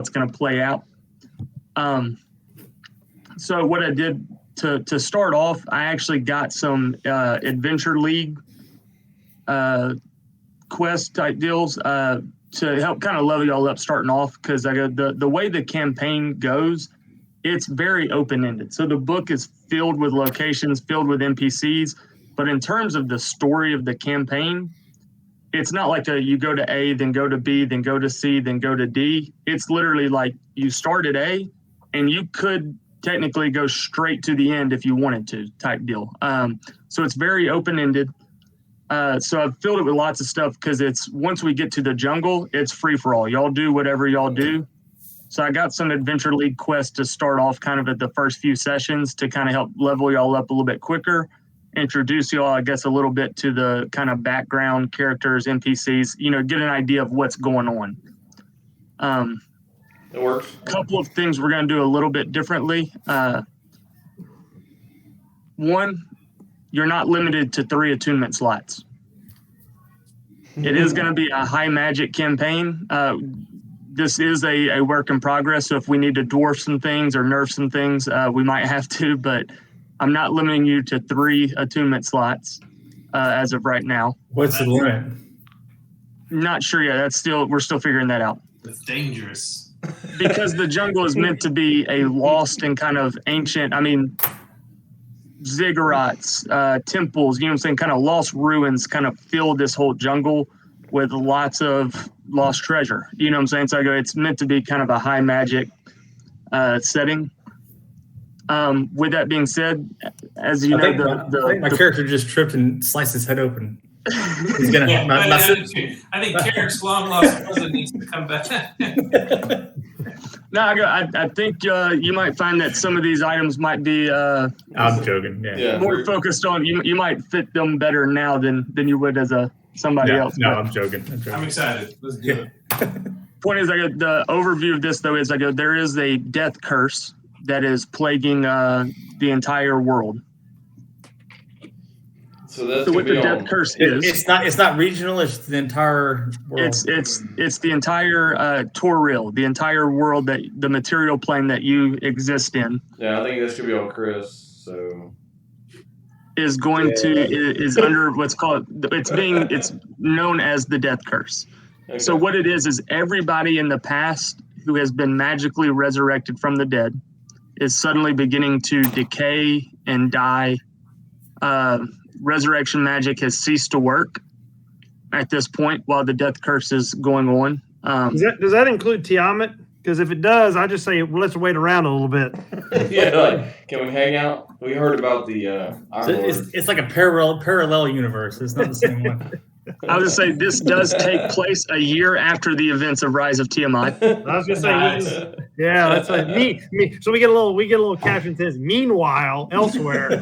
it's going to play out. So what I did to start off, I actually got some Adventure League quest type deals to help kind of level y'all up starting off, because the way the campaign goes, it's very open-ended. So the book is filled with locations, filled with NPCs, but in terms of the story of the campaign, it's not like you go to A, then go to B, then go to C, then go to D. It's literally like you start at A, and you could technically go straight to the end if you wanted to, type deal. So it's very open-ended. So I've filled it with lots of stuff, because once we get to the jungle, it's free for all. Y'all do whatever y'all do. So I got some Adventure League quests to start off kind of at the first few sessions to kind of help level y'all up a little bit quicker, introduce y'all, I guess, a little bit to the kind of background characters, NPCs, get an idea of what's going on. It works. A couple of things we're going to do a little bit differently. One, you're not limited to 3 attunement slots. It is going to be a high magic campaign. This is a work in progress, so if we need to dwarf some things or nerf some things, we might have to, but I'm not limiting you to 3 attunement slots as of right now. What's the limit? Not sure yet. We're still figuring that out. That's dangerous. Because the jungle is meant to be a lost and kind of ancient, ziggurats, temples, what I'm saying, kind of lost ruins kind of fill this whole jungle with lots of lost treasure. What I'm saying? So it's meant to be kind of a high magic setting. With that being said, as you know, I think my character just tripped and sliced his head open. He's gonna. I think Carrick's long lost cousin needs to come back. No, I think you might find that some of these items might be. I'm joking. Yeah. More focused on you might fit them better now than you would as somebody else. No, I'm joking. I'm excited. Let's do it. Point is, the overview of this though is there is a death curse that is plaguing the entire world. So that's what the death curse is. It's not regional. It's the entire world. It's the entire Toril, the entire world, that the material plane that you exist in. Yeah, I think this should be on Chris. So is going is under what's called it's known as the death curse. Okay. So what it is everybody in the past who has been magically resurrected from the dead is suddenly beginning to decay and die. Resurrection magic has ceased to work at this point while the death curse is going on. Does that include Tiamat? Because if it does, I just say let's wait around a little bit. Can we hang out? We heard about the. It's like a parallel universe. It's not the same one. I would say this does take place a year after the events of Rise of Tiamat. I was gonna say, that's like me. So we get a little caption that says, "Meanwhile, elsewhere."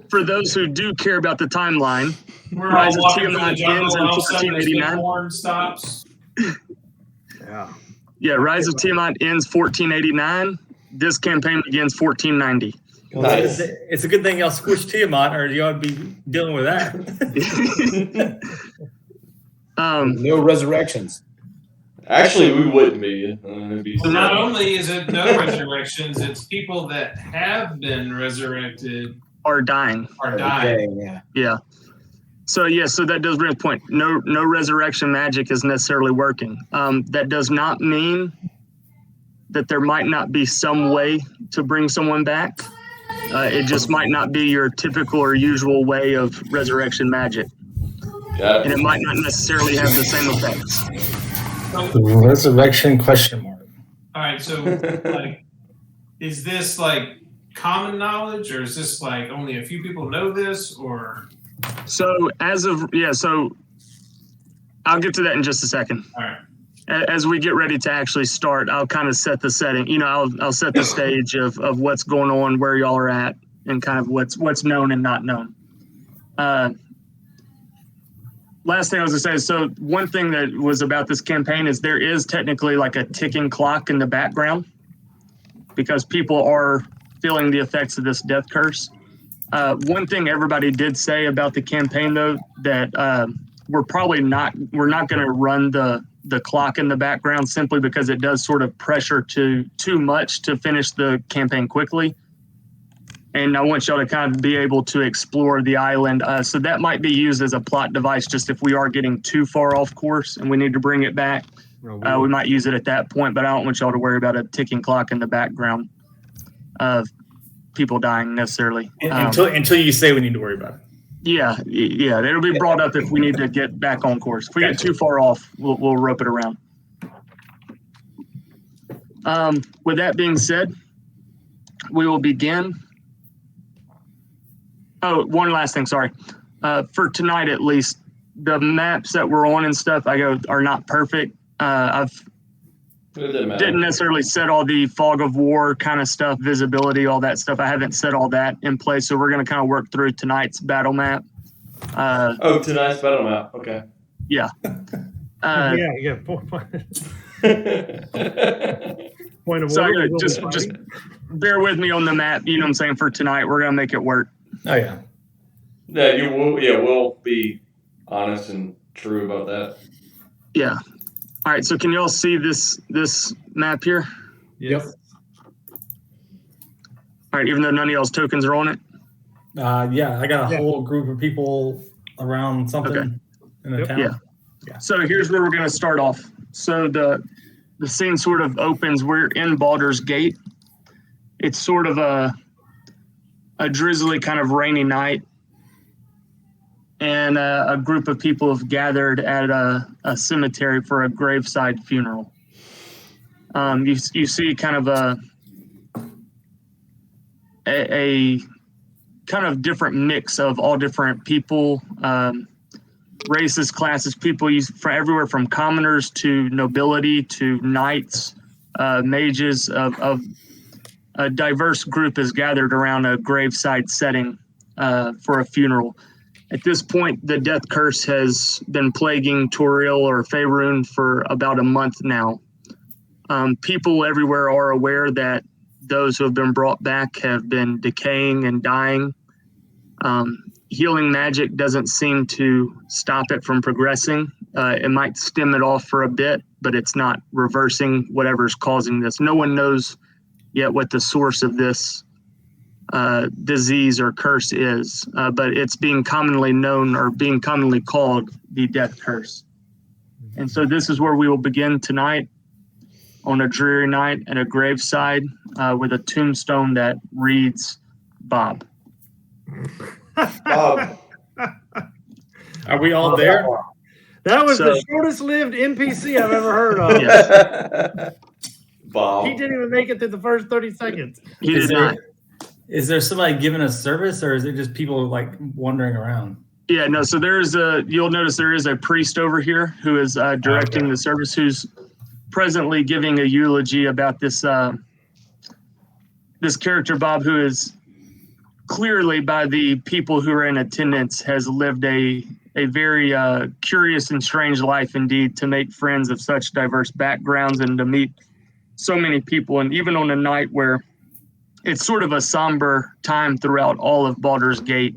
For those who do care about the timeline, Rise of Tiamat ends in 1489. Stops. Yeah, Rise of Tiamat ends 1489. This campaign begins 1490. Nice. It's a good thing y'all switched Tiamat, or you ought to be dealing with that. No resurrections. Actually, we wouldn't be. So not only is it no resurrections, it's people that have been resurrected are dying. Yeah. So that does bring a point. No resurrection magic is necessarily working. That does not mean that there might not be some way to bring someone back. It just might not be your typical or usual way of resurrection magic. And it might not necessarily have the same effects. Resurrection question mark. All right, so is this common knowledge, or is this only a few people know this, or? So so I'll get to that in just a second. All right. As we get ready to actually start, I'll kind of set the setting. I'll set the stage of what's going on, where y'all are at, and kind of what's known and not known. Last thing I was going to say is, so one thing that was about this campaign is there is technically a ticking clock in the background, because people are feeling the effects of this death curse. One thing everybody did say about the campaign, though, that we're not going to run the the clock in the background simply because it does sort of pressure too much to finish the campaign quickly. And I want y'all to kind of be able to explore the island. So that might be used as a plot device just if we are getting too far off course and we need to bring it back. We might use it at that point, but I don't want y'all to worry about a ticking clock in the background of people dying necessarily. Until you say we need to worry about it. Yeah. It'll be brought up if we need to get back on course. If we get too far off, we'll rope it around. With that being said, we will begin. Oh, one last thing, sorry. For tonight, at least, the maps that we're on and stuff are not perfect. Didn't necessarily set all the fog of war kind of stuff, visibility, all that stuff. I haven't set all that in place, so we're going to kind of work through tonight's battle map. Tonight's battle map. Okay. Yeah. Yeah. Point of So order. just bear with me on the map. You know what I'm saying? For tonight, we're going to make it work. Oh, yeah. Yeah, you will. Yeah, we'll be honest and true about that. Yeah. All right. So can you all see this map here? Yes. All right. Even though none of y'all's tokens are on it. Yeah, I got a whole group of people around something in the town. Yeah. So here's where we're going to start off. So the scene sort of opens. We're in Baldur's Gate. It's sort of a drizzly kind of rainy night. And a group of people have gathered at a cemetery for a graveside funeral. You see kind of a kind of different mix of all different people, races, classes, people from everywhere from commoners to nobility to knights, mages. Of a diverse group is gathered around a graveside setting for a funeral. At this point, the death curse has been plaguing Toril or Faerun for about a month now. People everywhere are aware that those who have been brought back have been decaying and dying. Healing magic doesn't seem to stop it from progressing. It might stem it off for a bit, but it's not reversing whatever's causing this. No one knows yet what the source of this disease or curse is, but it's being commonly known or being commonly called the death curse. And so this is where we will begin tonight on a dreary night at a graveside with a tombstone that reads Bob. Bob. Are we all there? That was the shortest lived NPC I've ever heard of. Yes. Bob. He didn't even make it through the first 30 seconds. He did not. Is there somebody giving us service, or is it just people like wandering around? Yeah, no. So you'll notice there is a priest over here who is directing the service, who's presently giving a eulogy about this this character Bob, who is clearly, by the people who are in attendance, has lived a very curious and strange life indeed, to make friends of such diverse backgrounds and to meet so many people. And even on a night where it's sort of a somber time throughout all of Baldur's Gate,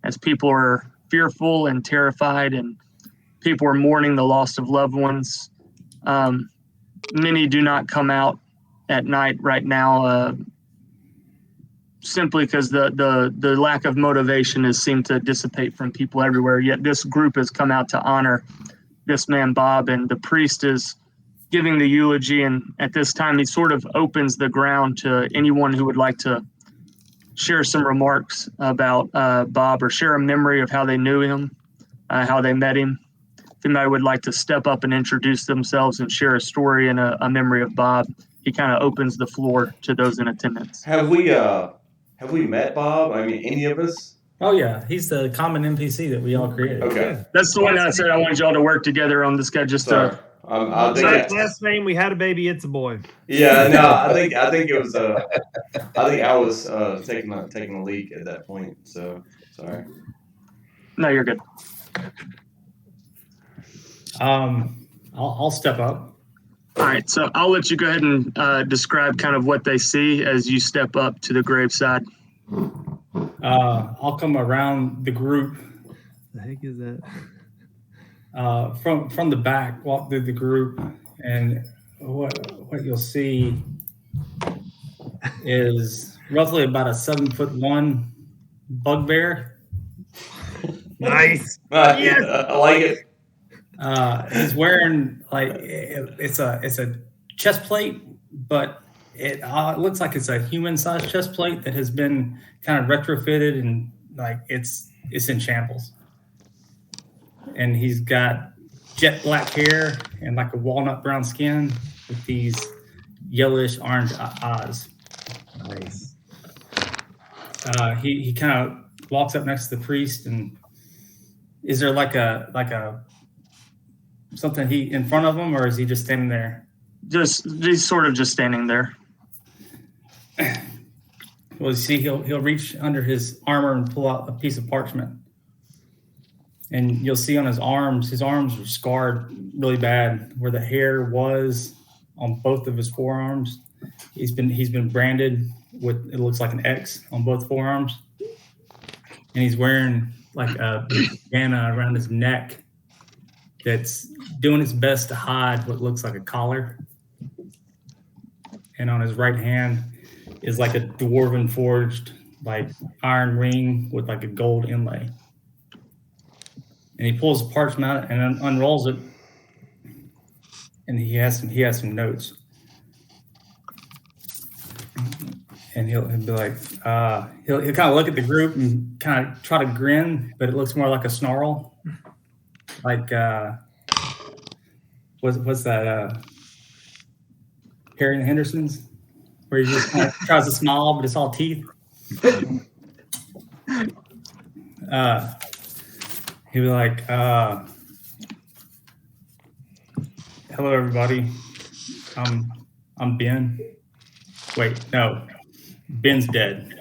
as people are fearful and terrified and people are mourning the loss of loved ones. Many do not come out at night right now, simply because the lack of motivation has seemed to dissipate from people everywhere. Yet this group has come out to honor this man, Bob, and the priest is giving the eulogy. And at this time, he sort of opens the ground to anyone who would like to share some remarks about Bob, or share a memory of how they knew him, how they met him. If anybody would like to step up and introduce themselves and share a story and a memory of Bob, he kind of opens the floor to those in attendance. Have we met Bob? I mean, any of us? Oh yeah, he's the common NPC that we all created. Okay. That's the one that I said I wanted y'all to work together on this guy. Just Sorry. to Last name, we had a baby, it's a boy. Yeah, no, I think it was I think I was taking a leak at that point. So sorry. No, you're good. I'll step up. All right, so I'll let you go ahead and describe kind of what they see as you step up to the graveside. I'll come around the group. The heck is that? from the back, walk through the group, and what you'll see is roughly about a 7'1" bugbear. Nice. Yes. I like it. He's wearing it's a chest plate, but it looks like it's a human-sized chest plate that has been kind of retrofitted and it's in shambles. And he's got jet black hair and like a walnut brown skin with these yellowish orange eyes. Nice. He kind of walks up next to the priest, and is there like a something he in front of him, or is he just standing there? He's sort of just standing there. Well, you see, he'll reach under his armor and pull out a piece of parchment, and you'll see on his arms are scarred really bad where the hair was on both of his forearms. He's been branded with, it looks like an X on both forearms, and he's wearing like a bandana around his neck that's doing its best to hide what looks like a collar. And on his right hand is like a dwarven forged like iron ring with like a gold inlay. And he pulls the parchment out and unrolls it, and he has some notes. And he'll be like, he'll kind of look at the group and kind of try to grin, but it looks more like a snarl. Like, what's that? Harry and the Hendersons, where he just kind of tries to smile, but it's all teeth. He'll be like, hello, everybody. I'm Ben. Wait, no. Ben's dead.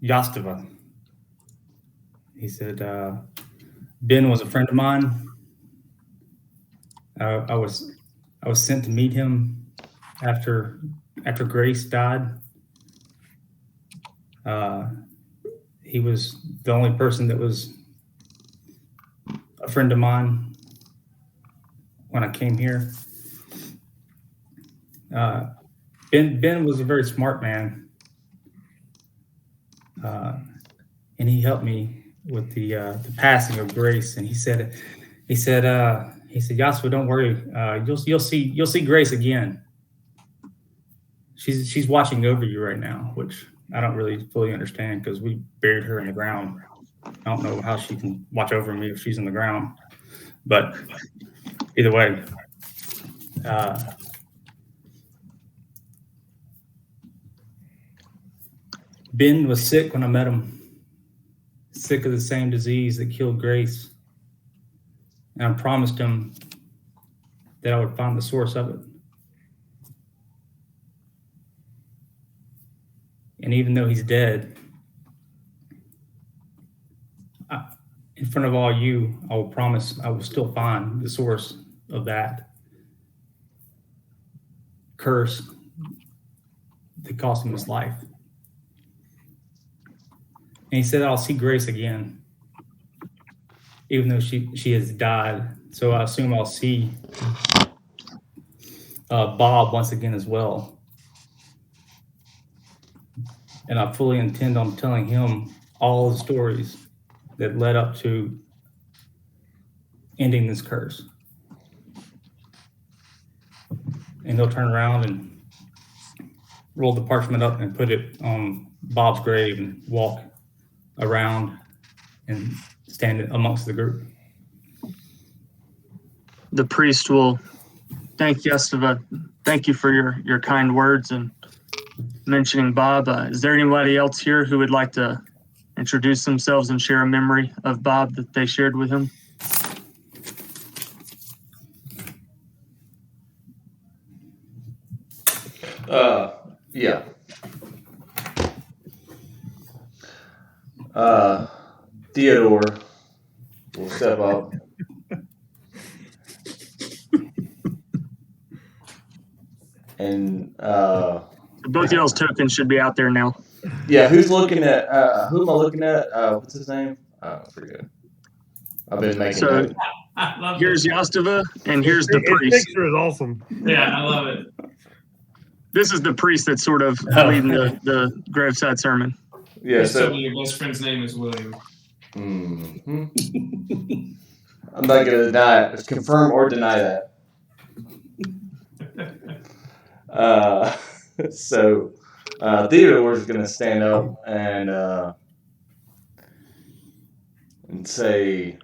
Yastava. He said, Ben was a friend of mine. I was sent to meet him after Grace died. He was the only person that was a friend of mine when I came here. Ben was a very smart man, and he helped me with the passing of Grace. And he said, Yasua, don't worry, you'll see Grace again. She's watching over you right now, which I don't really fully understand because we buried her in the ground. I don't know how she can watch over me if she's in the ground, but either way. Ben was sick when I met him, sick of the same disease that killed Grace. And I promised him that I would find the source of it. And even though he's dead, in front of all you, I will promise I will still find the source of that curse that cost him his life. And he said, I'll see Grace again, even though she has died. So I assume I'll see Bob once again as well. And I fully intend on telling him all the stories that led up to ending this curse. And he'll turn around and roll the parchment up and put it on Bob's grave and walk around and stand amongst the group. The priest will thank Yastava. Thank you for your kind words and mentioning Bob. Is there anybody else here who would like to introduce themselves and share a memory of Bob that they shared with him? Yeah. Theodore will step up. And Both y'all's tokens should be out there now. yeah, who's looking at? Who am I looking at? What's his name? Oh, pretty good. I've been making So notes. I love here's it. Yastava, and here's the His priest. picture is awesome. Yeah, I love it. This is the priest that's sort of Oh. leading the graveside sermon. Yeah, Please tell so me your best friend's name is William. I'm not going to deny it. It's confirm or deny that. So Theodore's going to stand up and say,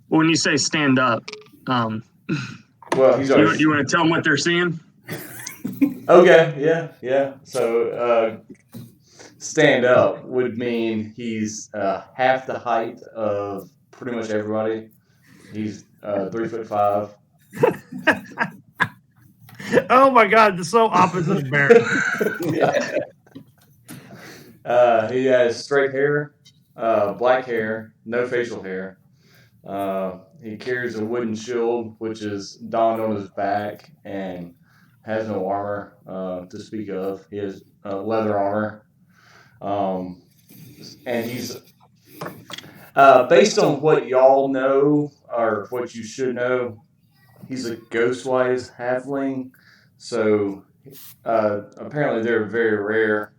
When you say stand up, well, he's already. you want to tell them what they're seeing? Okay, yeah. So stand up would mean he's half the height of pretty much everybody. He's 3'5". Oh my God, it's so opposite of Barrett. He has straight hair, black hair, no facial hair. He carries a wooden shield, which is donned on his back and has no armor to speak of. He has leather armor. And he's, based on what y'all know, or what you should know, he's a ghostwise halfling. So apparently they're very rare.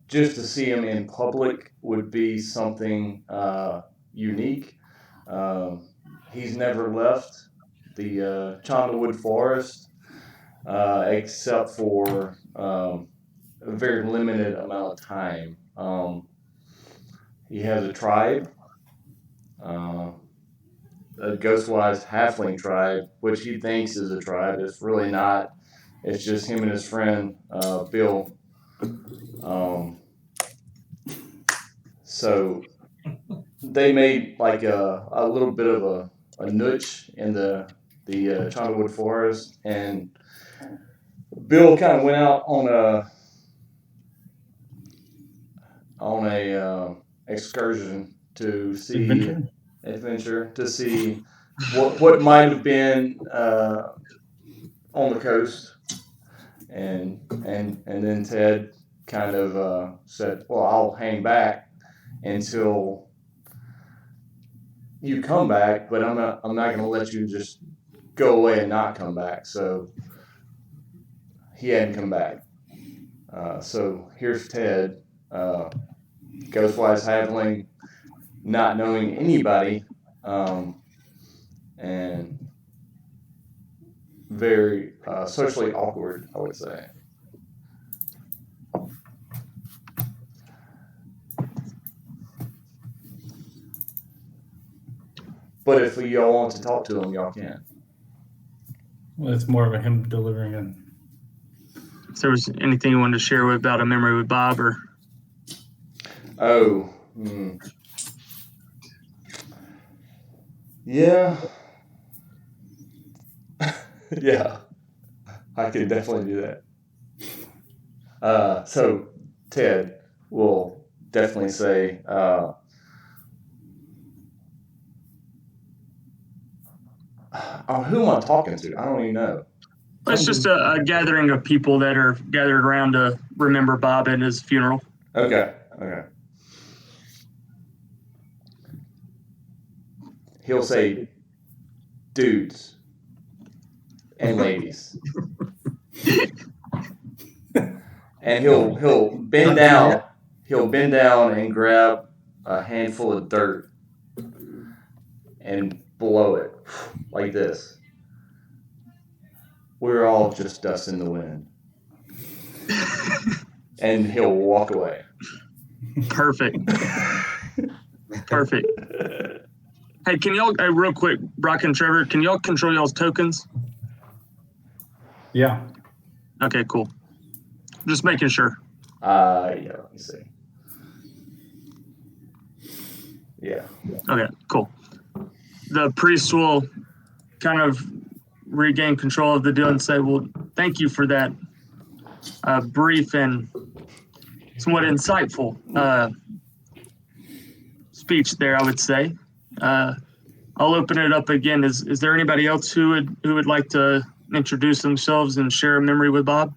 Just to see him in public would be something unique. He's never left the Chandlewood Forest except for a very limited amount of time. He has a tribe, a ghostwise halfling tribe, which he thinks is a tribe. It's really not. It's just him and his friend Bill. So they made like a little bit of a niche in the Chandlewood Forest, and Bill kind of went out on a excursion to see adventure to see what might have been on the coast, and then Ted kind of said, "Well, I'll hang back until you come back, but I'm not going to let you just go away and not come back." So he hadn't come back. So here's Ted, ghostwise halfling, not knowing anybody, and very socially awkward, I would say. But if y'all want to talk to him, y'all can. Well, it's more of him delivering it. If there was anything you wanted to share about a memory with Bob, or yeah, yeah, I could definitely do that. So Ted will definitely say, who am I talking to? I don't even know. it's just a gathering of people that are gathered around to remember Bob and his funeral. Okay. He'll say, dudes and ladies, and he'll bend down. He'll bend down and grab a handful of dirt and blow it like this. We're all just dust in the wind. And he'll walk away. Perfect. Hey, can y'all, real quick, Brock and Trevor, can y'all control y'all's tokens? Yeah. Okay, cool. Just making sure. Yeah, let me see. Yeah. Okay, cool. The priest will kind of regain control of the deal and say, well, thank you for that brief and somewhat insightful speech there, I would say. I'll open it up again. Is there anybody else who would like to introduce themselves and share a memory with Bob?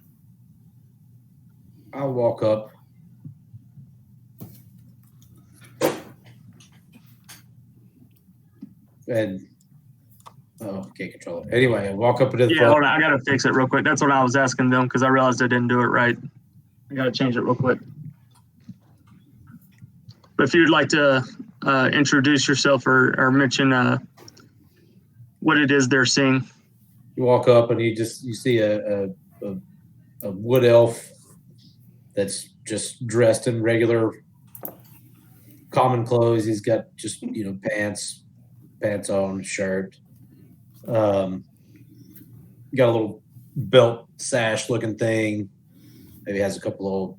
I'll walk up. and can't control it. Anyway, I walk up into the Yeah, front. hold on. I gotta fix it real quick. That's what I was asking them because I realized I didn't do it right. I gotta change it real quick. But if you'd like to introduce yourself or mention what it is they're seeing. You walk up and you see a wood elf that's just dressed in regular common clothes. He's got just pants on, shirt. Got a little belt sash looking thing. Maybe has a couple of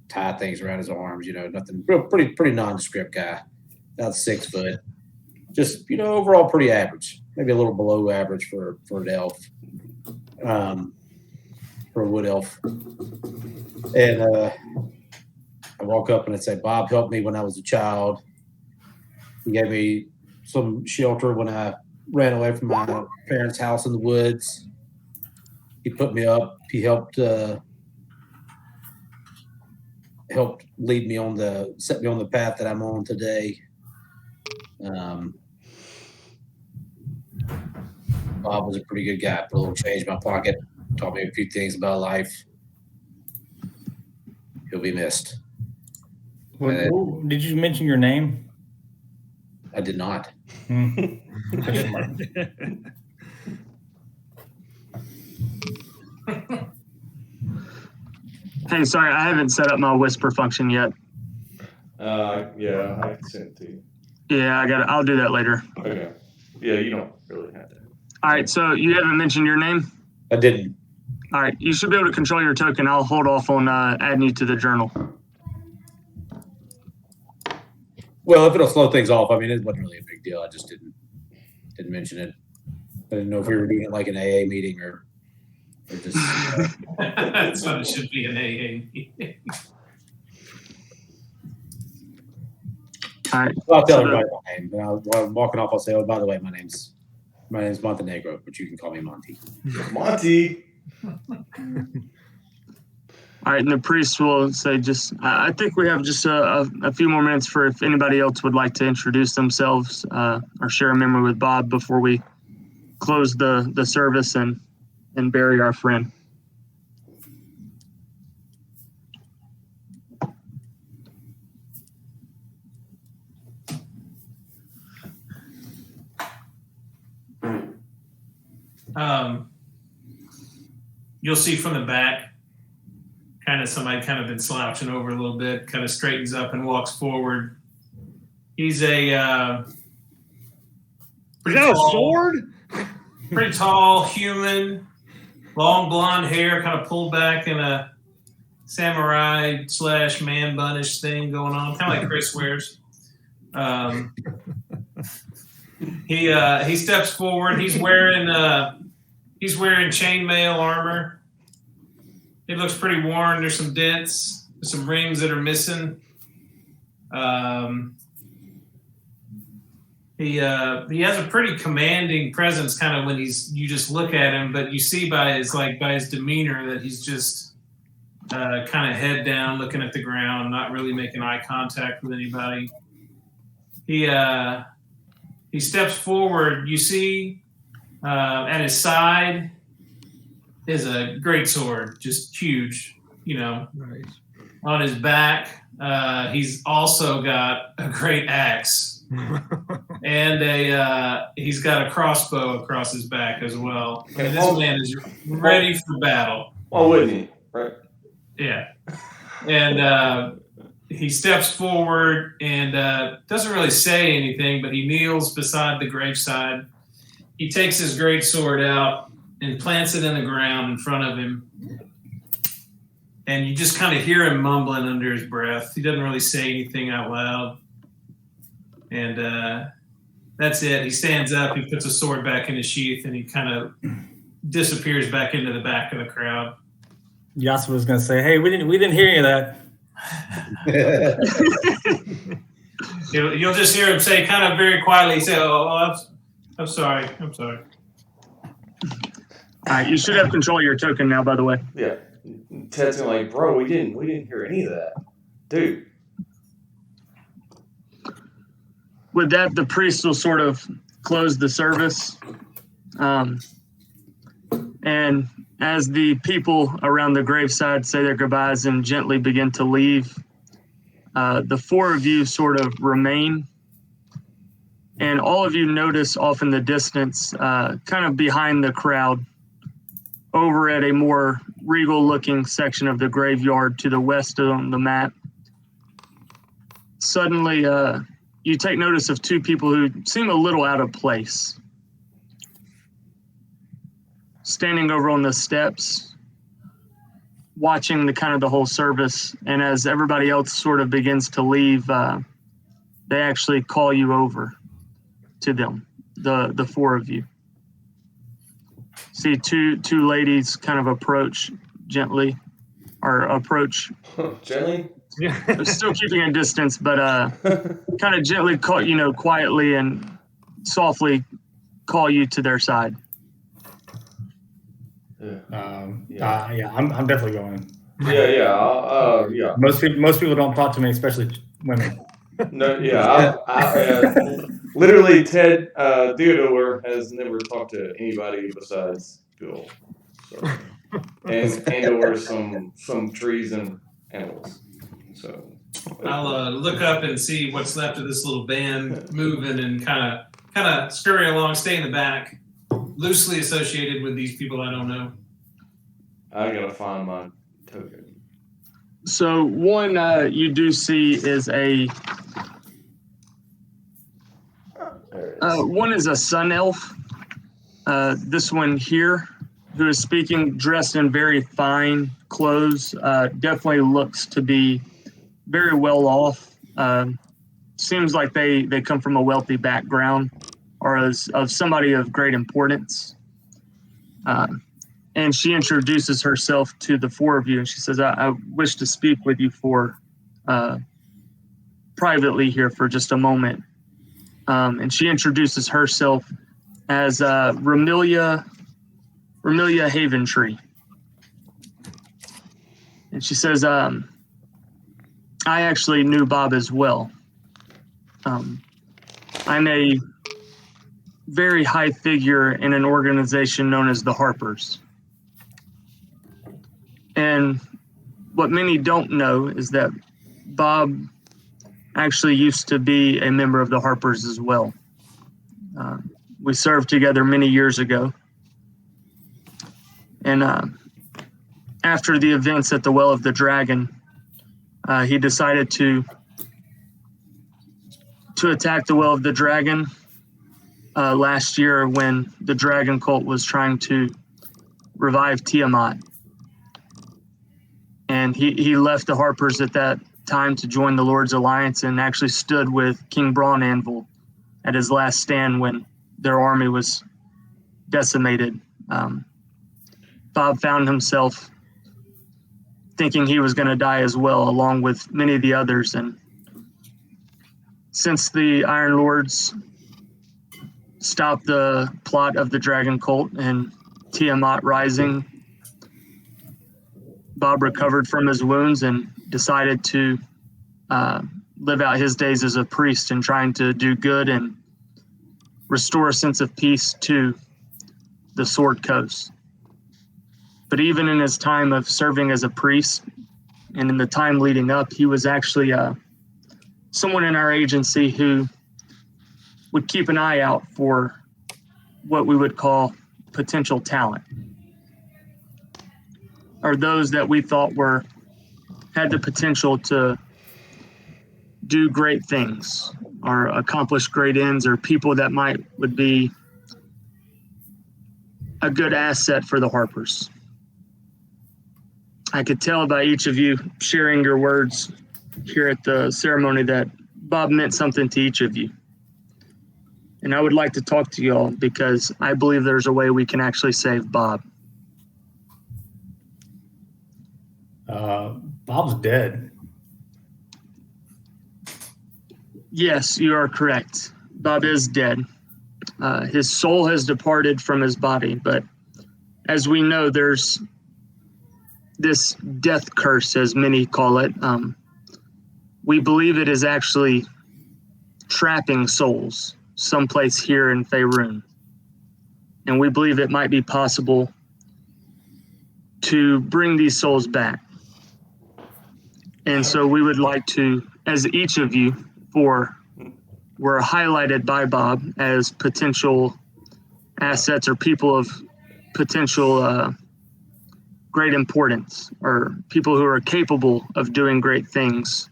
tie things around his arms. Nothing. Pretty nondescript guy. About 6 foot. Just overall pretty average. Maybe a little below average for an elf. For a wood elf. And I walk up and I say, Bob helped me when I was a child. He gave me some shelter when I ran away from my parents' house in the woods. He put me up. He helped lead me set me on the path that I'm on today. Bob was a pretty good guy. Put a little change in my pocket. Taught me a few things about life. He'll be missed. Did you mention your name? I did not. Hey, sorry, I haven't set up my whisper function yet. Yeah, I can send it to you. Yeah, I'll do that later. Okay. Yeah, you don't really have to. All right, so you haven't mentioned your name? I didn't. All right, you should be able to control your token. I'll hold off on adding you to the journal. Well, if it'll slow things off, I mean, it wasn't really a big deal. I just didn't mention it. I didn't know if we were doing it like an AA meeting or just. That's what it should be, an AA meeting. All right. I'll tell everybody my name. While I'm walking off, I'll say, "Oh, by the way, my name's Montenegro, but you can call me Monty." Monty. All right, and the priest will say I think we have just a few more minutes for if anybody else would like to introduce themselves or share a memory with Bob before we close the service and bury our friend. You'll see from the back, somebody been slouching over a little bit, kind of straightens up and walks forward. He's a Is that a sword? pretty tall human, long blonde hair, kind of pulled back in a samurai / man bunish thing going on, kind of like Chris wears. He steps forward. He's wearing chainmail armor. It looks pretty worn. There's some dents, some rings that are missing. He has a pretty commanding presence, kind of when you just look at him, but you see by his demeanor that he's just kind of head down, looking at the ground, not really making eye contact with anybody. He steps forward. You see at his side is a great sword, just huge, Nice. On his back, he's also got a great axe. And he's got a crossbow across his back as well. I mean, this man is ready for battle. Why wouldn't he? Right. Yeah. And he steps forward and doesn't really say anything, but he kneels beside the graveside. He takes his great sword out and plants it in the ground in front of him. And you just kind of hear him mumbling under his breath. He doesn't really say anything out loud. And that's it. He stands up, he puts a sword back in his sheath, and he kind of disappears back into the back of the crowd. Yasa was going to say, "Hey, we didn't hear any of that." You'll just hear him say, kind of very quietly, he say, I'm sorry. All right, you should have control of your token now, by the way. Yeah. Ted's gonna bro, we didn't hear any of that, dude. With that, the priest will sort of close the service. And as the people around the graveside say their goodbyes and gently begin to leave, the four of you sort of remain. And all of you notice off in the distance, kind of behind the crowd, over at a more regal-looking section of the graveyard to the west on the map, suddenly you take notice of two people who seem a little out of place. Standing over on the steps, watching the whole service, and as everybody else sort of begins to leave, they actually call you over to them, the four of you. See two ladies kind of approach gently, or approach Gently? still keeping a distance, but kind of gently call, quietly and softly call you to their side. I'm definitely going. Yeah. Most people don't talk to me, especially women. No, yeah. Literally, Ted Theodore has never talked to anybody besides Bill. So, and or some trees and animals. So I'll look up and see what's left of this little band moving and kind of scurry along, stay in the back, loosely associated with these people I don't know. I gotta find my token. So one you do see is one is a sun elf. This one here, who is speaking, dressed in very fine clothes, definitely looks to be very well off. Seems like they come from a wealthy background, or as of somebody of great importance. And she introduces herself to the four of you, and she says, I wish to speak with you privately here for just a moment. And she introduces herself as Ramilia Haventree. And she says, I actually knew Bob as well. I'm a very high figure in an organization known as the Harpers. And what many don't know is that Bob actually used to be a member of the Harpers as well. We served together many years ago. And after the events at the Well of the Dragon, he decided to attack the Well of the Dragon last year when the Dragon Cult was trying to revive Tiamat. And he left the Harpers at that time to join the Lord's Alliance and actually stood with King Braun Anvil at his last stand when their army was decimated. Bob found himself thinking he was going to die as well, along with many of the others. And since the Iron Lords stopped the plot of the Dragon Cult and Tiamat rising, Bob recovered from his wounds and decided to live out his days as a priest and trying to do good and restore a sense of peace to the Sword Coast. But even in his time of serving as a priest and in the time leading up, he was actually someone in our agency who would keep an eye out for what we would call potential talent, or those that we thought had the potential to do great things or accomplish great ends, or people that would be a good asset for the Harpers. I could tell by each of you sharing your words here at the ceremony that Bob meant something to each of you. And I would like to talk to you all because I believe there's a way we can actually save Bob. Bob's dead. Yes, you are correct. Bob is dead. His soul has departed from his body, but as we know, there's this death curse, as many call it. We believe it is actually trapping souls. someplace here in Faerun. And we believe it might be possible to bring these souls back. And so we would like to, as each of you were highlighted by Bob as potential assets or people of potential great importance, or people who are capable of doing great things,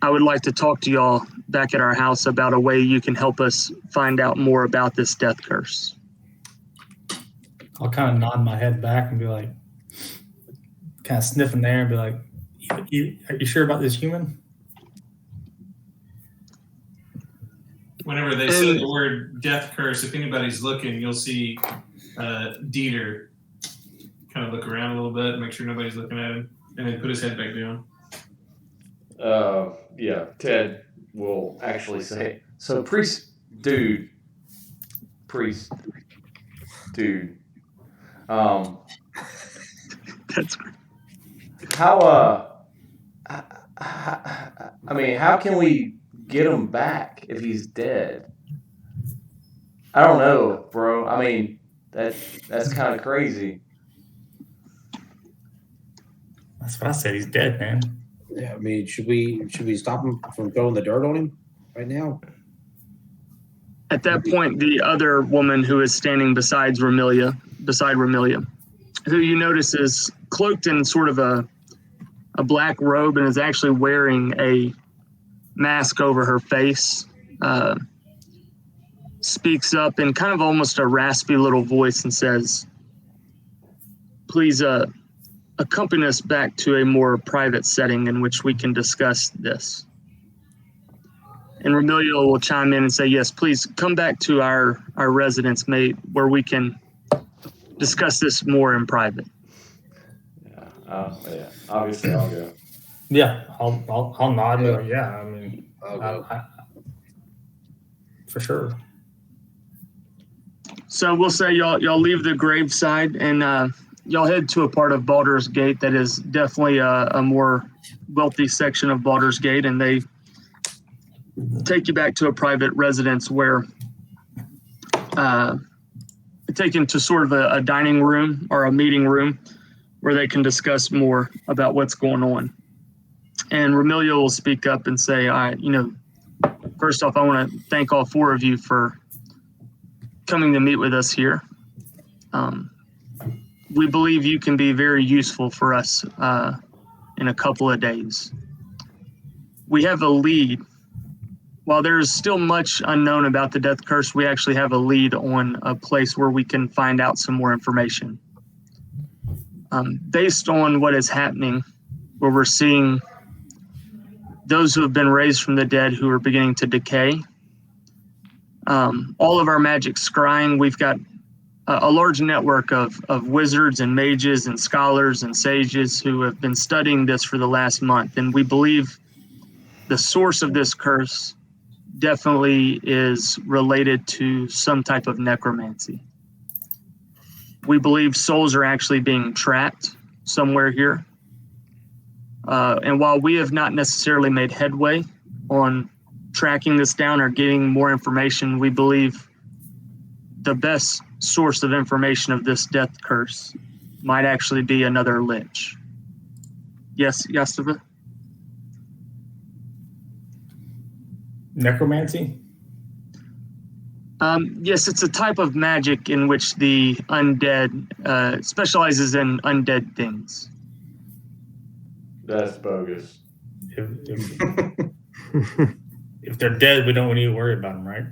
I would like to talk to y'all back at our house about a way you can help us find out more about this death curse. I'll kind of nod my head back and be like, kind of sniffing there and be like, are you sure about this human? Whenever they say the word death curse, if anybody's looking, you'll see Dieter kind of look around a little bit, make sure nobody's looking at him, and then put his head back down. Yeah, Ted will actually say, so priest dude. That's great. How how can we get him back if he's dead? I don't know, bro. I mean, that's kind of crazy. That's what I said. He's dead, man. Yeah, I mean, should we stop him from throwing the dirt on him right now? At that point, the other woman who is standing beside Ramilia, who you notice is cloaked in sort of a black robe and is actually wearing a mask over her face, speaks up in kind of almost a raspy little voice and says, please accompany us back to a more private setting in which we can discuss this. And Remilio will chime in and say, yes, please come back to our residence, mate, where we can discuss this more in private. Yeah, obviously I'll go. Yeah, I'll nod. And yeah, I mean, for sure. So we'll say y'all leave the graveside and y'all head to a part of Baldur's Gate that is definitely a more wealthy section of Baldur's Gate, and they take you back to a private residence where take you to sort of a dining room or a meeting room where they can discuss more about what's going on. And Remilio will speak up and say, first off, I want to thank all four of you for coming to meet with us here. We believe you can be very useful for us in a couple of days. We have a lead. While there's still much unknown about the death curse, we actually have a lead on a place where we can find out some more information. Based on what is happening, where we're seeing those who have been raised from the dead who are beginning to decay, all of our magic scrying, we've got a large network of wizards and mages and scholars and sages who have been studying this for the last month. And we believe the source of this curse definitely is related to some type of necromancy. We believe souls are actually being trapped somewhere here. And while we have not necessarily made headway on tracking this down or getting more information, we believe the best source of information of this death curse might actually be another lich. Yes, Yastava? Necromancy? Yes, it's a type of magic in which the undead specializes in undead things. That's bogus. If they're dead, we don't need to worry about them, right?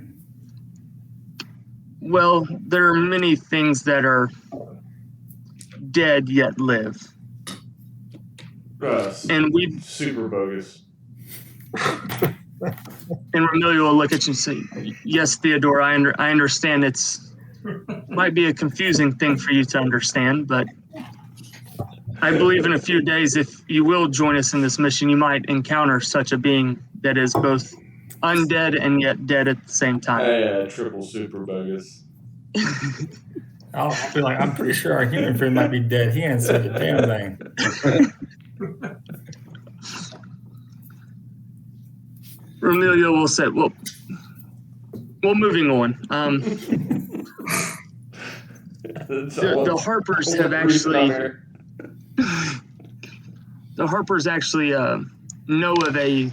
Well, there are many things that are dead yet live. And we super bogus. And Remilio will look at you and say, yes, Theodore, I understand it's might be a confusing thing for you to understand, but I believe in a few days, if you will join us in this mission, you might encounter such a being that is both undead and yet dead at the same time. Yeah, triple super bogus. I'll feel like I'm pretty sure our human friend might be dead. He ain't said a damn thing. Remilio will say, well, Well, moving on. That's The Harpers have actually know of a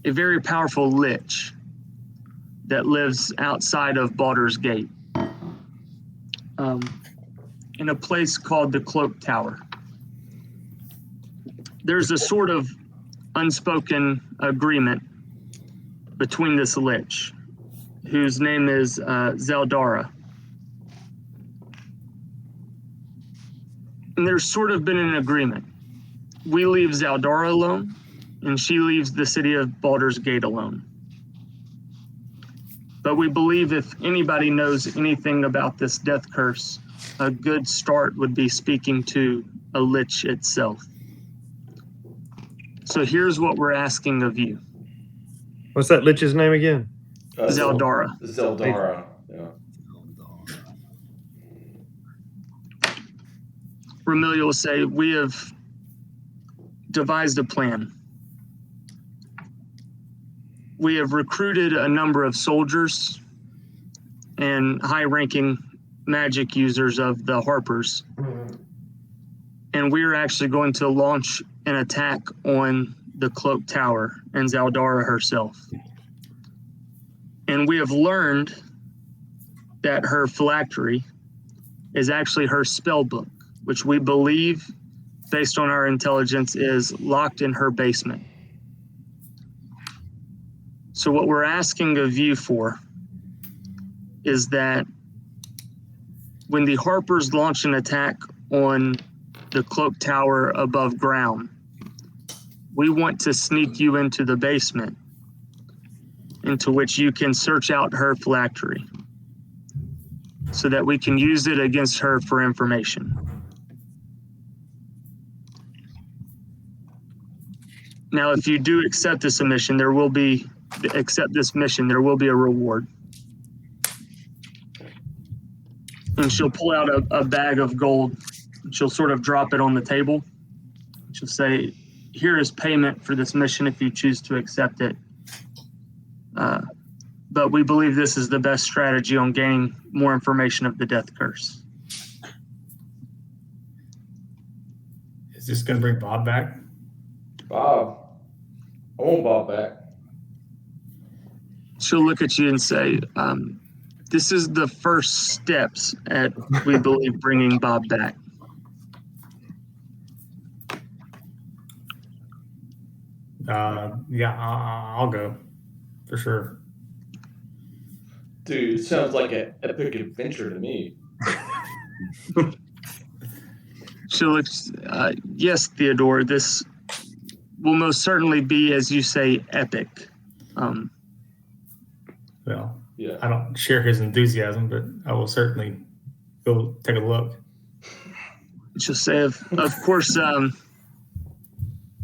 very powerful lich that lives outside of Baldur's Gate, in a place called the Cloak Tower. There's a sort of unspoken agreement between this lich, whose name is Zeldara. And there's sort of been an agreement. We leave Zeldara alone, and she leaves the city of Baldur's Gate alone. But we believe if anybody knows anything about this death curse, a good start would be speaking to a lich itself. So here's what we're asking of you. What's that lich's name again? Zeldara. Zeldara. Yeah. Ramilia will say, we have devised a plan. We have recruited a number of soldiers and high-ranking magic users of the Harpers. And we're actually going to launch an attack on the Cloak Tower and Zeldara herself. And we have learned that her phylactery is actually her spell book, which we believe, based on our intelligence, is locked in her basement. So what we're asking of you for is that when the Harpers launch an attack on the Cloak Tower above ground, we want to sneak you into the basement, into which you can search out her phylactery so that we can use it against her for information. Now, if you do accept this mission, there will be a reward. And she'll pull out a bag of gold. She'll sort of drop it on the table. She'll say, here is payment for this mission if you choose to accept it. But we believe this is the best strategy on gaining more information of the death curse. Is this going to bring Bob back? Bob. I want Bob back. She'll look at you and say, this is the first steps at, we believe, bringing Bob back. Yeah, I'll go for sure. Dude, it sounds like an epic adventure to me. She'll look, yes, Theodore, this will most certainly be, as you say, epic. Well, Yeah. I don't share his enthusiasm, but I will certainly go take a look. She'll say, of course,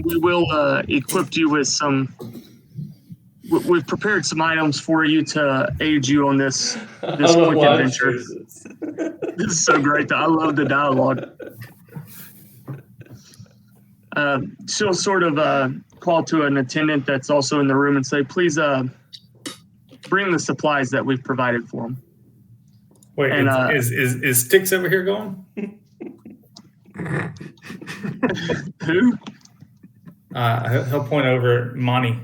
we will equip you with some. We've prepared some items for you to aid you on this quick adventure. This is so great. I love the dialogue. She'll sort of call to an attendant that's also in the room and say, please bring the supplies that we've provided for him. Wait, And, is Sticks over here going? Who? He'll point over at Monty.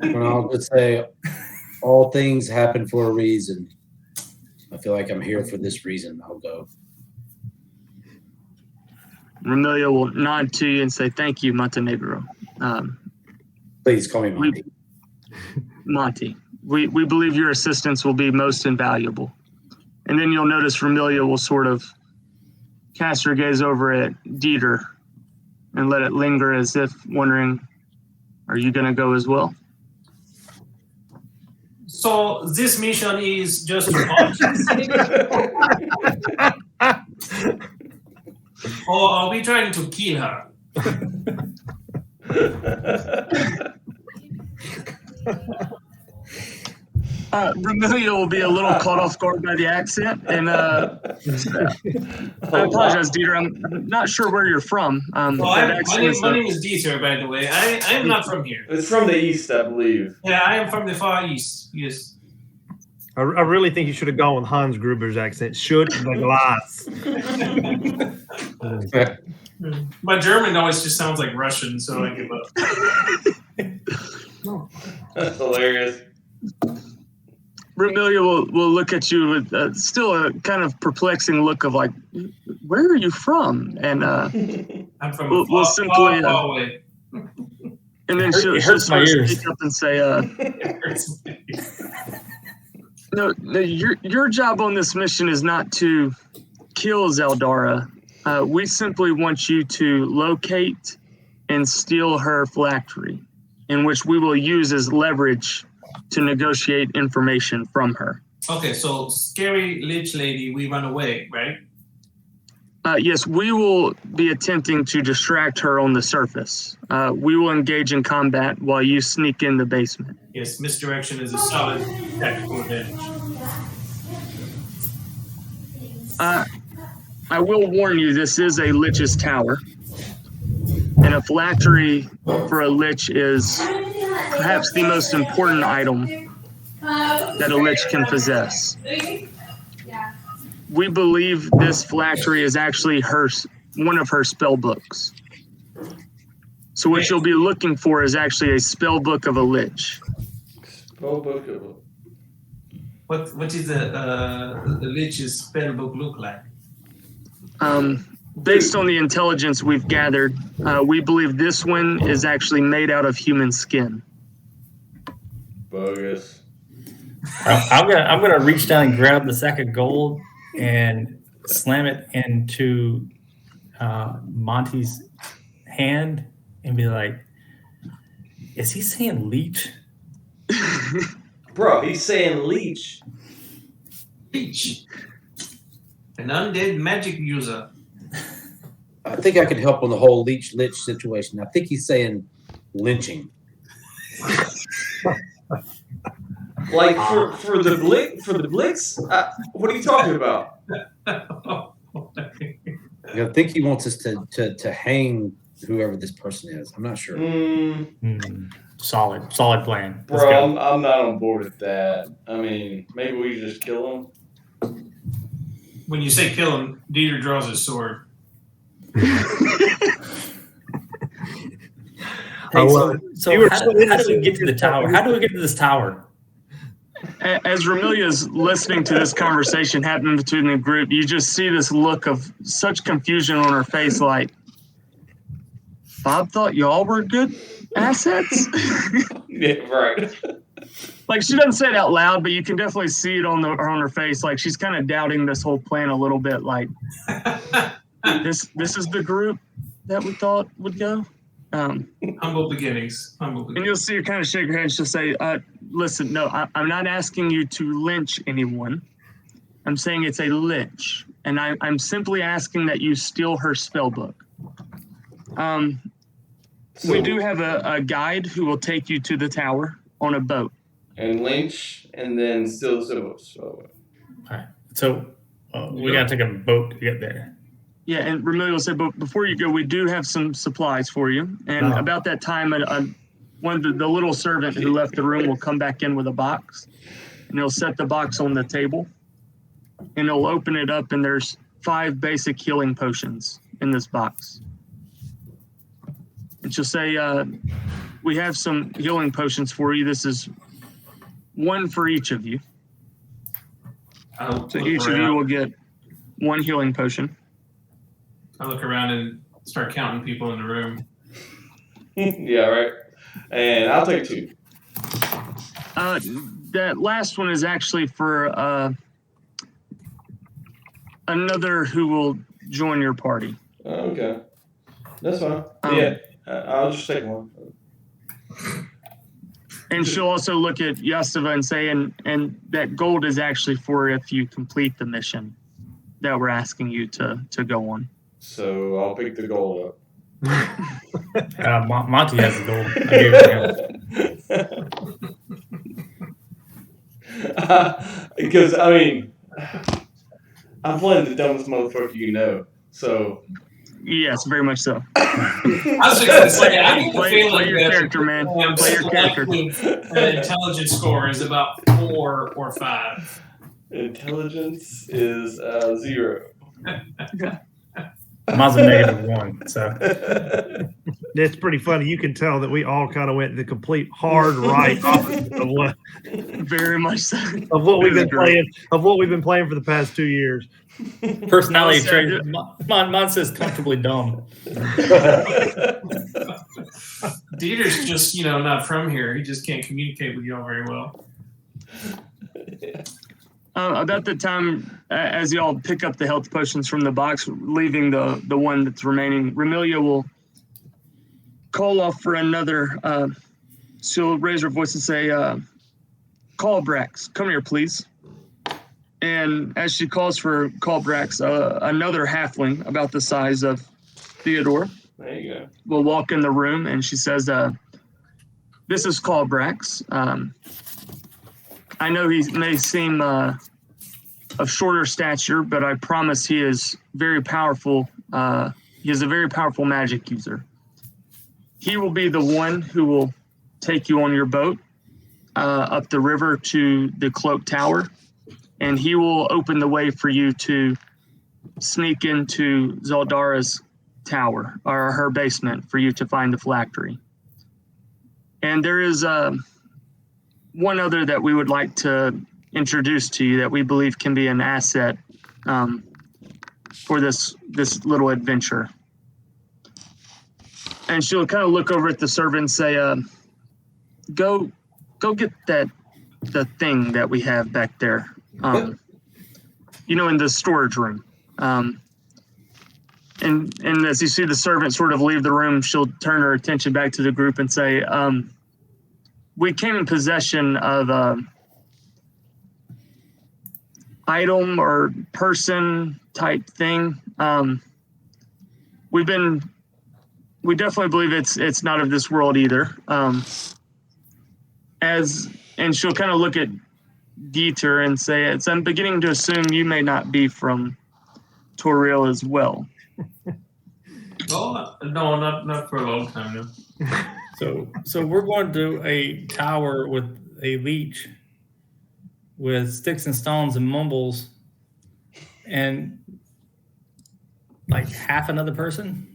Well, I'll just say, all things happen for a reason. I feel like I'm here for this reason. I'll go. Ramilia will nod to you and say, thank you, Montenegro. Please call me Monty. Monty, we believe your assistance will be most invaluable. And then you'll notice Ramilia will sort of cast her gaze over at Dieter and let it linger as if wondering, are you going to go as well? So this mission is just for options. Or are we trying to kill her? Vermilia will be a little caught off guard by the accent, and I apologize, Dieter. I'm not sure where you're from. Well, That my name is Dieter, by the way. I am not from here. It's from the east, I believe. Yeah, I am from the Far East. Yes. I really think you should have gone with Hans Gruber's accent. Shoot the glass. My German always just sounds like Russian, so I give up. That's hilarious. Vermilia will look at you with still a kind of perplexing look of like, where are you from? And I'm from we'll simply, far away. and then she'll hurts my ears. speak up and say, no, your job on this mission is not to kill Zeldara. We simply want you to locate and steal her phylactery, in which we will use as leverage to negotiate information from her. Okay, so scary lich lady, we run away, right? Yes, we will be attempting to distract her on the surface. We will engage in combat while you sneak in the basement. Yes, misdirection is a solid tactical advantage. I will warn you, this is a lich's tower. And a phylactery for a lich is perhaps the most important item that a lich can possess. We believe this phylactery is actually one of her spell books. So what you'll be looking for is actually a spell book of a lich. Spell book of a... What is the lich's spell book look like? Based on the intelligence we've gathered, we believe this one is actually made out of human skin. Bogus. I'm gonna reach down and grab the sack of gold and slam it into Monty's hand and be like, "Is he saying leech?" Bro, he's saying leech. Leech. An undead magic user. I think I can help on the whole lich situation. I think he's saying lynching. Like for the Blitz? What are you talking about? I think he wants us to hang whoever this person is. I'm not sure. Solid plan. Let's Bro, go. I'm not on board with that. I mean, maybe we just kill him. When you say kill him, Dieter draws his sword. Hey, so how do we get to the tower? How do we get to this tower? As Ramilia's listening to this conversation happening between the group, you just see this look of such confusion on her face, like, Bob thought y'all were good assets? Yeah, right. Like, she doesn't say it out loud, but you can definitely see it on her face. Like, she's kind of doubting this whole plan a little bit. Like, this is the group that we thought would go. Humble beginnings. And you'll see her kind of shake her head. She'll say, listen, no, I'm not asking you to lynch anyone. I'm saying it's a lich. And I'm simply asking that you steal her spell book. We do have a guide who will take you to the tower on a boat. And lynch, and then still so. All right. So we got to take a boat to get there. Yeah, and Ramilia will say, but before you go, we do have some supplies for you. And about that time, one of the little servant who left the room will come back in with a box. And he'll set the box on the table. And he'll open it up, and there's 5 basic healing potions in this box. And she'll say, we have some healing potions for you. This is one for each of you. So each of you will get 1 healing potion. I look around and start counting people in the room. Yeah, right. And I'll take 2. That last one is actually for another who will join your party. Okay. That's fine. Yeah, I'll just take 1. And she'll also look at Yastava and say, and that gold is actually for if you complete the mission that we're asking you to go on. So I'll pick the gold Monty has the gold. I gave it to him. Because I mean, I'm playing the dumbest motherfucker you know. So Yes, very much so. I was just going to say, I get the Play feeling your that character, man. Play your character. an intelligence score is about 4 or 5. Intelligence is 0. Mine's a -1. So It's pretty funny. You can tell that we all kind of went the complete hard right opposite of what Very much so. we've been Great. playing for the past 2 years. personality No, trait. Mine says comfortably dumb. Dieter's just, not from here. He just can't communicate with y'all very well. About the time, as y'all pick up the health potions from the box, leaving the one that's remaining, Remilia will call off for another. She'll raise her voice and say, "Call Brax, come here, please." And as she calls for Call Brax, another halfling about the size of Theodore There you go. will walk in the room, and she says, "This is Call Brax. I know he may seem of shorter stature, but I promise he is very powerful. He is a very powerful magic user. He will be the one who will take you on your boat up the river to the Cloak Tower, and he will open the way for you to sneak into Zaldara's tower, or her basement, for you to find the phylactery. And there is one other that we would like to introduce to you that we believe can be an asset for this little adventure." And she'll kind of look over at the servant and say, go get the thing that we have back there, in the storage room. And as you see the servant sort of leave the room, she'll turn her attention back to the group and say, "We came in possession of item or person type thing. We definitely believe it's not of this world either. And she'll kind of look at Dieter and say, I'm beginning to assume you may not be from Toril as well." Well, no, not for a long time now. So we're going to a tower with a leech with sticks and stones and mumbles and like half another person.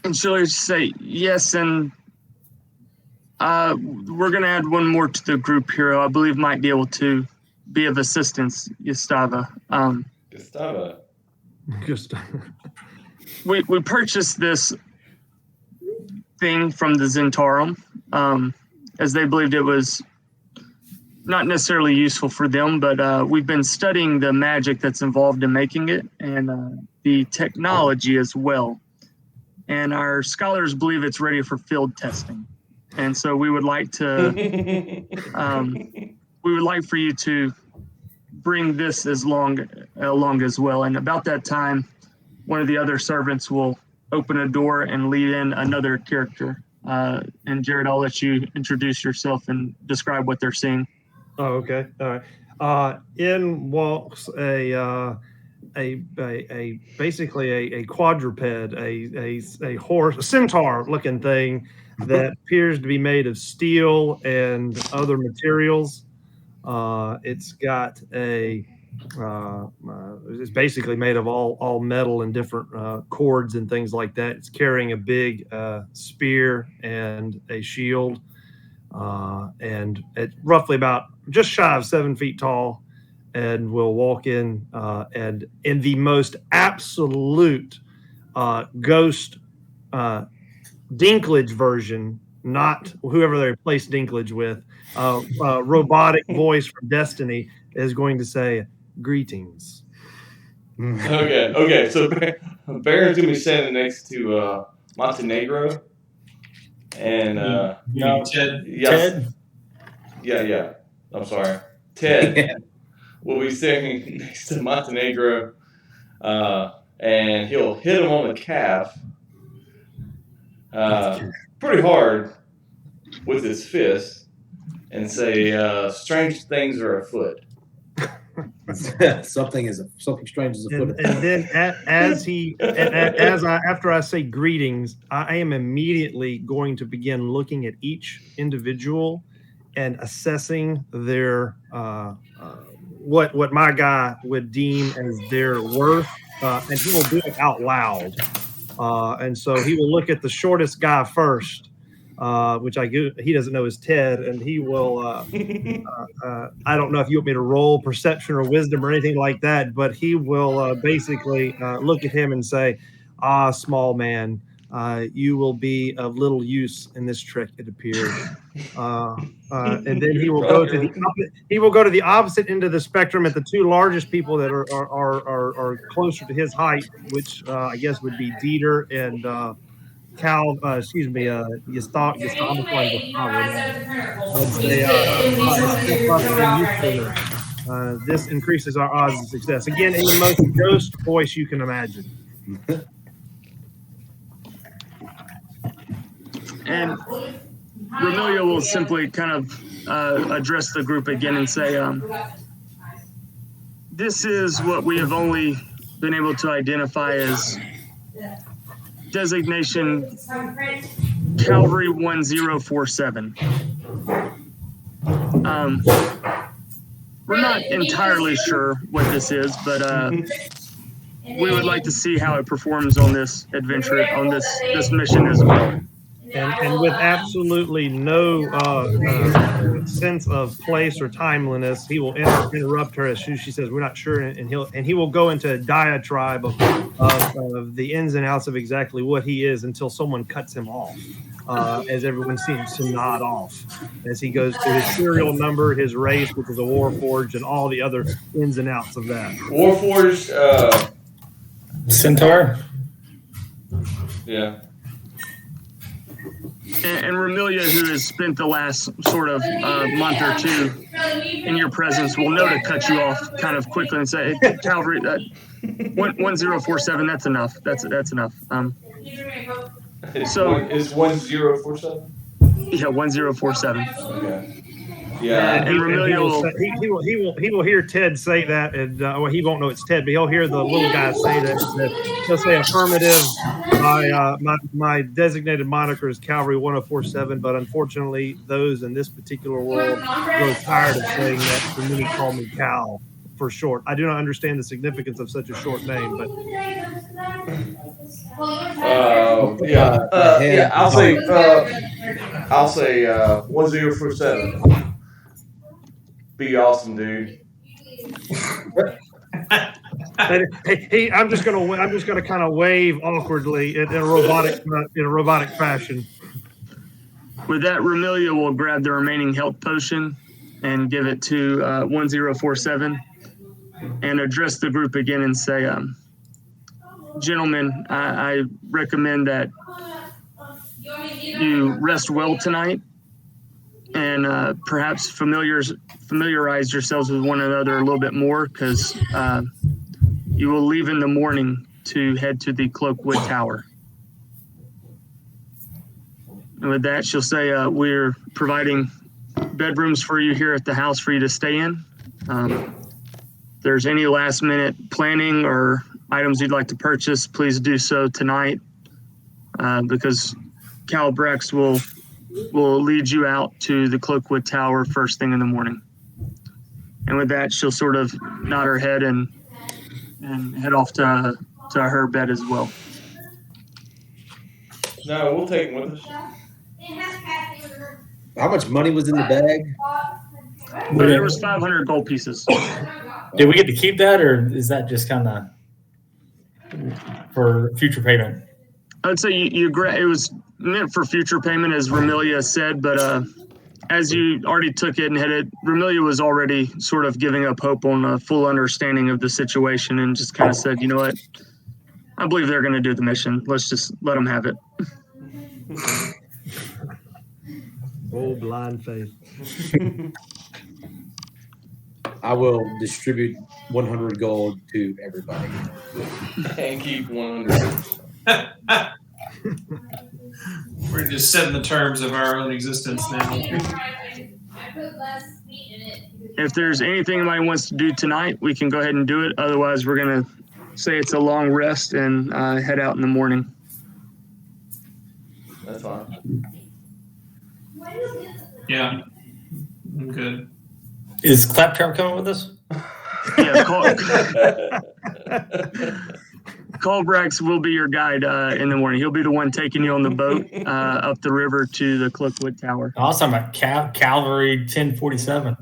And she'll say, "Yes, and we're going to add one more to the group here. I believe might be able to be of assistance, Gustava. Gustava. Just We purchased this thing from the Zentarum, as they believed it was not necessarily useful for them, but we've been studying the magic that's involved in making it and the technology as well. And our scholars believe it's ready for field testing. And so we would like for you to bring this along as well. And about that time, one of the other servants will open a door and lead in another character. And Jared, I'll let you introduce yourself and describe what they're seeing. Oh, okay. All right. In walks basically a quadruped, a horse, a centaur looking thing that appears to be made of steel and other materials. It's got it's basically made of all metal and different cords and things like that. It's carrying a big spear and a shield, and it's roughly about just shy of 7 feet tall, and will walk in and in the most absolute ghost Dinklage version, not whoever they replaced Dinklage with, robotic voice from Destiny is going to say, "Greetings." Okay. So Baron's gonna be standing next to Montenegro, and Ted. yes, Ted? yeah. I'm sorry, Ted will be standing next to Montenegro, and he'll hit him on the calf, pretty hard with his fist, and say, "Strange things are afoot." something strange is afoot. And then after I say greetings, I am immediately going to begin looking at each individual and assessing their what my guy would deem as their worth, and he will do it out loud. And so he will look at the shortest guy first, which he doesn't know is Ted, and he will. I don't know if you want me to roll perception or wisdom or anything like that, but he will basically look at him and say, "Ah, small man, you will be of little use in this trick, it appears." And then he will go to the opposite end of the spectrum at the two largest people that are closer to his height, which I guess would be Dieter and this increases our odds of success. Again, in the most ghost voice you can imagine. And Romelia will simply kind of address the group again and say, this is what we have only been able to identify as designation Cavalry 1047. We're not entirely sure what this is, but we would like to see how it performs on this adventure, on this mission as well. And with absolutely no sense of place or timeliness, he will interrupt her as soon as she says, "We're not sure," and he will go into a diatribe of the ins and outs of exactly what he is until someone cuts him off, as everyone seems to nod off as he goes through his serial number, his race, which is a Warforged, and all the other ins and outs of that. Warforged, Centaur. Yeah. And Romelia, who has spent the last sort of month or two in your presence, will know to cut you off kind of quickly and say, "Hey, Cavalry, 1047, that's enough. That's enough." Is 1047? Yeah, 1047. Okay. Yeah. And Romelia he will hear Ted say that, and well, he won't know it's Ted, but he'll hear the little guy say that. He'll say, "Affirmative. My designated moniker is Cavalry 1047, but unfortunately, those in this particular world grow tired of saying that, so many call me Cal for short. I do not understand the significance of such a short name, but." Yeah. I'll say 1047. Be awesome, dude. I'm just gonna kind of wave awkwardly in a robotic fashion. With that, Romelia will grab the remaining health potion and give it to 1047 and address the group again and say, "Gentlemen, I recommend that you rest well tonight and perhaps familiarize yourselves with one another a little bit more, because you will leave in the morning to head to the Cloakwood Tower." And with that, she'll say, "We're providing bedrooms for you here at the house for you to stay in. If there's any last minute planning or items you'd like to purchase, please do so tonight, because Cal Brex will lead you out to the Cloakwood Tower first thing in the morning." And with that, she'll sort of nod her head and head off to her bed as well. No, we'll take him with us. How much money was in the bag? But there was 500 gold pieces. Did we get to keep that, or is that just kind of for future payment? I'd say it was meant for future payment, as Romelia said, but as you already took it and headed, Romelia was already sort of giving up hope on a full understanding of the situation and just kind of said, "You know what? I believe they're going to do the mission. Let's just let them have it." Oh, blind faith. I will distribute 100 gold to everybody. And keep 100. We're just setting the terms of our own existence now. If there's anything anybody wants to do tonight, we can go ahead and do it. Otherwise, we're going to say it's a long rest and head out in the morning. That's fine. Yeah, I'm good. Is Claptrap coming with us? Yeah, Colbrax will be your guide in the morning. He'll be the one taking you on the boat up the river to the Cliffwood Tower. I was talking about Cavalry 1047.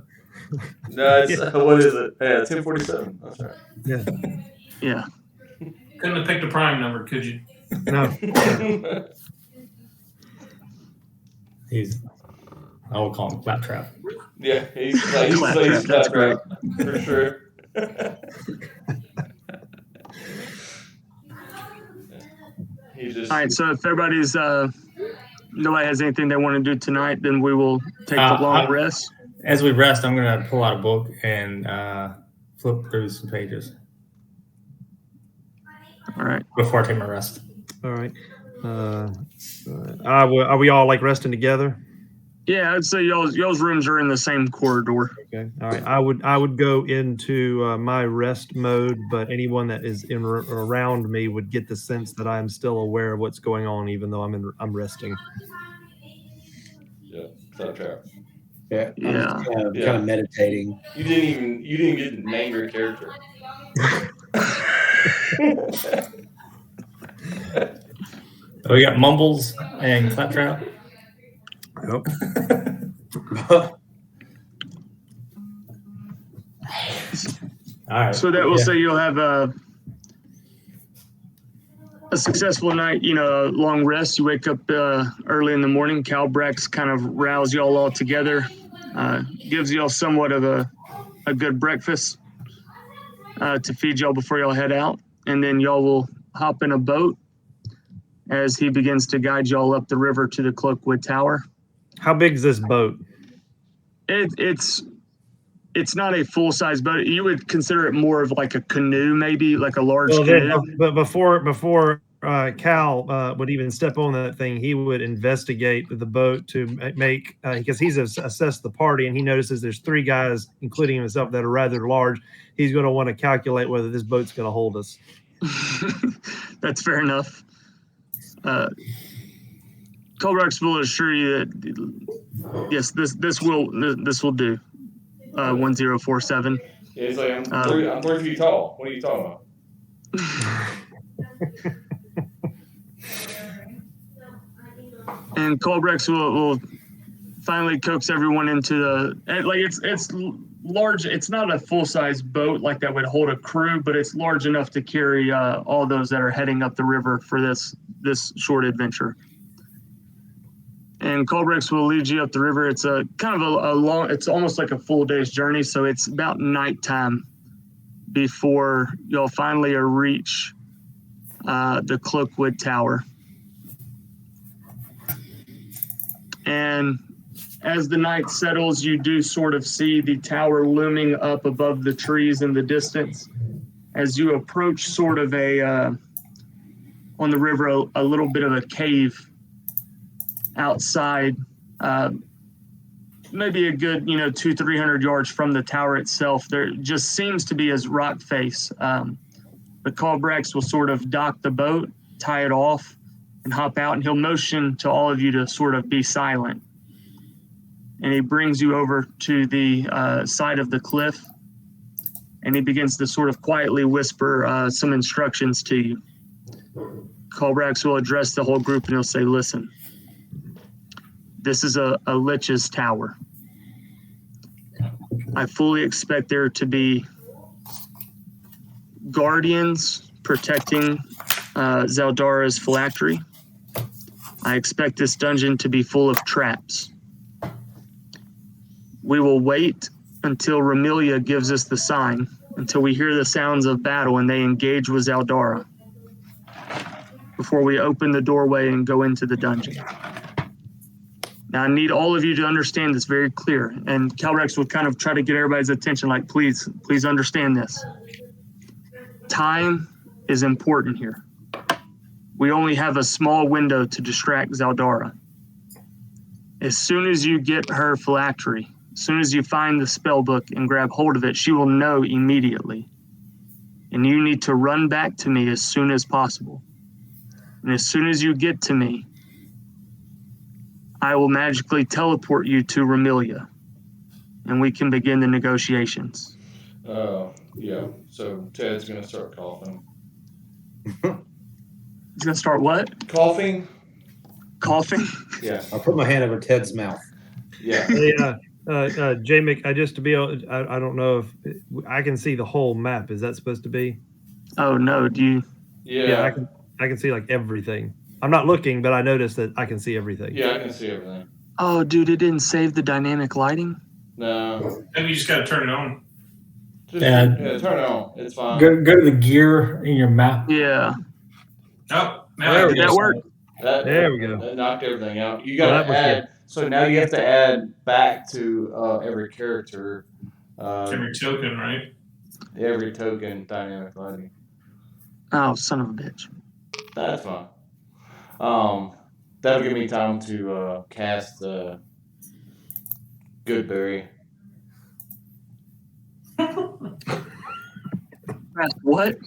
No, it's, what is it? Yeah, 1047. That's right. Yeah. Couldn't have picked a prime number, could you? No. I will call him Claptrap. Yeah, he's Claptrap, that's Claptrap, for sure. He just. All right, so if everybody's nobody has anything they want to do tonight, then we will take the long rest. As we rest, I'm going to pull out a book and flip through some pages. All right. Before I take my rest. All right. Are we all like resting together? Yeah, I'd say y'all's rooms are in the same corridor. Okay. All right. I would go into my rest mode, but anyone that is around me would get the sense that I'm still aware of what's going on, even though I'm resting. Yeah, Claptrap. Yeah. Yeah. I'm kind of meditating. You didn't get to name your character. We got Mumbles and Claptrap. Yep. All right. So that will say you'll have a successful night, a long rest. You wake up early in the morning. Calbrax kind of rouse y'all all together, gives y'all somewhat of a good breakfast to feed y'all before y'all head out. And then y'all will hop in a boat as he begins to guide y'all up the river to the Cloakwood Tower. How big is this boat? It's not a full-size boat. You would consider it more of like a canoe, maybe like a large canoe. But before Cal would even step on that thing, he would investigate the boat to make because he's assessed the party and he notices there's 3 guys, including himself, that are rather large. He's going to want to calculate whether this boat's going to hold us. That's fair enough. Colbrax will assure you that yes, this will do. 1047. Yeah, he's like, I'm 3 feet tall. What are you talking about? And Colbrax will finally coax everyone into it's large. It's not a full-size boat like that would hold a crew, but it's large enough to carry all those that are heading up the river for this short adventure. And Colbrax will lead you up the river. It's a kind of a long, it's almost like a full day's journey. So it's about nighttime before you'll finally reach the Cloakwood Tower. And as the night settles, you do sort of see the tower looming up above the trees in the distance. As you approach sort of on the river, a little bit of a cave outside, maybe a good 200-300 yards from the tower itself. There just seems to be his rock face. But Colbrax will sort of dock the boat, tie it off, and hop out, and he'll motion to all of you to sort of be silent. And he brings you over to the side of the cliff, and he begins to sort of quietly whisper some instructions to you. Colbrax will address the whole group, and he'll say, listen, this is a Lich's tower. I fully expect there to be guardians protecting Zaldara's phylactery. I expect this dungeon to be full of traps. We will wait until Ramelia gives us the sign, until we hear the sounds of battle and they engage with Zaldara, before we open the doorway and go into the dungeon. Now, I need all of you to understand this very clear. And Calrex would kind of try to get everybody's attention, like, please understand this. Time is important here. We only have a small window to distract Zaldara. As soon as you get her phylactery, As soon as you find the spell book and grab hold of it, she will know immediately. And you need to run back to me as soon as possible. And as soon as you get to me, I will magically teleport you to Ramilia. And we can begin the negotiations. Yeah. So Ted's gonna start coughing. He's gonna start what? Coughing? Coughing? Yeah. I'll put my hand over Ted's mouth. Yeah. Hey, J-Mick, just to be, I don't know if I can see the whole map. Is that supposed to be? Oh no, do you? Yeah. I can see like everything. I'm not looking, but I noticed that I can see everything. Yeah, I can see everything. Oh, dude, it didn't save the dynamic lighting? No. Maybe you just got to turn it on. Just, Yeah. turn it on. It's fine. Go to the gear in your map. Yeah. Oh, now There I we Did that guess. work? There we go. That knocked everything out. You Well, got that to was add. So now you have to add back to every character, Every token, right? every token dynamic lighting. Oh, son of a bitch. That's fine. That'll give me time to cast Goodberry. What?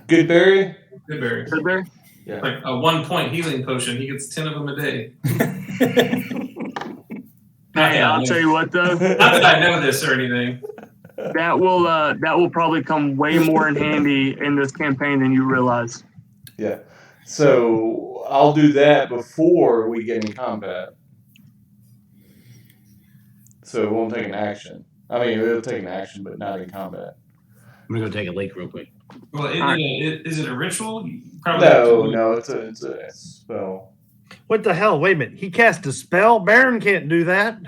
Goodberry? Goodberry. Is there? Yeah. Like a 1-point healing potion. He gets 10 of them a day. Hey, I'll tell you what though. Not that I know this or anything. That will probably come way more in handy in this campaign than you realize. Yeah. So I'll do that before we get in combat. So it won't take an action. I mean, it'll take an action, but not in combat. I'm gonna go take a leak real quick. Well, is it a ritual? You No, it's a spell. What the hell? Wait a minute. He cast a spell? Baron can't do that.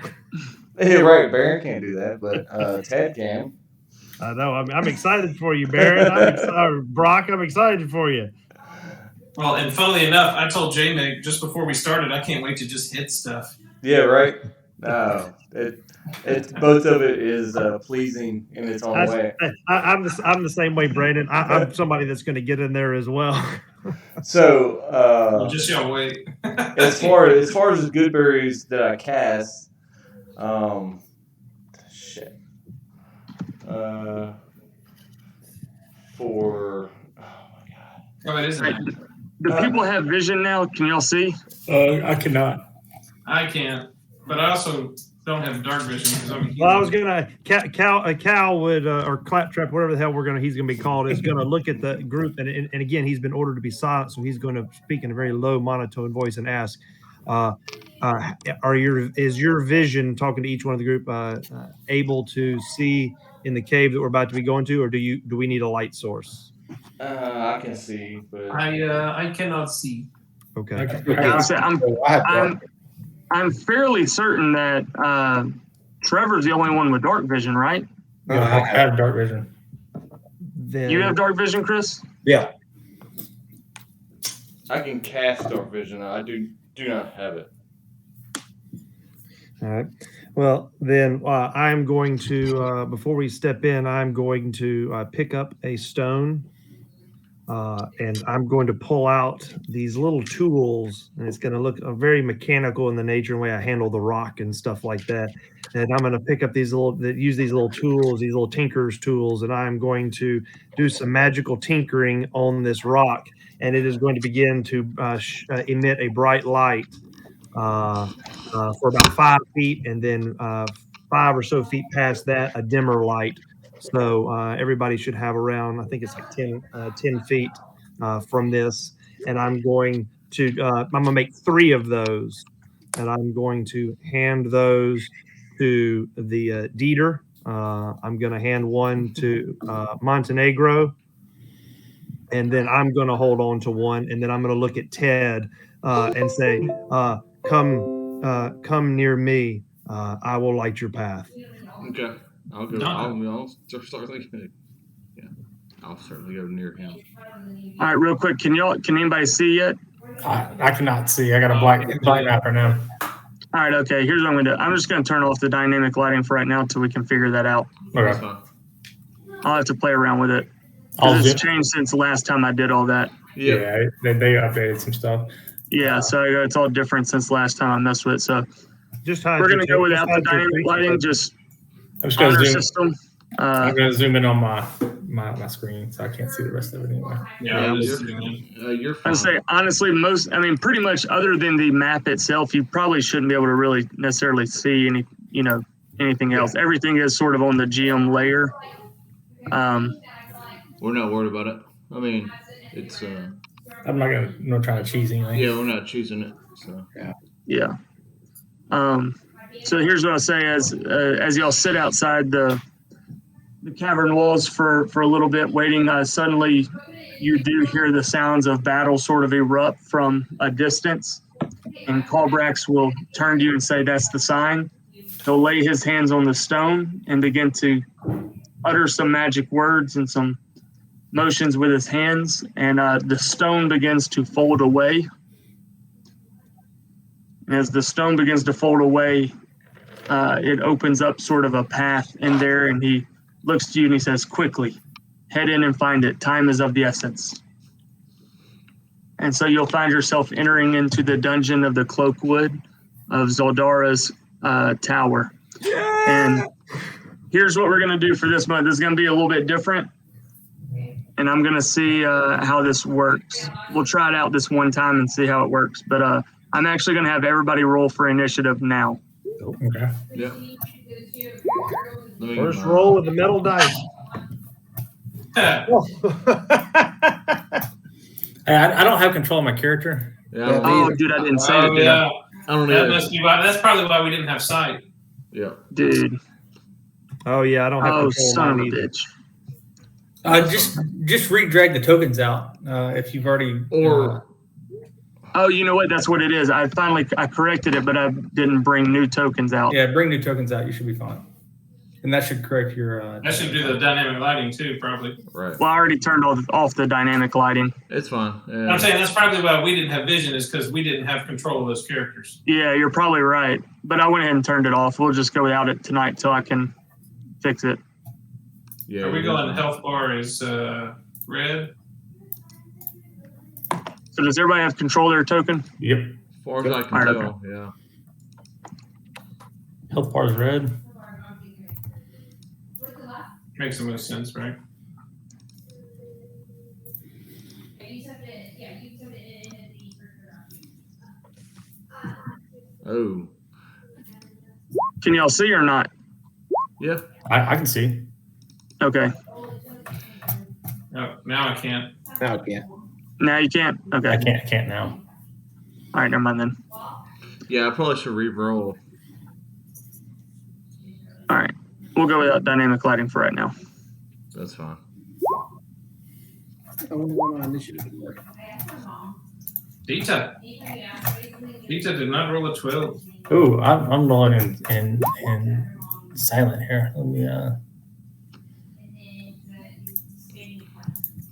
Yeah, right. Baron can't do that, but Ted can. I know. I'm excited for you, Baron. I'm excited. Brock, I'm excited for you. Well, and funnily enough, I told J-Meg just before we started, I can't wait to just hit stuff. Yeah, right. No, it both of it is pleasing in its own way. I'm the same way, Brandon. I'm somebody that's going to get in there as well. So Well, just y'all wait. as far as the good berries that I cast, shit. For Oh, it isn't. Do people have vision now? Can y'all see? I cannot. I can't, but I also don't have dark vision because I'm a Well, I was human. gonna Cal would or Claptrap, whatever the hell he's gonna be called, is gonna look at the group and again he's been ordered to be silent, so he's going to speak in a very low monotone voice and ask, is your vision, talking to each one of the group, able to see in the cave that we're about to be going to, or do we need a light source? I can see, but I cannot see. Okay. I'm fairly certain that Trevor's the only one with dark vision, right? Yeah, I have dark vision. Then You have dark vision, Chris? Yeah. I can cast dark vision. I do not have it. All right. Well, then I'm going to, before we step in, I'm going to pick up a stone and I'm going to pull out these little tools, and it's going to look very mechanical in the nature and way I handle the rock and stuff like that. And I'm going to pick up these use these little tools, these little tinker's tools, and I'm going to do some magical tinkering on this rock, and it is going to begin to emit a bright light for about 5 feet, and then 5 or so feet past that, a dimmer light. So everybody should have around, I think it's like 10 feet from this. And I'm going to make 3 of those, and I'm going to hand those to the Dieter. I'm going to hand one to Montenegro, and then I'm going to hold on to one, and then I'm going to look at Ted and say, come near me. I will light your path. Okay, I'll go. I'll certainly go near him. All right, real quick. Can anybody see yet? I cannot see. I got a black map right now. All right, okay. Here's what I'm gonna do. I'm just gonna turn off the dynamic lighting for right now until we can figure that out. Okay. I'll have to play around with it. I'll It's zoom- changed since the last time I did all that. Yeah, they updated some stuff. Yeah, so it's all different since the last time I messed with it. So Just hide. We're your going to go to- without the hide your dynamic creature lighting, token. just I'm just gonna honor zoom. system. I'm gonna zoom in on my screen so I can't see the rest of it anyway. Yeah, you're I fine. would say honestly, pretty much other than the map itself, you probably shouldn't be able to really necessarily see anything else. Everything is sort of on the GM layer. We're not worried about it. I mean, it's I'm not trying to cheese anything. yeah, we're not choosing it. So Yeah. So here's what I'll say: as y'all sit outside the cavern walls for a little bit, waiting, suddenly you do hear the sounds of battle sort of erupt from a distance, and Calbrax will turn to you and say, "That's the sign." He'll lay his hands on the stone and begin to utter some magic words and some motions with his hands, and the stone begins to fold away. And as the stone begins to fold away, it opens up sort of a path in there, and he looks to you and he says, "Quickly, head in and find it. Time is of the essence." And so you'll find yourself entering into the dungeon of the Cloakwood of Zaldara's tower. And here's what we're going to do for this month. This is going to be a little bit different, and I'm going to see how this works. We'll try it out this one time and see how it works. But I'm actually going to have everybody roll for initiative now. Okay. yeah. First roll with the metal dice. Hey, I don't have control of my character. Yeah. Oh, dude, I didn't save it, did yeah. I don't That know. must be why. That's probably why we didn't have sight. Yeah. I? Dude. Oh yeah, I don't have Oh, control son of of a mine either. bitch. Just re-drag the tokens out if you've already. Or Oh, you know what? That's what it is. I corrected it, but I didn't bring new tokens out. yeah, bring new tokens out. You should be fine, and that should correct your. That should do the dynamic lighting too, probably. right. Well, I already turned off the dynamic lighting. It's fine. I'm Yeah. saying that's probably why we didn't have vision, is because we didn't have control of those characters. Yeah, you're probably right. But I went ahead and turned it off. We'll just go without it tonight till I can fix it. Yeah. Are we you're going fine. health bar is red? So does everybody have control of their token? Yep. As far as I can Alright, tell, yeah. Health bar is red. Makes the most sense, right? Oh. Can y'all see or not? Yeah. I can see. Okay. Oh, now I can't. Now I can't. Now you can't? Okay. I can't now. All right, never mind then. Yeah, I probably should re-roll. All right. We'll go without dynamic lighting for right now. That's fine. I wonder why my initiative didn't work. Dita did not roll a 12. Ooh, I'm rolling in silent here. Let me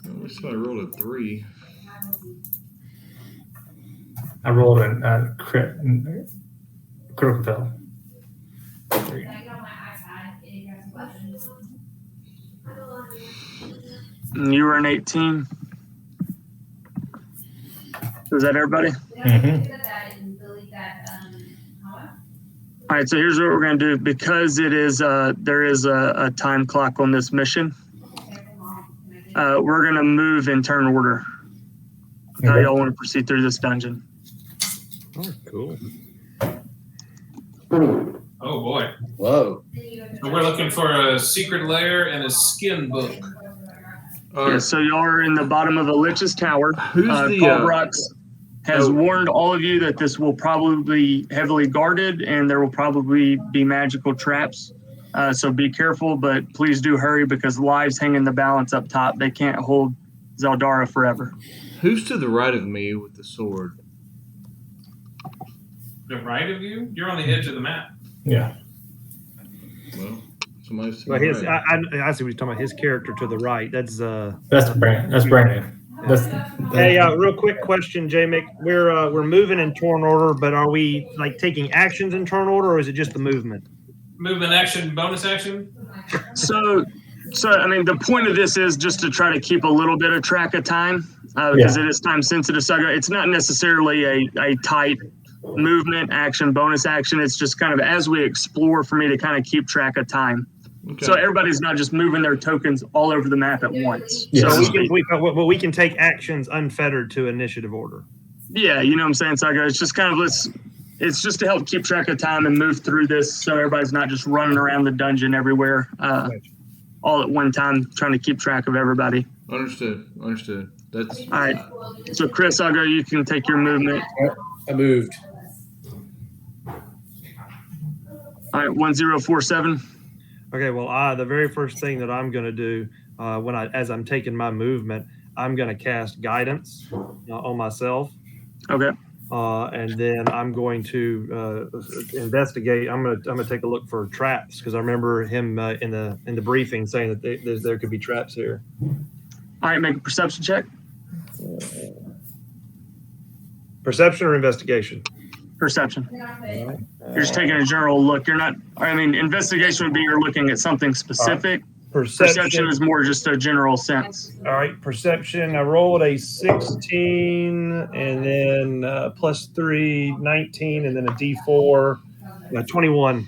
Looks like I rolled a 3. I rolled a critical fail. 3. And you were an 18. Is that everybody? Mm-hmm. All right, so here's what we're going to do. Because it is there is a time clock on this mission, we're going to move in turn order. How Okay. y'all want to proceed through this dungeon? Oh, cool. Oh boy. Whoa. So we're looking for a secret lair and a skin book. Yeah, so y'all are in the bottom of a Lich's tower. Who's the Calbrax has oh. warned all of you that this will probably be heavily guarded and there will probably be magical traps. So be careful, but please do hurry because lives hang in the balance up top. They can't hold Zaldara forever. Who's to the right of me with the sword? The right of you? You're on the edge of the map. Yeah. Well, somebody's to Well, the his, right. I see what he's talking about. His character to the right. That's That's Brandon. That's Brandon. Hey, real quick question, J Mick. We're moving in turn order, but are we like taking actions in turn order, or is it just the movement? Movement action, bonus action? So I mean, the point of this is just to try to keep a little bit of track of time because it is time sensitive. So it's not necessarily a tight movement, action, bonus action. It's just kind of as we explore for me to kind of keep track of time. Okay. So everybody's not just moving their tokens all over the map at once. Yes. So we can take actions unfettered to initiative order. yeah, you know what I'm saying, Saga? It's just kind of it's just to help keep track of time and move through this so everybody's not just running around the dungeon everywhere all at one time trying to keep track of everybody. Understood. That's All right. So Chris, Saga, you can take your movement. I moved. All right, 1047. Okay, well, the very first thing that I'm going to do as I'm taking my movement, I'm going to cast guidance on myself. Okay. And then I'm going to investigate. I'm going to take a look for traps because I remember him in the briefing saying that there could be traps here. All right, make a perception check. Perception or investigation? Perception. You're just taking a general look. You're not. I mean, investigation would be you're looking at something specific. Perception is more just a general sense. All right, perception. I rolled a 16 and then plus 3, 19, and then a D4, 21.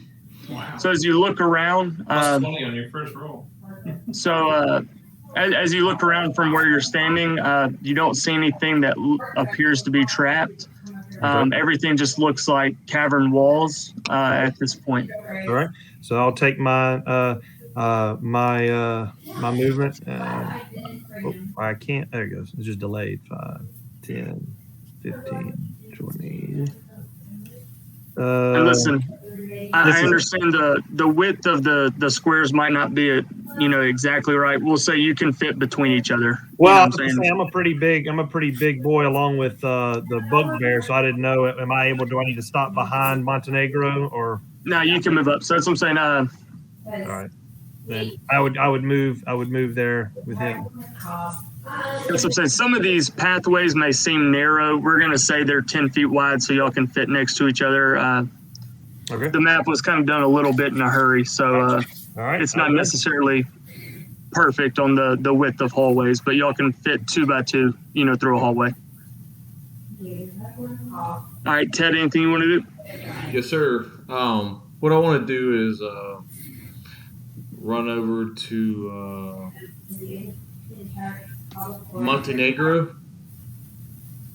Wow. So as you look around, Plus 20 on your first roll. so as you look around from where you're standing, you don't see anything that appears to be trapped. Everything just looks like cavern walls at this point. All right, so I'll take my my movement. I can't. There it goes. It's just delayed. 5, 10, 15, 20. And listen, I understand the width of the squares might not be exactly right. We'll say you can fit between each other. Well, I'm I'm a pretty big boy along with the bugbear, so I didn't know. Am I able? Do I need to stop behind Montenegro or? No, you can move up. So that's what I'm saying. All right. Then I would move there with him. That's what I'm saying. Some of these pathways may seem narrow. We're going to say they're 10 feet wide so y'all can fit next to each other. Okay. The map was kind of done a little bit in a hurry, so All right. it's not necessarily perfect on the width of hallways, but y'all can fit 2 by 2, through a hallway. All right, Ted, anything you want to do? yes, sir. What I want to do is run over to Montenegro.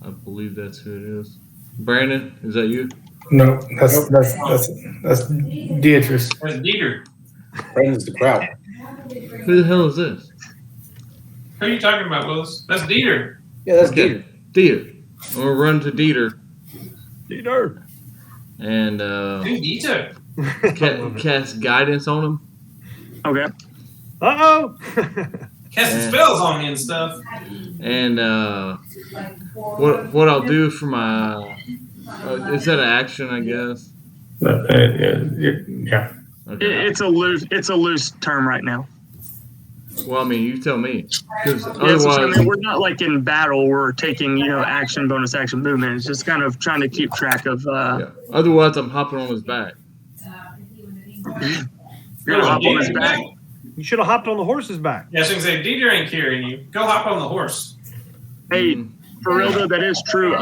I believe that's who it is. Brandon, is that you? No, that's Beatrice. There's Dieter. Brandon's the crowd. Who the hell is this? Who are you talking about, Willis? That's Dieter. Yeah, that's Okay. Dieter. Dieter. I'm gonna run to Dieter Dieter. and Who's Dieter? cast guidance on him. Okay. Uh-oh. Casting Yeah. spells on me and stuff. And what I'll do for my is that an action? I guess. Yeah. Okay. It's a loose term right now. Well, I mean, you tell me, because Yeah, so, otherwise, we're not like in battle. We're taking action, bonus action, movement. It's just kind of trying to keep track of. yeah. Otherwise, I'm hopping on his back. You're gonna hop on his back. You should have hopped on the horse's back. Yeah, I was going to say, Dieter ain't carrying you. Go hop on the horse. Hey, for real though, that is true.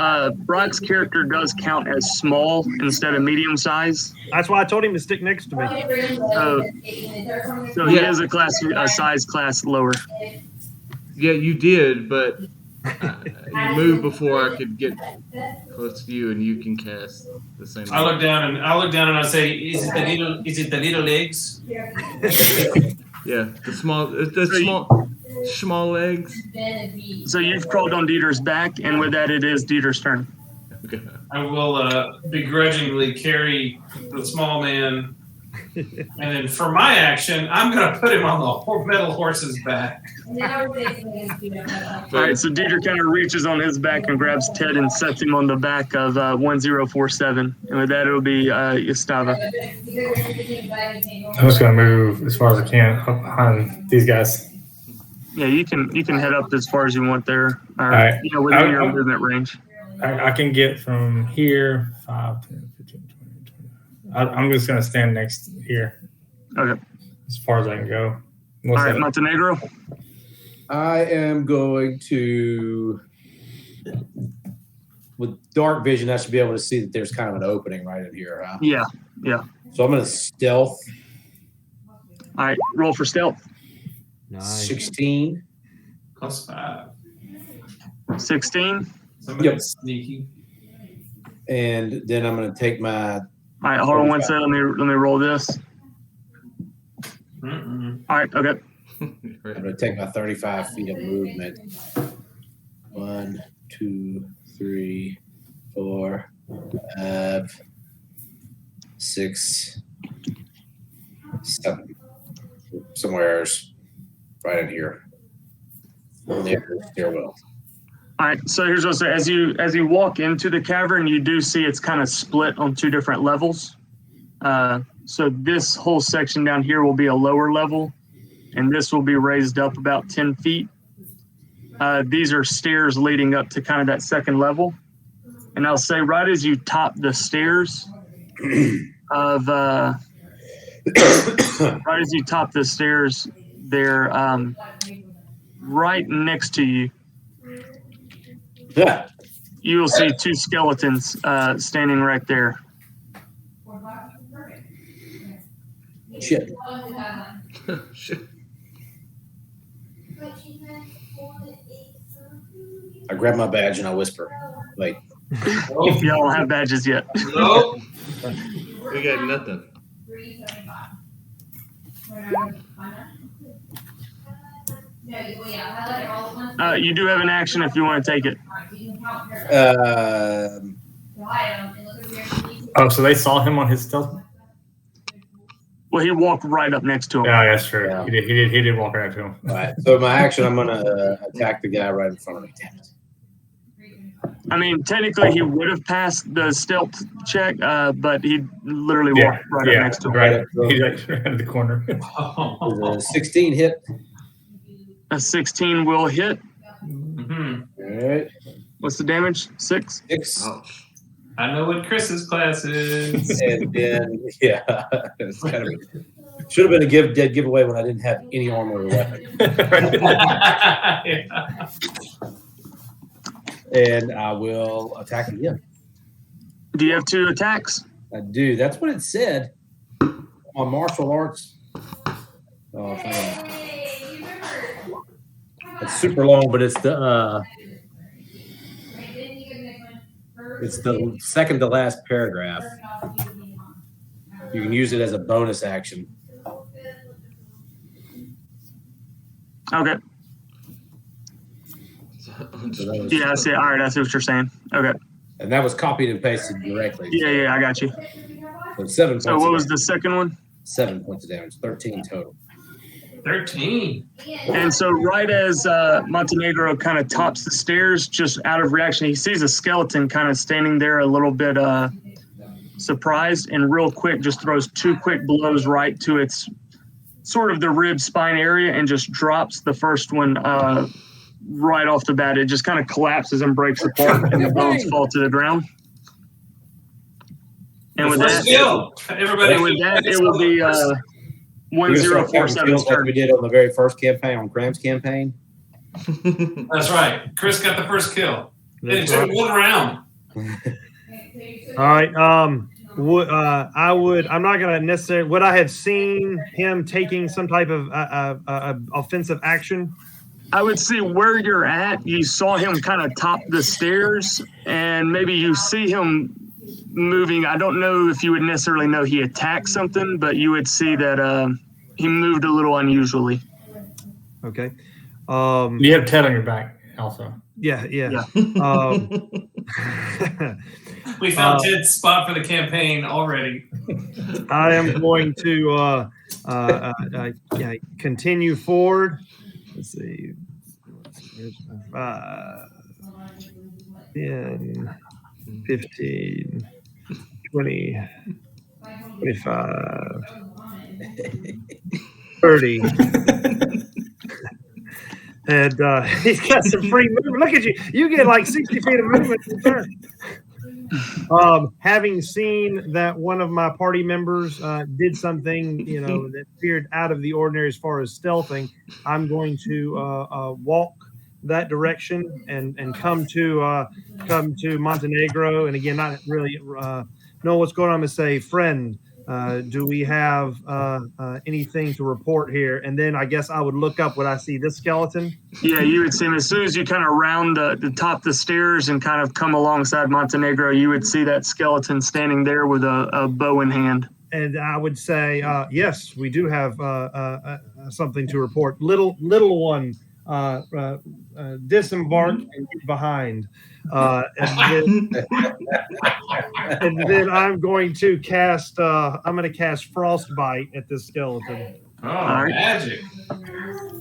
Brock's character does count as small instead of medium size. That's why I told him to stick next to me. So he is a size class lower. Yeah, you did, but you moved before I could get close to you, and you can cast the same. I look down and I say, is it the little legs? Yeah, small legs. So you've crawled on Dieter's back, and with that, it is Dieter's turn. Okay. I will begrudgingly carry the small man, and then for my action, I'm going to put him on the metal horse's back. All right, so Dieter kind of reaches on his back and grabs Ted and sets him on the back of 1047. And with that, it'll be Yastava. I'm just gonna move as far as I can up behind these guys. Yeah, you can head up as far as you want there, or right. within your movement range. I can get from here 5, 10, 15, 20, 20. I'm just gonna stand next here Okay. as far as I can go. All right, Montenegro. I am going to with dark vision, I should be able to see that there's kind of an opening right in here. Huh? Yeah. So I'm going to stealth All right, roll for stealth. Nice. 16. +5. 16. Somebody's sneaky. And then I'm going to take my. All right, hold on one second. Let me roll this. Mm-mm. All right, okay. I'm going to take my 35 feet of movement. 1, 2, 3, 4, 5, 6, 7. Somewhere's right in here. There, stairwell. All right, so here's what I'll say. As you walk into the cavern, you do see it's kind of split on 2 different levels. So this whole section down here will be a lower level, and this will be raised up about 10 feet. These are stairs leading up to kind of that second level. And I'll say right as you top the stairs of right as you top the stairs there, right next to you, Yeah. you will see 2 skeletons standing right there. Shit. Shit. I grab my badge and I whisper, like, Y'all don't have badges yet. Nope. We got nothing. You do have an action if you want to take it. Oh, so they saw him on his stealth? Well, he walked right up next to him. Yeah, that's true. Yeah. He did walk right up to him. all right. So my action, I'm going to attack the guy right in front of me. Damn it. I mean, technically, he would have passed the stealth check, but he literally walked right up next to him. Right. He's like right in the corner. Does a 16 hit? A 16 will hit. Mm-hmm. All right. What's the damage? 6? 6. Ouch. I know what Chris's class is. And then, yeah, it's kind of should have been a dead giveaway when I didn't have any armor or weapon. Yeah. And I will attack again. Do you have 2 attacks? I do. That's what it said. My martial arts. Oh, it's super long, but it's the second to last paragraph. You can use it as a bonus action. Okay. Yeah, I see. All right, I see what you're saying. Okay. And that was copied and pasted directly. Yeah, I got you. So 7 points. So what was the second one? 7 points of damage, 13 total. 13. And so right as Montenegro kind of tops the stairs, just out of reaction, he sees a skeleton kind of standing there a little bit surprised, and real quick just throws 2 quick blows right to its sort of the rib spine area and just drops the first one right off the bat. It just kind of collapses and breaks apart, and the bones fall to the ground. And with that, Everybody, it will be 1047's like turn. we did on the very first campaign, on Graham's campaign. That's right. Chris got the first kill. It took 1 round. All right. I'm not going to necessarily. Would I have seen him taking some type of offensive action? I would see where you're at. You saw him kind of top the stairs, and maybe you see him moving. I don't know if you would necessarily know he attacked something, but you would see that he moved a little unusually. Okay. You have Ted on your back also. Yeah. We found Ted's spot for the campaign already. I am going to continue forward. Let's see. 5, 10, 15, 20, 25, 30. And he's got some free movement. Look at you. You get like 60 feet of movement in turn. Having seen that one of my party members did something, that appeared out of the ordinary as far as stealthing, I'm going to walk that direction and come to Montenegro. And again, not really know what's going on. And say, friend, do we have anything to report here? And then I guess I would look up when I see this skeleton. Yeah, you would see him as soon as you kind of round the top of the stairs and kind of come alongside Montenegro. You would see that skeleton standing there with a bow in hand. And I would say, yes, we do have something to report. Little one, disembark and get behind. And then I'm going to cast frostbite at this skeleton. Oh, magic.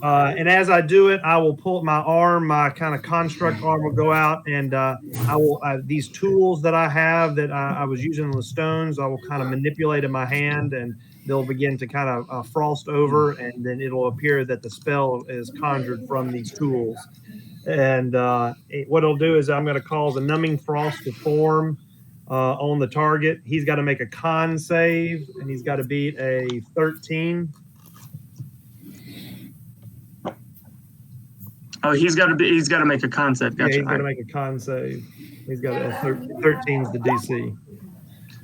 And as I do it, I will pull my arm, my kind of construct arm will go out, and I will these tools that I have that I was using on the stones, I will kind of manipulate in my hand, and they'll begin to kind of frost over, and then it'll appear that the spell is conjured from these tools. And what it'll do is I'm going to cause a numbing frost to form on the target. He's got to make a con save, and he's got to beat a 13. Oh, he's got to make a concept. Gotcha. Yeah, he's got to make a con save. He's got a 13's the DC.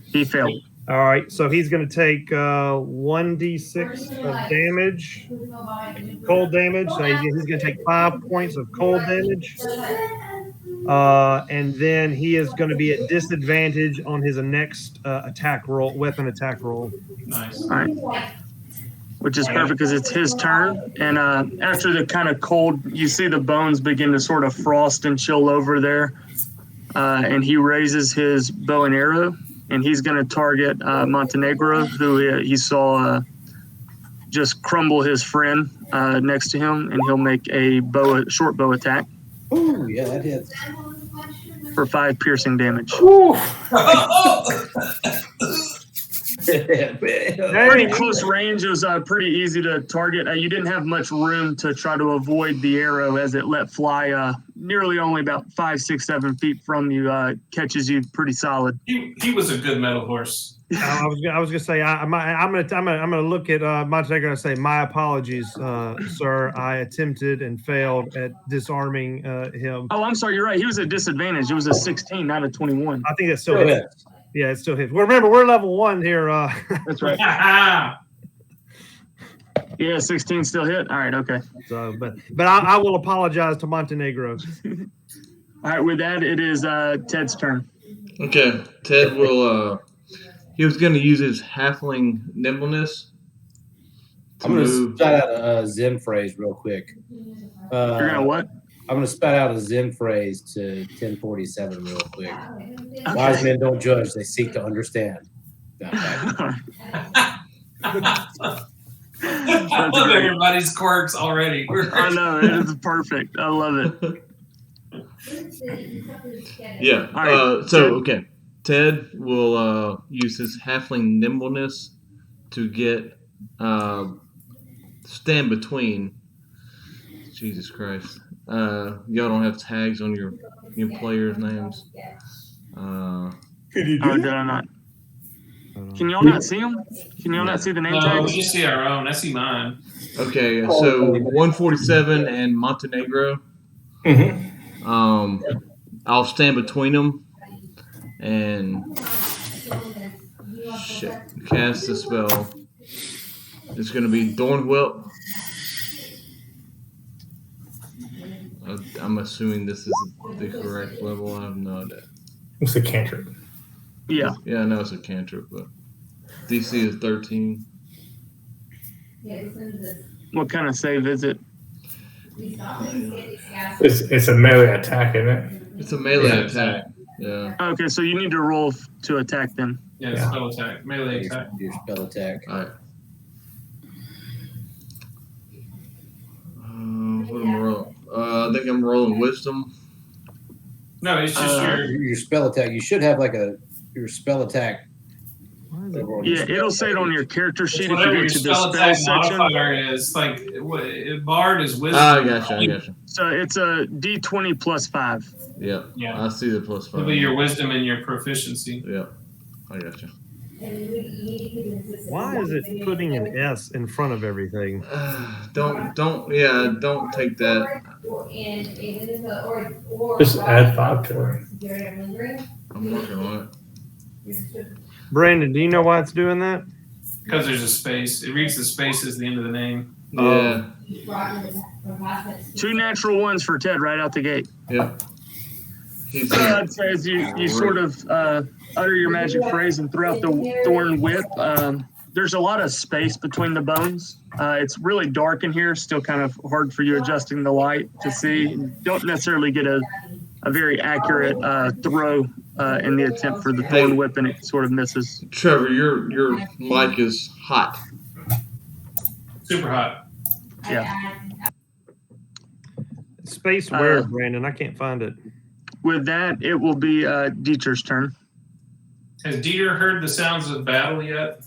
He failed. All right, so he's going to take 1d6 of damage, cold damage. So he's going to take 5 points of cold damage, and then he is going to be at disadvantage on his next weapon attack roll. Nice. All right. Which is perfect because it's his turn. And after the kind of cold, you see the bones begin to sort of frost and chill over there. And he raises his bow and arrow, and he's going to target Montenegro, who he saw just crumble his friend next to him, and he'll make a short bow attack. Ooh, yeah, that hits. For 5 piercing damage. Pretty close range. It was pretty easy to target. You didn't have much room to try to avoid the arrow as it let fly nearly only about 5, 6, 7 feet from you. Catches you pretty solid. He was a good metal horse. I was gonna say I'm gonna look at Montenegro and say my apologies, sir. I attempted and failed at disarming him. Oh, I'm sorry. You're right. He was at disadvantage. It was a 16, not a 21. I think that's still hits. Yeah, it still hits. Well, remember, we're level 1 here. That's right. Yeah, 16 still hit. All right, okay. So, but I will apologize to Montenegro. All right, with that, it is Ted's turn. Okay, Ted will. He was going to use his halfling nimbleness. I'm going to spat out a Zen phrase real quick. You're going to what? I'm going to spat out a Zen phrase to 1047 real quick. Okay. Wise men don't judge; they seek to understand. I love everybody's quirks already. I know, it is perfect. I love it. Yeah. All right, okay. Ted will use his halfling nimbleness to get stand between. Jesus Christ. Y'all don't have tags on your players' names. Did I not? Can y'all not see them? Can y'all not see the name tags? No, we just see our own. I see mine. Okay, so 147 and Montenegro. Mm-hmm. I'll stand between them and cast the spell. It's going to be Thornwhip. I'm assuming this is the correct level. I have no idea. It's a cantrip. Yeah. Yeah, I know it's a cantrip, but DC is 13. What kind of save is it? It's a melee attack, isn't it? It's a melee attack. Yeah. Okay, so you need to roll to attack then. Yeah, spell attack. Melee attack. Your spell attack. All right. What am I rolling? I think I'm rolling wisdom. No, it's just your spell attack. You should have like your spell attack. Yeah, it'll say it on your character sheet if you whatever get your to the spell spell attack section. modifier is. Like Bard is wisdom. I gotcha. So it's a D20 plus 5. Yeah. I see the plus 5. It'll be your wisdom and your proficiency. Yeah, I gotcha. Why is it putting an S in front of everything? Don't take that. Just add 5 to it. I'm working on Brandon, do you know why it's doing that? Because there's a space. It reads the space as the end of the name. it. Two natural ones for Ted right out the gate. Yeah. He's I'd say as you sort of utter your magic phrase and throw out the thorn whip, there's a lot of space between the bones. It's really dark in here, still kind of hard for you adjusting the light to see. Don't necessarily get a very accurate throw in the attempt for the thorn whip, and it sort of misses. Trevor, your mic is hot. Super hot. Yeah. Space where, Brandon? I can't find it. With that, it will be Dieter's turn. Has Dieter heard the sounds of battle yet?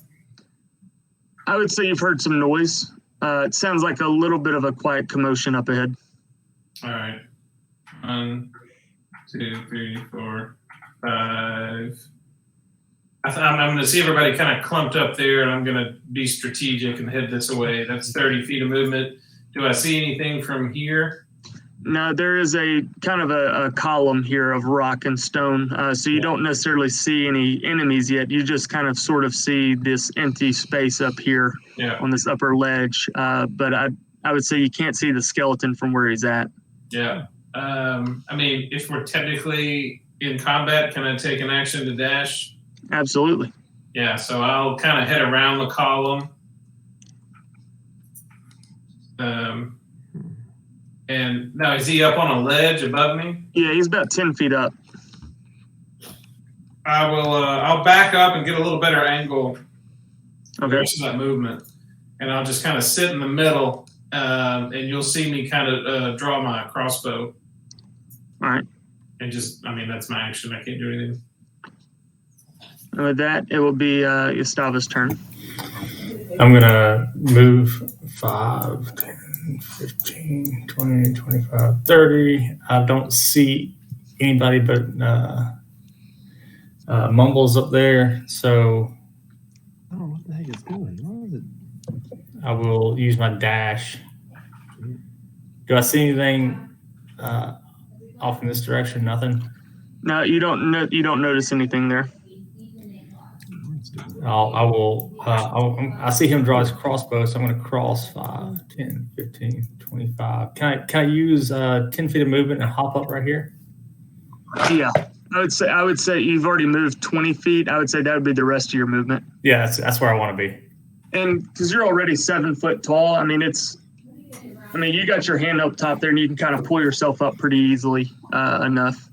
I would say you've heard some noise. It sounds like a little bit of a quiet commotion up ahead. All right. 1, 2, 3, 4, 5. I'm going to see everybody kind of clumped up there, and I'm going to be strategic and head this way. That's 30 feet of movement. Do I see anything from here? No, there is a kind of a column here of rock and stone, so you don't necessarily see any enemies yet. You just kind of sort of see this empty space up here on this upper ledge. But I would say you can't see the skeleton from where he's at. Yeah. I mean, if we're technically in combat, can I take an action to dash? Absolutely. Yeah, so I'll kind of head around the column. And now, is he up on a ledge above me? Yeah, he's about 10 feet up. I will. I'll back up and get a little better angle. Okay. The rest of that movement, and I'll just kind of sit in the middle, and you'll see me kind of draw my crossbow. All right. And just, I mean, that's my action. I can't do anything. And with that, it will be Gustava's turn. I'm going to move 5, 10, 15, 20, 25, 30. I don't see anybody but Mumbles up there. So I don't know what the heck it's doing. What is it? I will use my dash. Do I see anything off in this direction? Nothing. No, you don't notice anything there. I see him draw his crossbow, so I'm going to cross 5, 10, 15, 25. Can I use 10 feet of movement and hop up right here? Yeah, I would say you've already moved 20 feet. I would say that would be the rest of your movement. Yeah, that's where I want to be. And because you're already 7 foot tall, I mean, you got your hand up top there, and you can kind of pull yourself up pretty easily enough.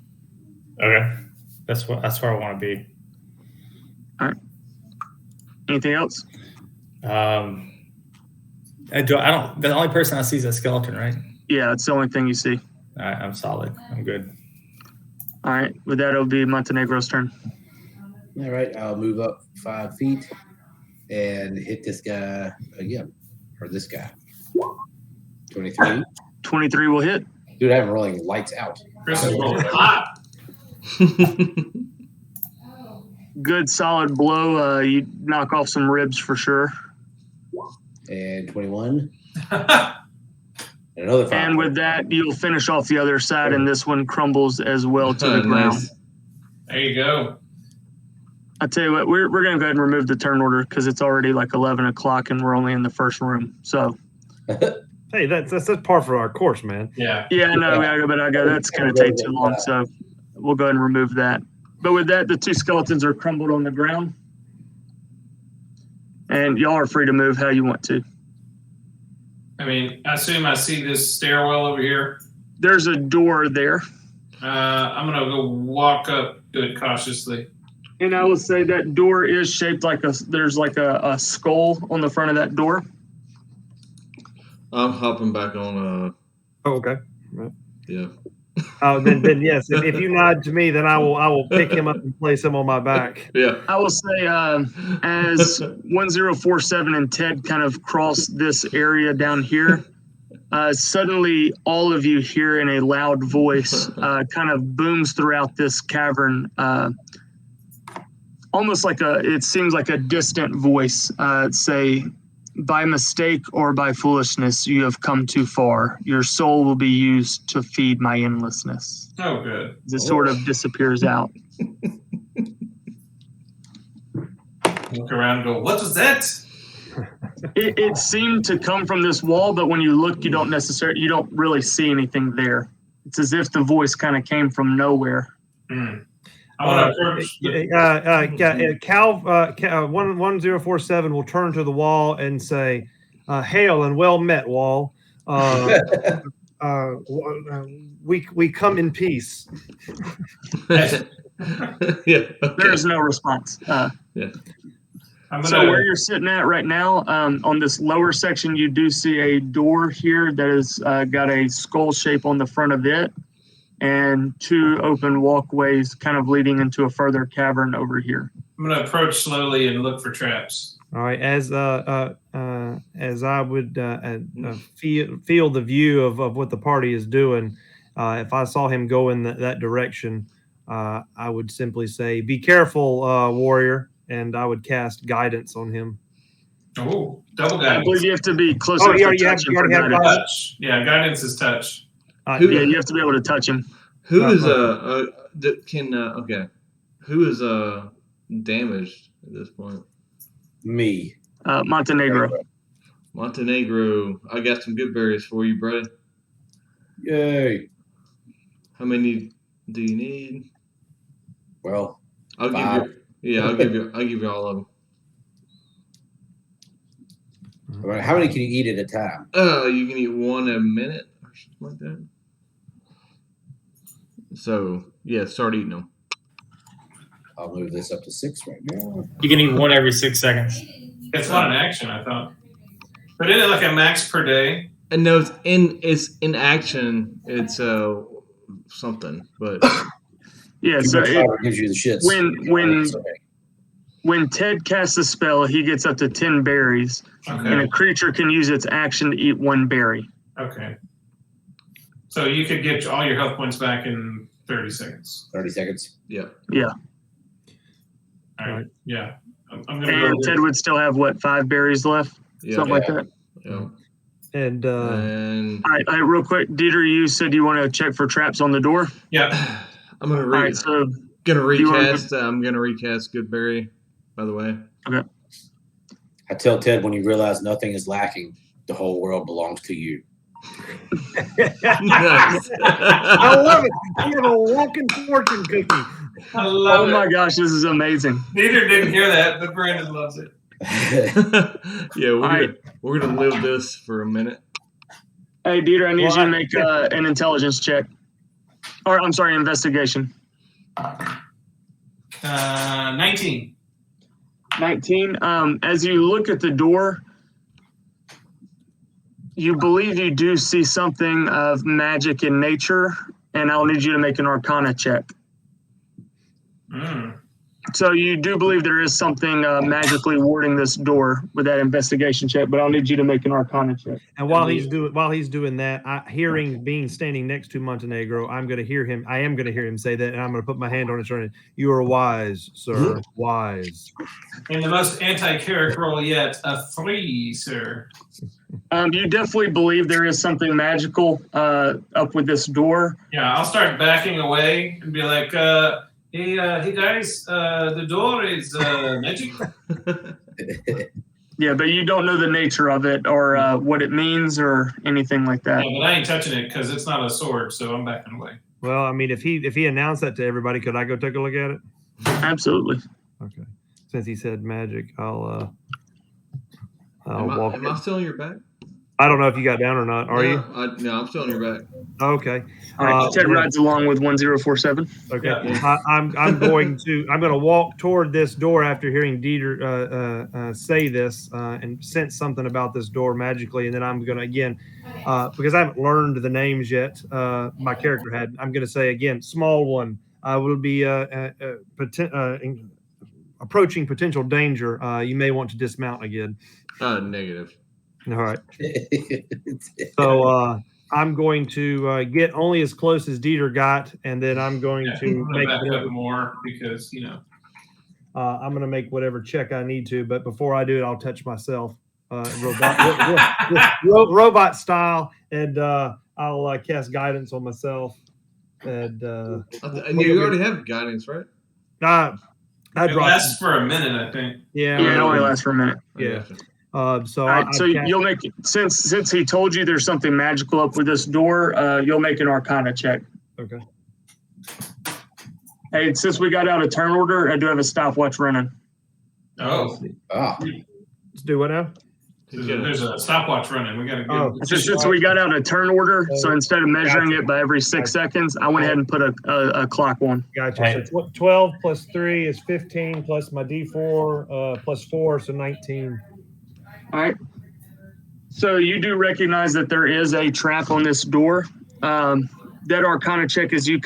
Okay, that's where I want to be. All right. Anything else? The only person I see is a skeleton, right? Yeah, that's the only thing you see. All right, I'm solid. I'm good. All right. With that, it'll be Montenegro's turn. All right, I'll move up 5 feet and hit this guy again, or this guy. 23. 23 will hit. Dude, I'm rolling lights out. Chris is rolling hot. Good solid blow. You knock off some ribs for sure. And 21. And another 5. And with that, you'll finish off the other side, and this one crumbles as well to the ground. Nice. There you go. I tell you what, we're going to go ahead and remove the turn order because it's already like 11 o'clock and we're only in the first room. So, Hey, that's par for our course, man. Yeah. yeah, no, that's going to take too long. So we'll go ahead and remove that. But with that, the 2 skeletons are crumbled on the ground. And y'all are free to move how you want to. I mean, I assume I see this stairwell over here. There's a door there. I'm going to go walk up to it cautiously. And I will say that door is shaped like there's like a skull on the front of that door. I'm hopping back on. Oh, okay. Right. Yeah. Then yes. If you nod to me, then I will pick him up and place him on my back. Yeah. I will say as 1047 and Ted kind of cross this area down here, suddenly all of you hear in a loud voice kind of booms throughout this cavern. almost like it seems like a distant voice say, by mistake or by foolishness, you have come too far. Your soul will be used to feed my endlessness. Oh, good. It sort of disappears out. Look around and go, what was that? It seemed to come from this wall, but when you look, you don't really see anything there. It's as if the voice kind of came from nowhere. I want to approach. Cal 1047 will turn to the wall and say, "Hail and well met, wall. We come in peace." Yeah. Okay. There's no response. So where you're sitting at right now, on this lower section, you do see a door here that has got a skull shape on the front of it, and 2 open walkways kind of leading into a further cavern over here. I'm going to approach slowly and look for traps. All right, as I would feel the view of what the party is doing, if I saw him go in that direction, I would simply say, "Be careful, warrior," and I would cast guidance on him. Oh, double I guidance. believe you have to be closer to touching for guidance. Touch. Yeah, guidance is touch. Yeah, you have to be able to touch him. Who is who is damaged at this point? Me. Montenegro. Montenegro, I got some good berries for you, bro. Yay. How many do you need? Well, I'll 5. give you. Yeah, I'll give you all of them. All right, how many can you eat at a time? You can eat 1 a minute or something like that. So yeah, start eating them. I'll move this up to 6 right now. You can eat 1 every 6 seconds. It's not an action, I thought. But isn't it like a max per day? And no, it's in action. It's something, but Yeah, Too so much power gives you the shits. when Ted casts a spell, he gets up to 10 berries, and Okay. a creature can use its action to eat 1 berry. Okay. So you could get all your health points back in 30 seconds. 30 seconds. yeah. All right. Yeah. I'm going to And go. Ted would still have, 5 berries left? Yeah. Something like that? Yeah. And And All right, real quick, Dieter, you said you want to check for traps on the door? Yeah. I'm gonna All right, so recast. I'm gonna recast Goodberry. By the way. I tell Ted, when you realize nothing is lacking, the whole world belongs to you. Nice. I love it. You're a walking fortune cookie. I love oh it. my gosh, this is amazing. Neither didn't hear that, but Brandon loves it. Yeah, right. we're gonna live this for a minute. Hey, Dieter, I need Well, you to make an intelligence check. Or, I'm sorry, investigation. 19. 19. As you look at the door, you believe you do see something of magic in nature, and I'll need you to make an Arcana check. So you do believe there is something magically warding this door with that investigation check, but I'll need you to make an Arcana check. And while he's doing that, being standing next to Montenegro, I am going to hear him say that, and I'm going to put my hand on his shoulder. You are wise, sir. Wise. And the most anti-character roll yet, a 3, sir. You definitely believe there is something magical up with this door. Yeah, I'll start backing away and be like, hey guys, the door is magic. Yeah, but you don't know the nature of it or what it means or anything like that. Yeah, but I ain't touching it because it's not a sword, so I'm backing away. Well, I mean, if he announced that to everybody, could I go take a look at it? Absolutely. Okay. Since he said magic, I'll Am I still on your back? I don't know if you got down or not. Are you? No, I'm still on your back. Okay. All right, Ted rides along with 1047. Okay. Yeah. I'm going to walk toward this door after hearing Dieter say this and sense something about this door magically, and then I'm going to again because I haven't learned the names yet. My character had. I'm going to say again, small one. I will be approaching potential danger. You may want to dismount again. Negative. All right. So I'm going to get only as close as Dieter got, and then I'm going to I'm gonna make back it up more because I'm going to make whatever check I need to, but before I do it, I'll touch myself, robot style, and I'll cast guidance on myself. And you already have guidance, right? It lasts for a minute, I think. Yeah, it only lasts for a minute. Yeah. So all right, so you'll make since he told you there's something magical up with this door, you'll make an Arcana check. Okay. Hey, since we got out of turn order, I do have a stopwatch running. Oh. Let's do what now? There's a stopwatch running. We got to go. Since we got out of turn order, so instead of measuring it by every 6 seconds, I went ahead and put a clock on. Gotcha. So 12 plus 3 is 15 plus my D4 plus 4, so 19. All right. So you do recognize that there is a trap on this door. That Arcana check is you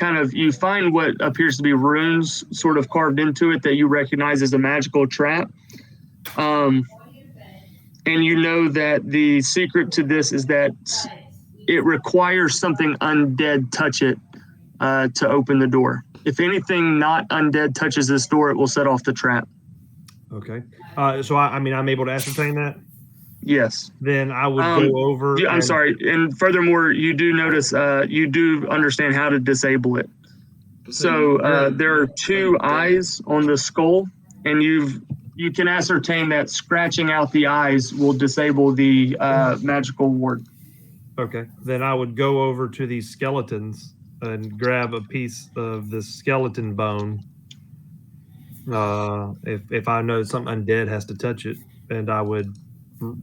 find what appears to be runes sort of carved into it that you recognize as a magical trap. And you know that the secret to this is that it requires something undead touch it to open the door. If anything not undead touches this door, it will set off the trap. Okay. So I'm able to ascertain that? Yes. Then I would go over. I'm sorry. And furthermore, you do notice, you do understand how to disable it. So there are 2 eyes on the skull, and you can ascertain that scratching out the eyes will disable the magical ward. Okay. Then I would go over to these skeletons and grab a piece of the skeleton bone. If I know something undead has to touch it, and I would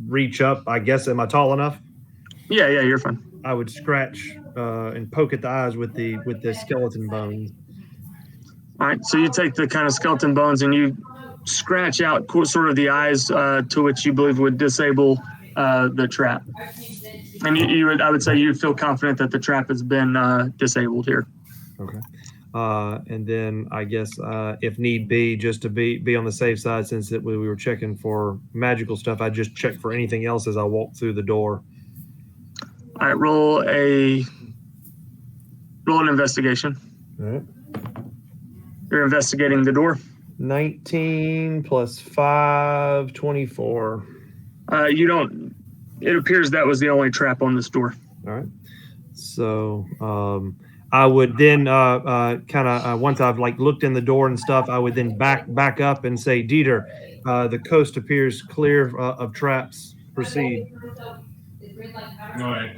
reach up. I guess, am I tall enough? Yeah, you're fine. I would scratch and poke at the eyes with the skeleton bones. All right. So you take the kind of skeleton bones and you scratch out sort of the eyes to which you believe would disable the trap. And I would say you feel confident that the trap has been disabled here. Okay. And then I guess if need be, just to be on the safe side, since we were checking for magical stuff, I just check for anything else as I walk through the door. All right, roll an investigation. All right. You're investigating the door. 19 plus 5, 24. It appears that was the only trap on this door. All right. So I would then once I've looked in the door and stuff, I would then back up and say, Dieter, the coast appears clear of traps. Proceed. All right.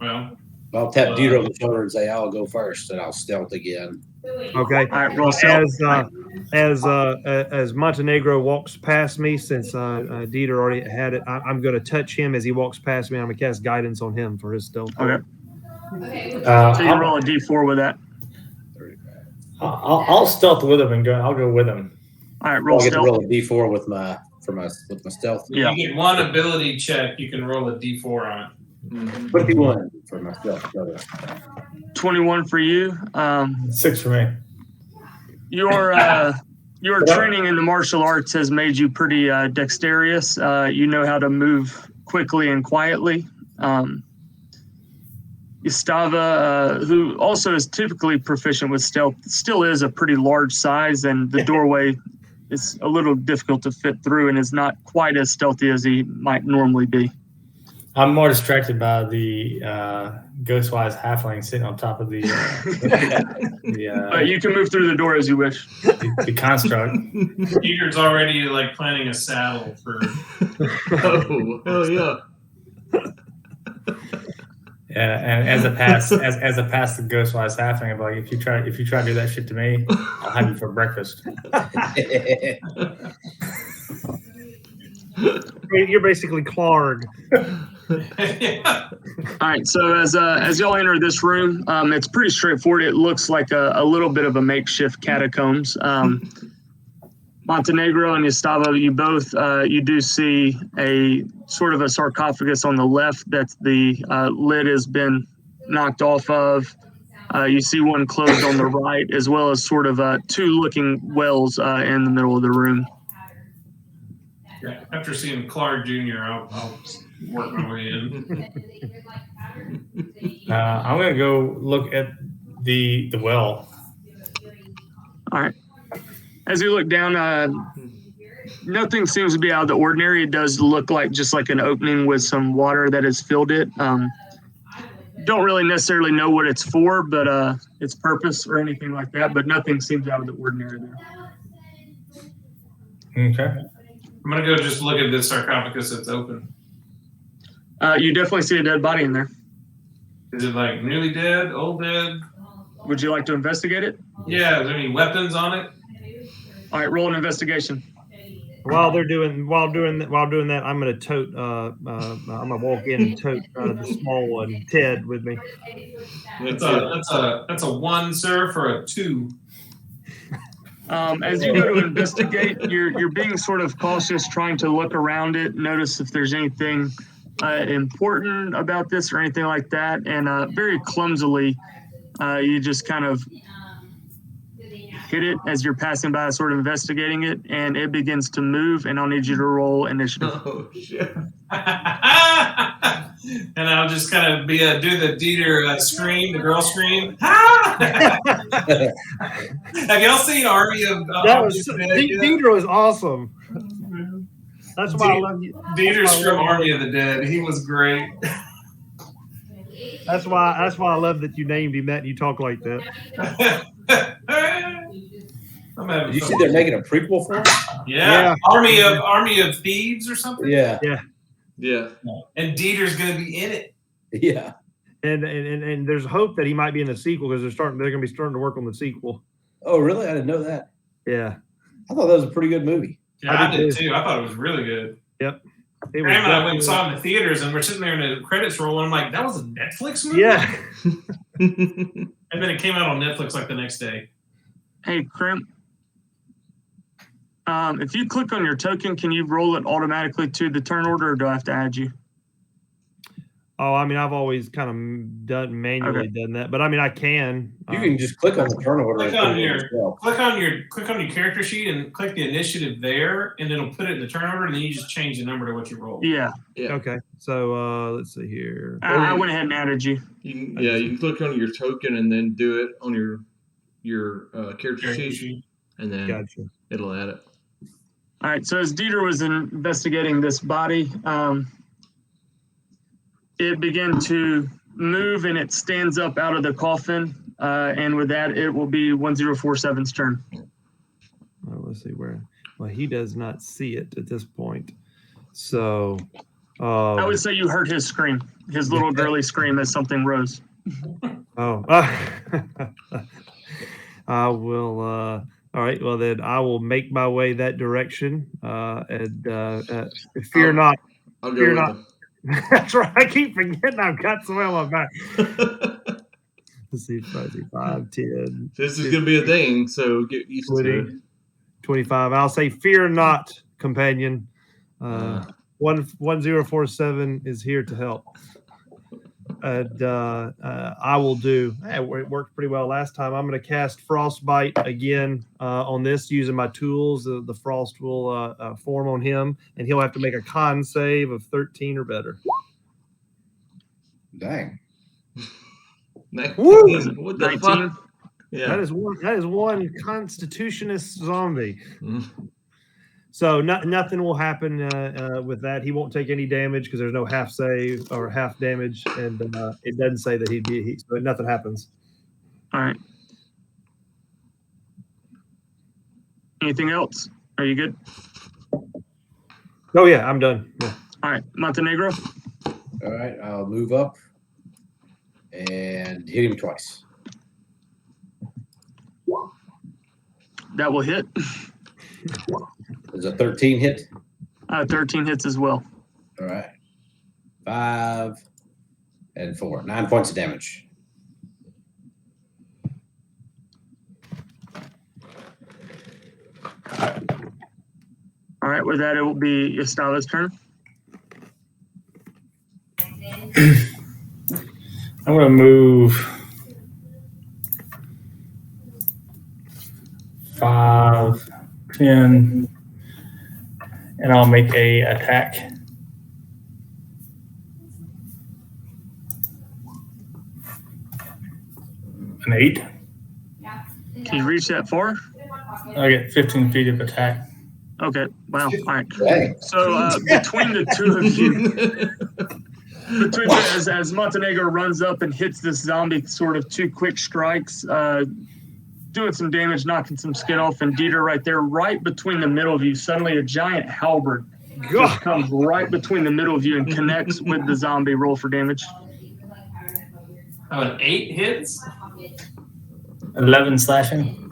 Well, I'll tap Dieter on the shoulder and say, I'll go first, and I'll stealth again. Okay. All right, roll stealth. As Montenegro walks past me, since Dieter already had it, I'm going to touch him as he walks past me. I'm going to cast guidance on him for his stealth. Okay. So you roll a d4 with that. I'll stealth with him and go. I'll go with him. All right, roll I'll get stealth. to roll a D4 with my stealth. Yeah. You get one ability check. You can roll a d4 on it. 21 for my stealth. 21 for you. 6 for me. Your training in the martial arts has made you pretty dexterous. You know how to move quickly and quietly. Gustava, who also is typically proficient with stealth, still is a pretty large size, and the doorway is a little difficult to fit through and is not quite as stealthy as he might normally be. I'm more distracted by the Ghostwise halfling sitting on top of the you can move through the door as you wish. The construct. Peter's already planning a saddle for. Oh, hell yeah. Yeah, and as a pass the Ghostwise halfling, I'm like, if you try to do that shit to me, I'll have you for breakfast. You're basically Clark. Yeah. All right, so as y'all enter this room, it's pretty straightforward. It looks like a little bit of a makeshift catacombs. Montenegro and Gustavo, you both you do see a sort of a sarcophagus on the left that the lid has been knocked off of. You see one closed on the right, as well as sort of 2 looking wells in the middle of the room. Yeah. After seeing Clark Jr., I'll work my way in. I'm gonna go look at the well. All right. As you look down, nothing seems to be out of the ordinary. It does look like just like an opening with some water that has filled it. Don't really necessarily know what it's for, but its purpose or anything like that. But nothing seems out of the ordinary there. Okay. I'm gonna go just look at this sarcophagus that's open. You definitely see a dead body in there. Is it like nearly dead, old dead? Would you like to investigate it? Yeah. Is there any weapons on it? All right, roll an investigation. While doing that, I'm gonna tote. I'm gonna walk in and tote the small one, Ted, with me. That's a 1, sir, for a 2. As you go to investigate, you're being sort of cautious, trying to look around it, notice if there's anything important about this or anything like that, and very clumsily, you just kind of hit it as you're passing by, sort of investigating it, and it begins to move, and I'll need you to roll initiative. Oh shit! And I'll just kind of do the Dieter scream, the girl scream. Have y'all seen Army of? Dieter was awesome. That's why I love you. Dieter's from Army of the Dead. He was great. That's why I love that you named him that and you talk like that. Did you see they're making a prequel for it? Yeah. Army of Thieves or something. Yeah. And Dieter's gonna be in it. Yeah. And there's hope that he might be in the sequel because they're going to be starting to work on the sequel. Oh, really? I didn't know that. Yeah. I thought that was a pretty good movie. Yeah, I did too. I thought it was really good. Yep. Grandma and I went and saw it in the theaters, and we're sitting there in the credits roll, and I'm like, that was a Netflix movie? Yeah. And then it came out on Netflix like the next day. Hey, Crimp. If you click on your token, can you roll it automatically to the turn order, or do I have to add you? Oh, I mean, I've always kind of done that, but I mean, I can. You can just click on the turn order. Click on your character sheet and click the initiative there, and it'll put it in the turn order, and then you just change the number to what you roll. Yeah. Okay. So let's see here. I went ahead and added you. You can click on your token and then do it on your character sheet, and then it'll add it. All right. So as Dieter was investigating this body, it began to move, and it stands up out of the coffin. And with that, it will be 1047's turn. Let's see where. Well, he does not see it at this point. So I would say you heard his scream, his little girly scream as something rose. Oh. I will. All right. Well, then I will make my way that direction. And fear not. I'll go fear with not. him. That's right. I keep forgetting I've got something on my back. Let's see, 5, 10. This is going to be a thing, so get used 20, to it. 25. I'll say, fear not, companion. 1047 is here to help. And I will do. It worked pretty well last time. I'm going to cast Frostbite again on this using my tools. The frost will form on him, and he'll have to make a con save of 13 or better. Dang. Woo! What the 19? fuck? Yeah. That is one constitutionist zombie. So nothing will happen with that. He won't take any damage because there's no half save or half damage, and it doesn't say that he'd be. So nothing happens. All right. Anything else? Are you good? Oh yeah, I'm done. Yeah. All right, Montenegro. All right, I'll move up and hit him twice. That will hit. Does a 13 hit? 13 hits as well. All right. 5 and 4. 9 points of damage. All right, with that, it will be Estala's turn. I'm going to move 5, 10, and I'll make a attack. An 8. Can you reach that far? I get 15 feet of attack. Okay. Wow. All right. Dang. So between the two of you, as Montenegro runs up and hits this zombie, sort of 2 quick strikes, doing some damage, knocking some skin off, and Dieter right there, right between the middle of you, suddenly a giant halberd just comes right between the middle of you and connects with the zombie. Roll for damage. Oh, an 8 hits? 11 slashing.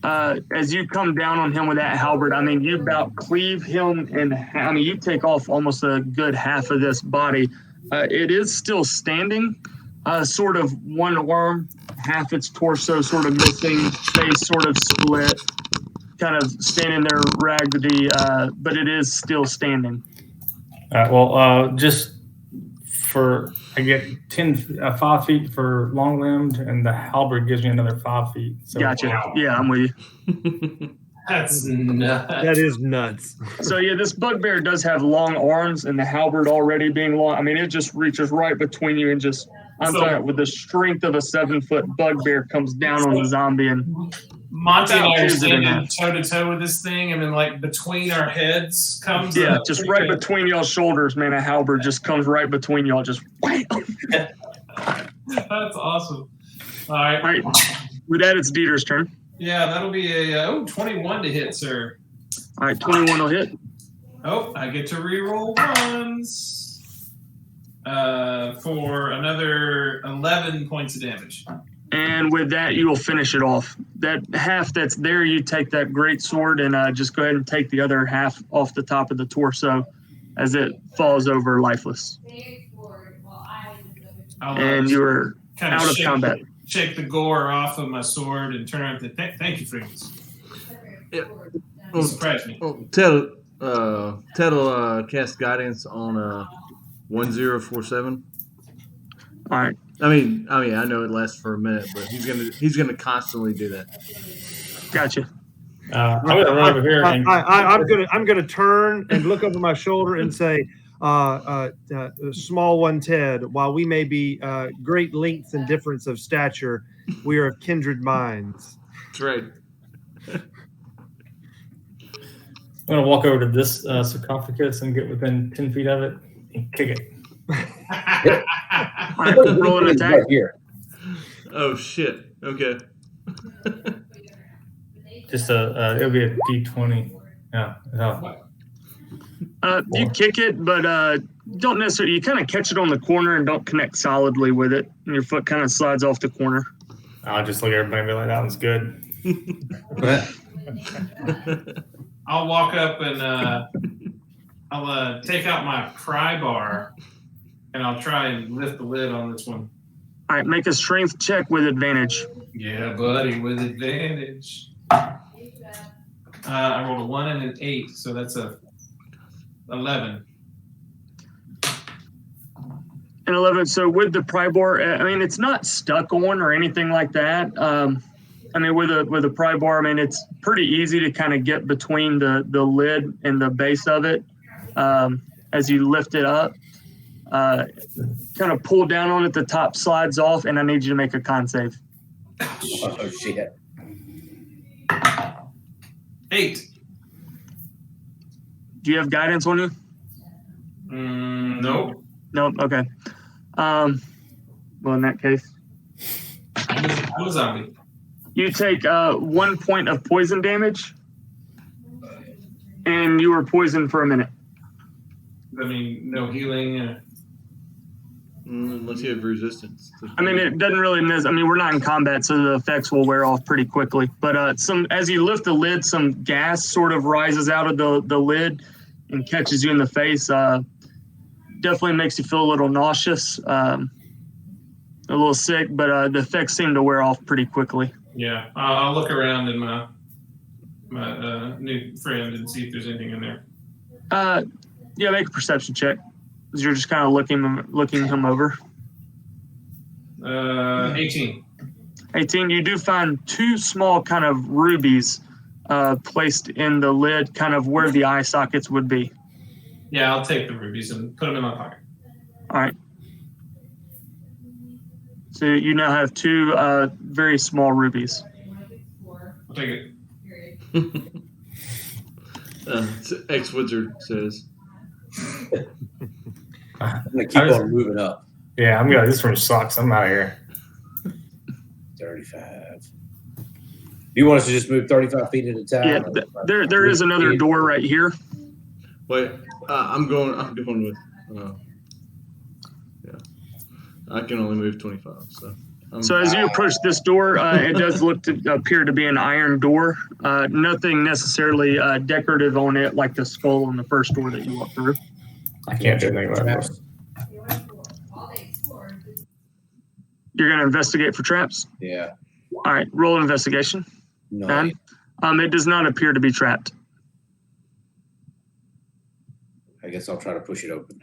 As you come down on him with that halberd, I mean, you about cleave him in half. I mean, you take off almost a good half of this body. It is still standing, sort of one arm, half its torso sort of missing, face sort of split, kind of standing there raggedy, but it is still standing. Just for, I get 5 feet for long limbed, and the halberd gives me another 5 feet. So, Gotcha. wow. Yeah, I'm with you. That's nuts. That is nuts. So yeah, this bugbear does have long arms, and the halberd already being long. I mean, it just reaches right between you and just, I'm talking with the strength of a 7-foot bugbear comes down on the zombie and Monty and I are Choose it in standing toe to toe with this thing, and then like between our heads comes just right between y'all's shoulders, man. A halberd just comes right between y'all, just wham. That's awesome. All right. All right. With that, it's Dieter's turn. Yeah, that'll be a 21 to hit, sir. All right, 21 will hit. Oh, I get to reroll ones for another 11 points of damage. And with that, you will finish it off. That half that's there, you take that great sword and just go ahead and take the other half off the top of the torso as it falls over lifeless. And you are out of combat. Shake the gore off of my sword and turn around to thank you, friends. Yeah. You surprised me. Ted'll cast guidance on 1047. All right. I mean, I know it lasts for a minute, but he's gonna constantly do that. Gotcha. I'm gonna run over here and I'm gonna turn and look over my shoulder and say, small one, Ted, while we may be great lengths and difference of stature, we are of kindred minds. That's right. I'm gonna walk over to this sarcophagus and get within 10 feet of it and kick it. All right, roll an attack. Right here. Oh shit. Okay. Just it'll be a D20. Yeah. You kick it, but don't necessarily. You kind of catch it on the corner and don't connect solidly with it, and your foot kind of slides off the corner. I'll just look at everybody and be like, "That was good." I'll walk up and I'll take out my pry bar and I'll try and lift the lid on this one. All right, make a strength check with advantage. Yeah, buddy, with advantage. I rolled a 1 and an 8, so that's a 11. And 11. So with the pry bar, I mean, it's not stuck on or anything like that. I mean, with a pry bar, I mean, it's pretty easy to kind of get between the lid and the base of it as you lift it up. Kind of pull down on it, the top slides off, and I need you to make a con save. Oh, shit. 8. Do you have guidance on you? Nope. Nope. Okay. Well, in that case, I'm a zombie. you take 1 point of poison damage, and you were poisoned for a minute. I mean, no healing. Unless you have resistance. I mean, it doesn't really miss. I mean, we're not in combat, so the effects will wear off pretty quickly. But as you lift the lid, some gas sort of rises out of the lid and catches you in the face. Definitely makes you feel a little nauseous, a little sick, but the effects seem to wear off pretty quickly. Yeah, I'll look around in my new friend and see if there's anything in there. Yeah, make a perception check. You're just kind of looking him over. 18. 18. You do find 2 small kind of rubies placed in the lid, kind of where the eye sockets would be. Yeah, I'll take the rubies and put them in my pocket. All right. So you now have 2 very small rubies. I'll take it. Ex-wizard says. I'm gonna keep on moving up. Yeah, I'm going. This room sucks. I'm out of here. 35. Do you want us to just move 35 feet at a time? Yeah, there is another door right here. Wait, I'm going with. Yeah, I can only move 25. So as you approach this door, it does appear to be an iron door. Nothing necessarily decorative on it, like the skull on the first door that you walked through. I can't do anything about it. You're going to investigate for traps? Yeah. All right, roll an investigation. 9. It does not appear to be trapped. I guess I'll try to push it open.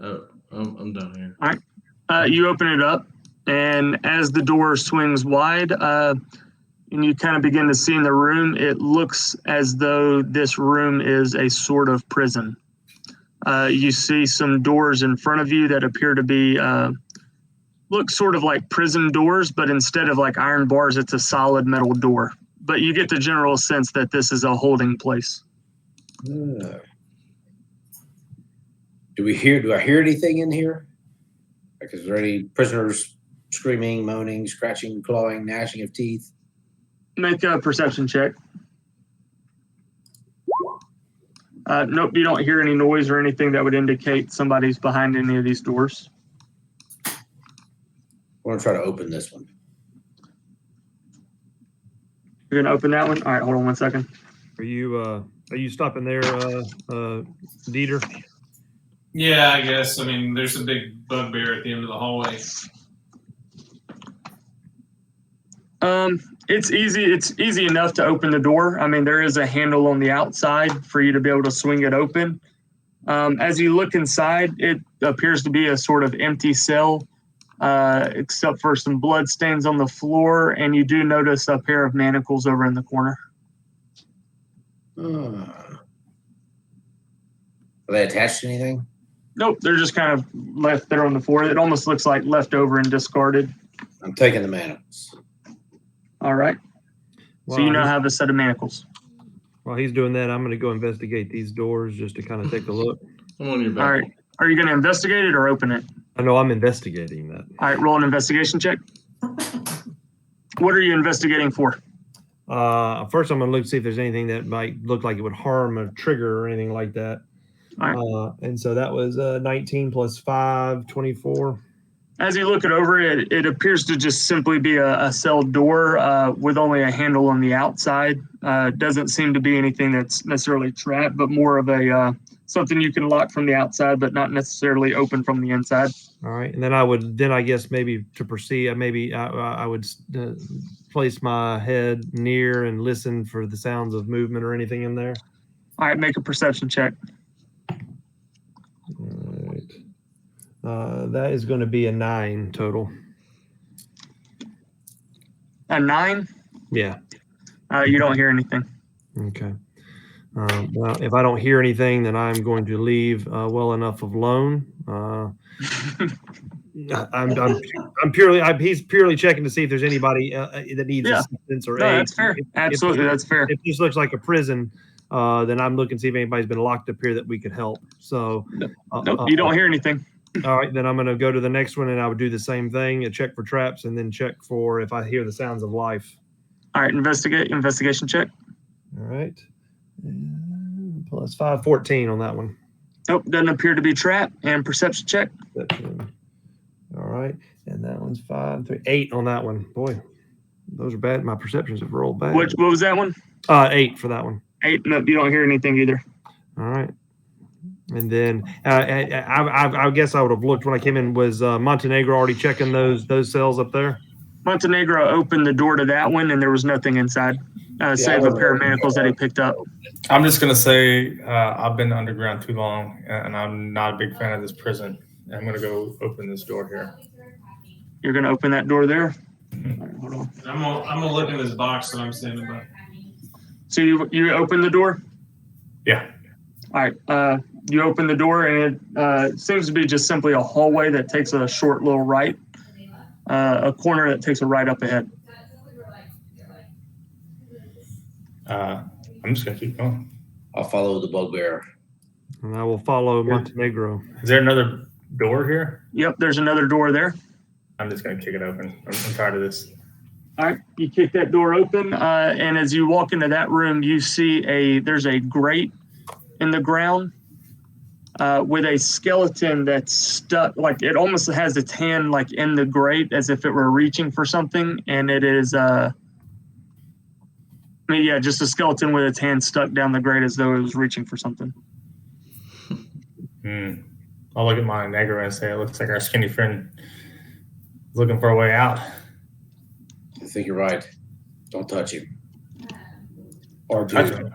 Oh, I'm down here. All right. You open it up, and as the door swings wide, and you kind of begin to see in the room, it looks as though this room is a sort of prison. You see some doors in front of you that appear to be look sort of like prison doors, but instead of like iron bars, it's a solid metal door. But you get the general sense that this is a holding place. Do I hear anything in here? Like, is there any prisoners screaming, moaning, scratching, clawing, gnashing of teeth? Make a perception check. Nope, you don't hear any noise or anything that would indicate somebody's behind any of these doors. I want to try to open this one. You're gonna open that one? All right, hold on one second. Are you stopping there, Dieter? Yeah, I guess. I mean, there's a big bugbear at the end of the hallway. It's easy. It's easy enough to open the door. I mean, there is a handle on the outside for you to be able to swing it open. As you look inside, it appears to be a sort of empty cell, except for some blood stains on the floor, and you do notice a pair of manacles over in the corner. Are they attached to anything? Nope, they're just kind of left there on the floor. It almost looks like left over and discarded. I'm taking the manacles. All right. So you now have a set of manacles. While he's doing that, I'm going to go investigate these doors just to kind of take a look. I'm on your back. All right. Are you going to investigate it or open it? I know I'm investigating that. All right, roll an investigation check. What are you investigating for? First, I'm going to look to see if there's anything that might look like it would harm a trigger or anything like that. All right. And so that was 19 plus 5, 24. As you look it over, it appears to just simply be a cell door with only a handle on the outside. Doesn't seem to be anything that's necessarily trapped, but more of a something you can lock from the outside, but not necessarily open from the inside. All right, and then I guess maybe to proceed, I would place my head near and listen for the sounds of movement or anything in there. All right, make a perception check. All right. That is going to be a 9 total. A 9? Yeah. You don't hear anything. Okay. Well, if I don't hear anything, then I'm going to leave well enough alone. He's purely checking to see if there's anybody that needs assistance or aid. That's fair. Absolutely, that's fair. If this looks like a prison, then I'm looking to see if anybody's been locked up here that we could help. So, nope, you don't hear anything. All right, then I'm going to go to the next one, and I would do the same thing: check for traps, and then check for if I hear the sounds of life. All right, investigation check. All right, and plus 5, 14 on that one. Nope, doesn't appear to be trapped. And perception check. Perception. All right, and that one's 5, 3, 8 on that one. Boy, those are bad. My perceptions have rolled bad. What was that one? 8 for that one. 8. Nope, you don't hear anything either. All right. And then I guess I would have looked when I came in. Was Montenegro already checking those cells up there? Montenegro opened the door to that one, and there was nothing inside, save a pair of manacles that he picked up. I'm just going to say I've been underground too long, and I'm not a big fan of this prison. I'm going to go open this door here. You're going to open that door there? Mm-hmm. All right, hold on. I'm gonna look in this box that I'm standing by. So you open the door? Yeah. All right. You open the door, and it seems to be just simply a hallway that takes a short little right, a corner that takes a right up ahead. I'm just gonna keep going. I'll follow the bugbear. And I will follow Montenegro. Is there another door here? Yep, there's another door there. I'm just gonna kick it open. I'm tired of this. All right, you kick that door open, and as you walk into that room, you see there's a grate in the ground with a skeleton that's stuck, like it almost has its hand like in the grate as if it were reaching for something, and it is just a skeleton with its hand stuck down the grate as though it was reaching for something. I'll look at Montenegro and say, it looks like our skinny friend is looking for a way out. I think you're right. Don't touch him. Or do. Touch him.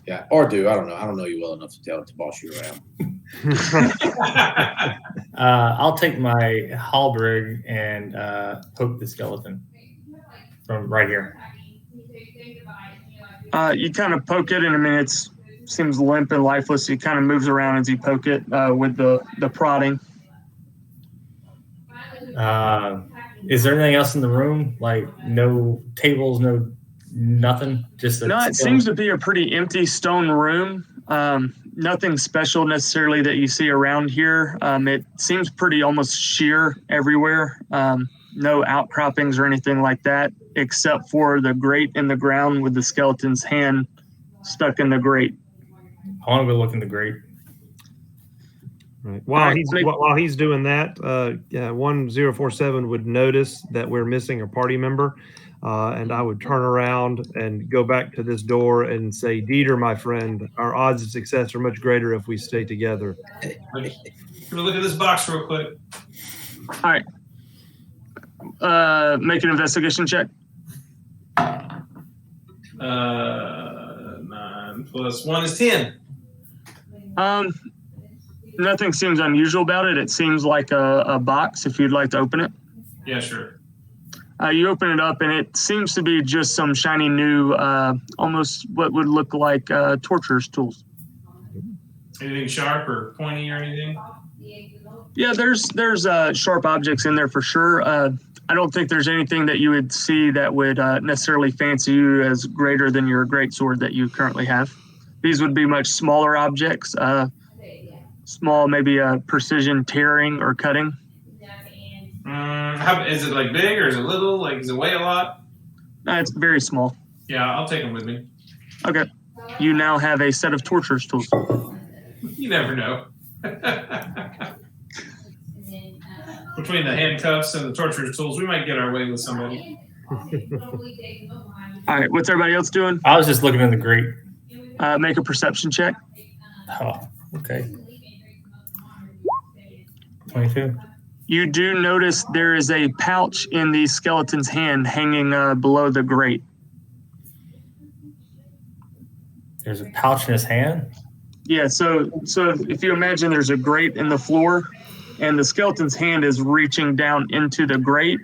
Yeah, or do. I don't know. I don't know you well enough to tell it to boss you around. I'll take my halberd and poke the skeleton from right here. You kind of poke it, and I mean it seems limp and lifeless. It kind of moves around as you poke it with the prodding. Is there anything else in the room? Like no tables, nothing? Just No, it seems to be a pretty empty stone room. Nothing special necessarily that you see around here. It seems pretty almost sheer everywhere. No outcroppings or anything like that, except for the grate in the ground with the skeleton's hand stuck in the grate. I want to go look in the grate. Right. While he's doing that, 1047 would notice that we're missing a party member, and I would turn around and go back to this door and say, Dieter, my friend, our odds of success are much greater if we stay together. I'm gonna look at this box real quick. All right. Make an investigation check. 9 plus 1 is 10. Nothing seems unusual about it. It seems like a box if you'd like to open it. Yeah, sure. You open it up, and it seems to be just some shiny new, almost what would look like torturer's tools. Anything sharp or pointy or anything? Yeah, there's sharp objects in there for sure. I don't think there's anything that you would see that would necessarily fancy you as greater than your greatsword that you currently have. These would be much smaller objects, small, maybe precision tearing or cutting. Is it like big or is it little? Like, does it weigh a lot? It's very small. Yeah, I'll take them with me. Okay. You now have a set of torturer's tools. You never know. Between the handcuffs and the torturer's tools, we might get our way with somebody. All right, what's everybody else doing? I was just looking in the grate. Make a perception check. Oh, okay. 22. You do notice there is a pouch in the skeleton's hand hanging below the grate. There's a pouch in his hand? Yeah, so if you imagine there's a grate in the floor, and the skeleton's hand is reaching down into the grate,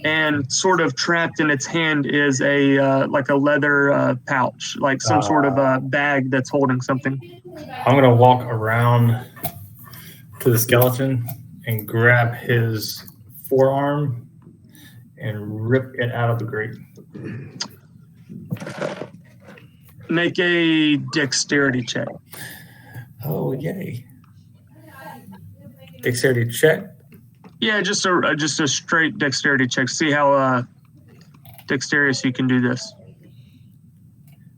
and sort of trapped in its hand is a like a leather pouch, like some sort of a bag that's holding something. I'm going to walk around to the skeleton and grab his forearm and rip it out of the grate. Make a dexterity check. Oh, yay. Dexterity check. Yeah, just a straight dexterity check. See how dexterous you can do this.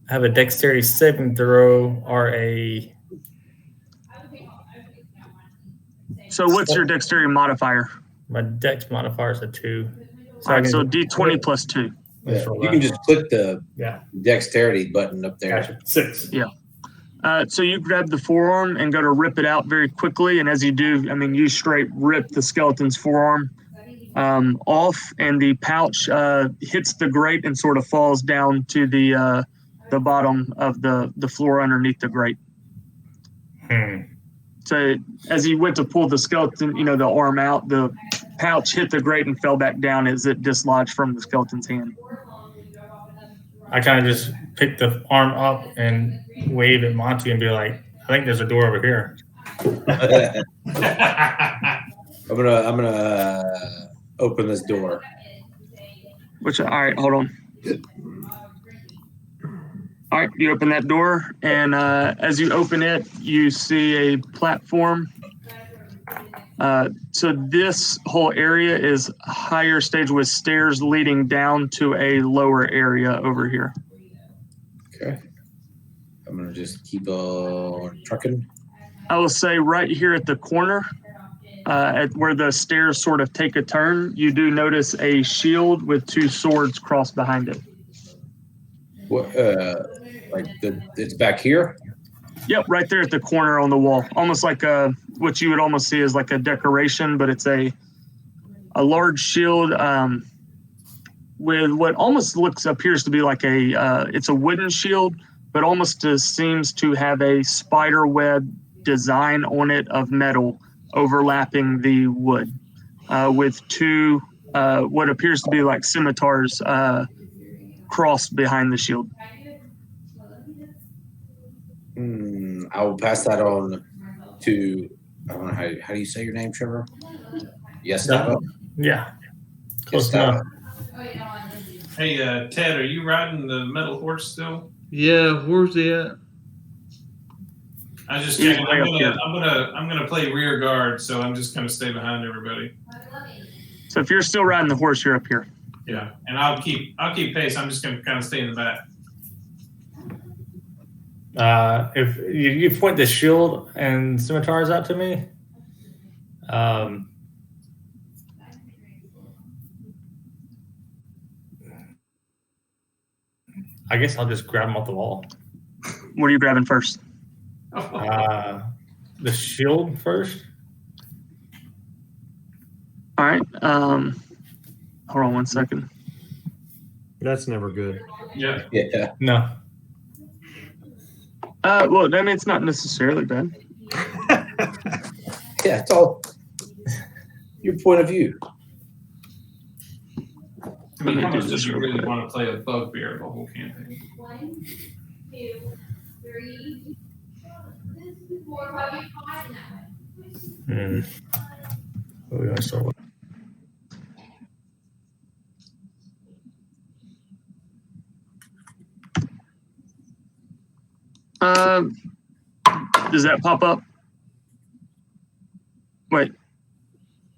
I have a dexterity saving throw or a... So what's your dexterity modifier? My dex modifier is a 2. All right, so D20 plus 2. Yeah, you can just click the Yeah. dexterity button up there. Gotcha. 6. Yeah. So you grab the forearm and go to rip it out very quickly. And as you do, I mean, you straight rip the skeleton's forearm off, and the pouch hits the grate and sort of falls down to the bottom of the floor underneath the grate. So as he went to pull the skeleton, the arm out, the pouch hit the grate and fell back down as it dislodged from the skeleton's hand. I kind of just pick the arm up and wave at Monty and be like, I think there's a door over here. I'm gonna open this door. All right, hold on. All right, you open that door, and as you open it, you see a platform. So this whole area is a higher stage with stairs leading down to a lower area over here. Okay. I'm gonna just keep on trucking. I will say right here at the corner, at where the stairs sort of take a turn, you do notice a shield with 2 swords crossed behind it. What? It's back here. Yep, right there at the corner on the wall, almost like what you would almost see as like a decoration, but it's a large shield with what almost appears to be like it's a wooden shield, but almost seems to have a spider web design on it of metal overlapping the wood, with 2 what appears to be like scimitars crossed behind the shield. I will pass that on to. I don't know how do you say your name, Trevor? Yes, Stava. Yeah. Close Yes, enough. Hey, Ted, are you riding the metal horse still? Yeah, where's he at? I just He's checking. way up here. I'm gonna play rear guard, so I'm just gonna stay behind everybody. So if you're still riding the horse, you're up here. Yeah, and I'll keep pace. I'm just gonna kind of stay in the back. If you point the shield and scimitars out to me, I guess I'll just grab them off the wall. What are you grabbing first? The shield first. All right. Hold on 1 second. That's never good. Yeah. Yeah. No. Well, I mean, it's not necessarily bad. Yeah, it's all your point of view. I mean, how much does you really want to play a bugbear the whole campaign? 1, 2, 3, 4, 5, 6. What are we gonna start with? Does that pop up? Wait,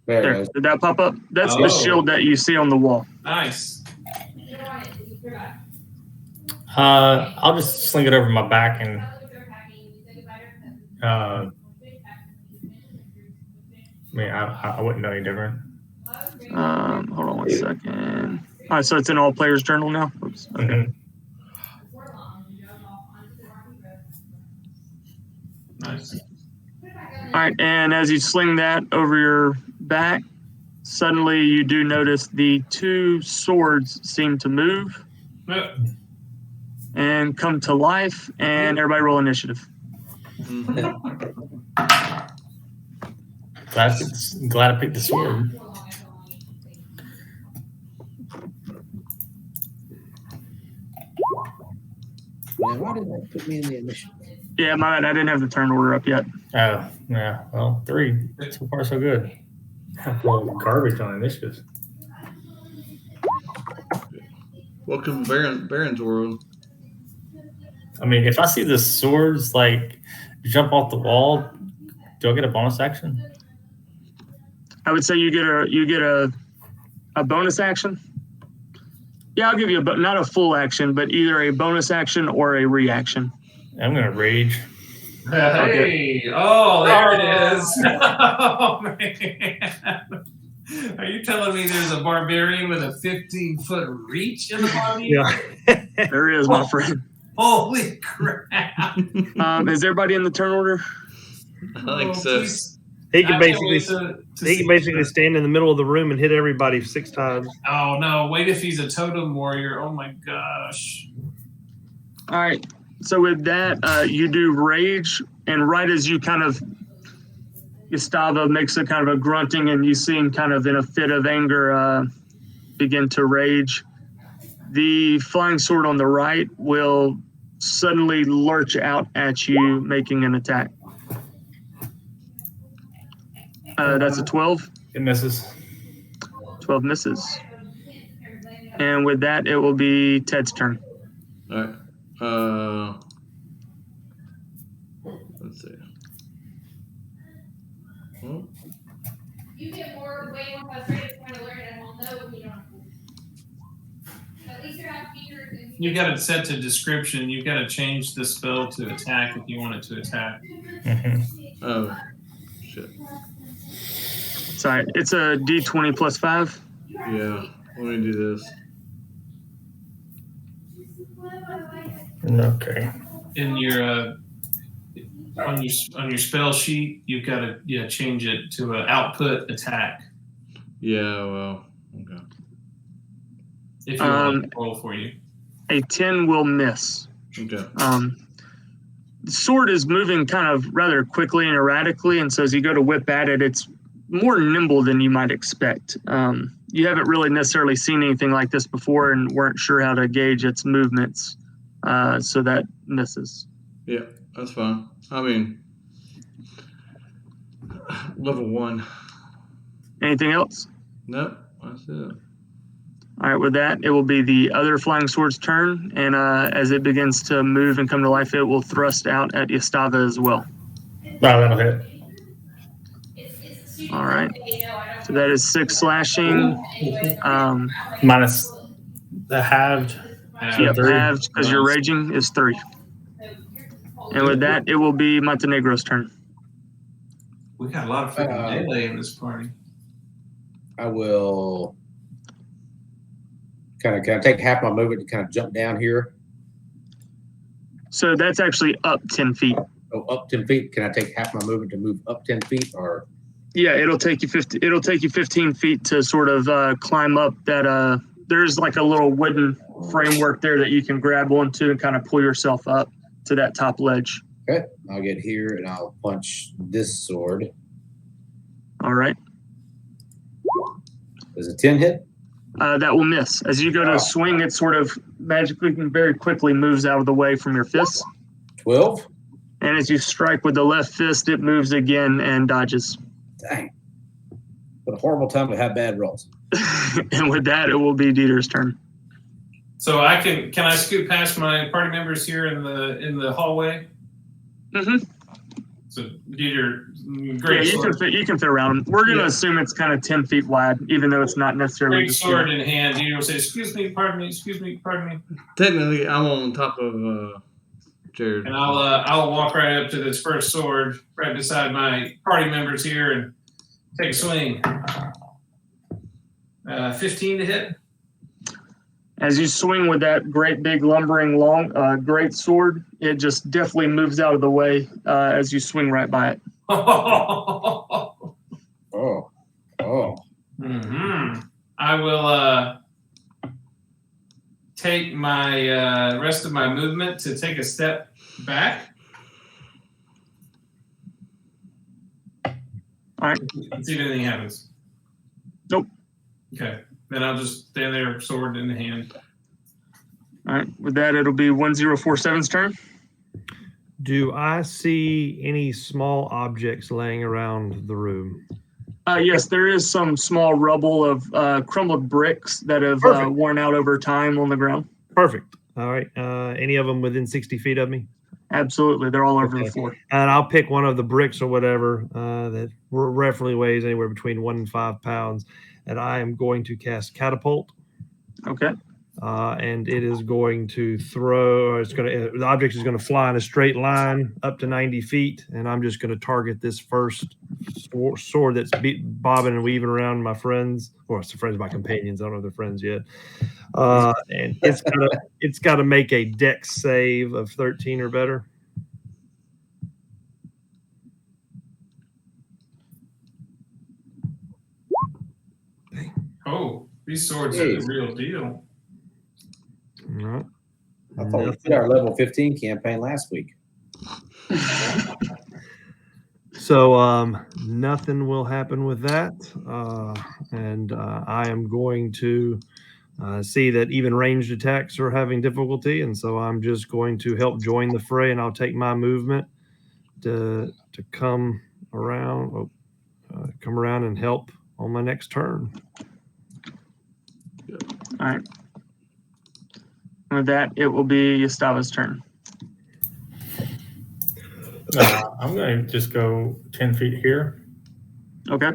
There it there. is. Did that pop up? That's Oh. the shield that you see on the wall. Nice. I'll just sling it over my back and I mean, I wouldn't know any different. Hold on 1 second. All right, so it's in all players' journal now. Oops. Okay. Mhm. Nice. All right, and as you sling that over your back, suddenly you do notice the 2 swords seem to move and come to life, and everybody roll initiative. Glad I picked the sword. Man, why did that put me in the initiative? Yeah, my bad. I didn't have the turn order up yet. Oh, yeah. Well, 3. So far, so good. Well, garbage on initiatives. Welcome to Baron's World. I mean, if I see the swords like jump off the wall, do I get a bonus action? I would say you get a bonus action. Yeah, I'll give you not a full action, but either a bonus action or a reaction. I'm gonna rage. Hey! Oh, there it is. Oh man! Are you telling me there's a barbarian with a 15-foot reach in the body? Yeah. There is, my friend. Holy crap! Is everybody in the turn order? I think so. Please- He can I can't basically wait to he see can basically this. stand in the middle of the room and hit everybody 6 times. Oh no! Wait if he's a totem warrior. Oh my gosh! All right. So with that, you do rage, and right as you kind of, Gustavo makes a kind of a grunting, and you see him kind of in a fit of anger begin to rage. The flying sword on the right will suddenly lurch out at you, making an attack. That's a 12. It misses. 12 misses. And with that, it will be Ted's turn. All right. Let's see. Hmm? You get way more frustrated trying to learn it at home, though, when you don't have to. At least you have features and You got it set to description. You got to change the spell to attack if you want it to attack. Oh, shit. Sorry, it's a D20 plus 5. Yeah. Let me do this. Okay. In your on your spell sheet, you've got to change it to an output attack. Yeah. Well. Okay. If you want to roll for you. A 10 will miss. Okay. The sword is moving kind of rather quickly and erratically, and so as you go to whip at it, it's more nimble than you might expect. You haven't really necessarily seen anything like this before and weren't sure how to gauge its movements, so that misses. Yeah, that's fine. I mean, level 1. Anything else? Nope, that's it. All right, with that, it will be the other flying sword's turn, and as it begins to move and come to life, it will thrust out at Yastava as well. That'll hit. All right, so that is 6 slashing. Minus the halved. Yep, 3. halved because you're raging is 3. And with that, it will be Montenegro's turn. We got a lot of freaking melee in this party. I will kind of take half my movement to kind of jump down here. So that's actually up 10 feet. Oh, up 10 feet. Can I take half my movement to move up 10 feet, or? Yeah, it'll take you 50. It'll take you 15 feet to sort of climb up that. There's like a little wooden framework there that you can grab onto and kind of pull yourself up to that top ledge. Okay, I'll get here and I'll punch this sword. All right. Does a 10 hit? That will miss. As you go to swing, it sort of magically and very quickly moves out of the way from your fist. 12? And as you strike with the left fist, it moves again and dodges. Dang. What a horrible time to have bad rolls. And with that, it will be Dieter's turn. So can I scoot past my party members here in the hallway? Mm-hmm. So Dieter, great sword. You can fit around them. We're going to assume it's kind of 10 feet wide, even though it's not necessarily. Great sword in hand. Dieter will say, "Excuse me, pardon me." Technically, I'm on top of Jared. And I'll walk right up to this first sword right beside my party members here and take a swing. 15 to hit. As you swing with that great big lumbering long great sword, it just definitely moves out of the way as you swing right by it. Oh. Mm-hmm. I will take my rest of my movement to take a step back. All right. Let's see if anything happens. Nope. Okay. Then I'll just stand there, sword in the hand. All right. With that, it'll be 1047's turn. Do I see any small objects laying around the room? Yes, there is some small rubble of crumbled bricks that have worn out over time on the ground. Perfect. All right. Any of them within 60 feet of me? Absolutely. They're all over the floor. And I'll pick one of the bricks or whatever that roughly weighs anywhere between 1 and 5 pounds. And I am going to cast Catapult. Okay. And it is going to the object is going to fly in a straight line up to 90 feet. And I'm just going to target this first sword that's bobbing and weaving around my friends, or it's the friends of my companions. I don't know if they're friends yet. And it's got to make a dex save of 13 or better. Oh, these swords are the real deal. All right. I thought we did our level 15 campaign last week. So nothing will happen with that. And I am going to see that even ranged attacks are having difficulty. And so I'm just going to help join the fray, and I'll take my movement to come around and help on my next turn. All right. With that, it will be Gustavo's turn. I'm going to just go 10 feet here. Okay.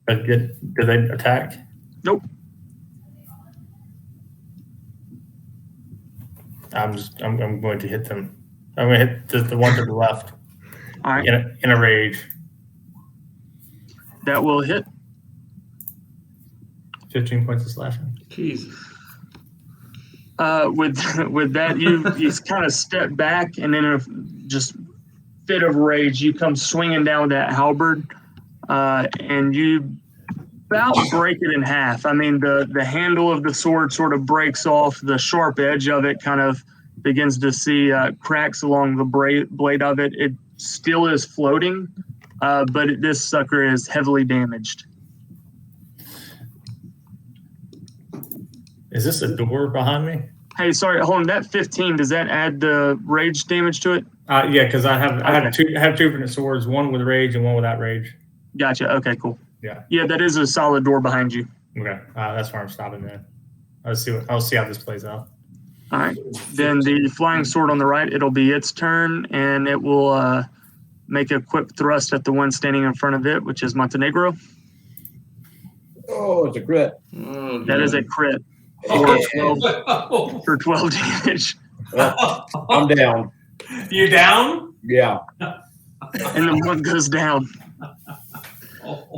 Do they attack? Nope. I'm going to hit them. I'm going to hit the one to the left. All right. In a rage. That will hit. 15 points of slashing. Jesus. With that, you kind of step back, and then in a just fit of rage, you come swinging down with that halberd, and you about break it in half. I mean, the handle of the sword sort of breaks off. The sharp edge of it kind of begins to see cracks along the blade of it. It still is floating, but this sucker is heavily damaged. Is this a door behind me? Hey, sorry, hold on. That 15, does that add the rage damage to it? Yeah, because I have Okay. two different swords, one with rage and one without rage. Gotcha. Okay, cool. Yeah. Yeah, that is a solid door behind you. Okay, that's where I'm stopping then. I'll see how this plays out. All right. Then the flying sword on the right, it'll be its turn, and it will make a quick thrust at the one standing in front of it, which is Montenegro. Oh, it's a crit. Oh, That is a crit for 12 damage. Well, I'm down. You down? Yeah. And the one goes down.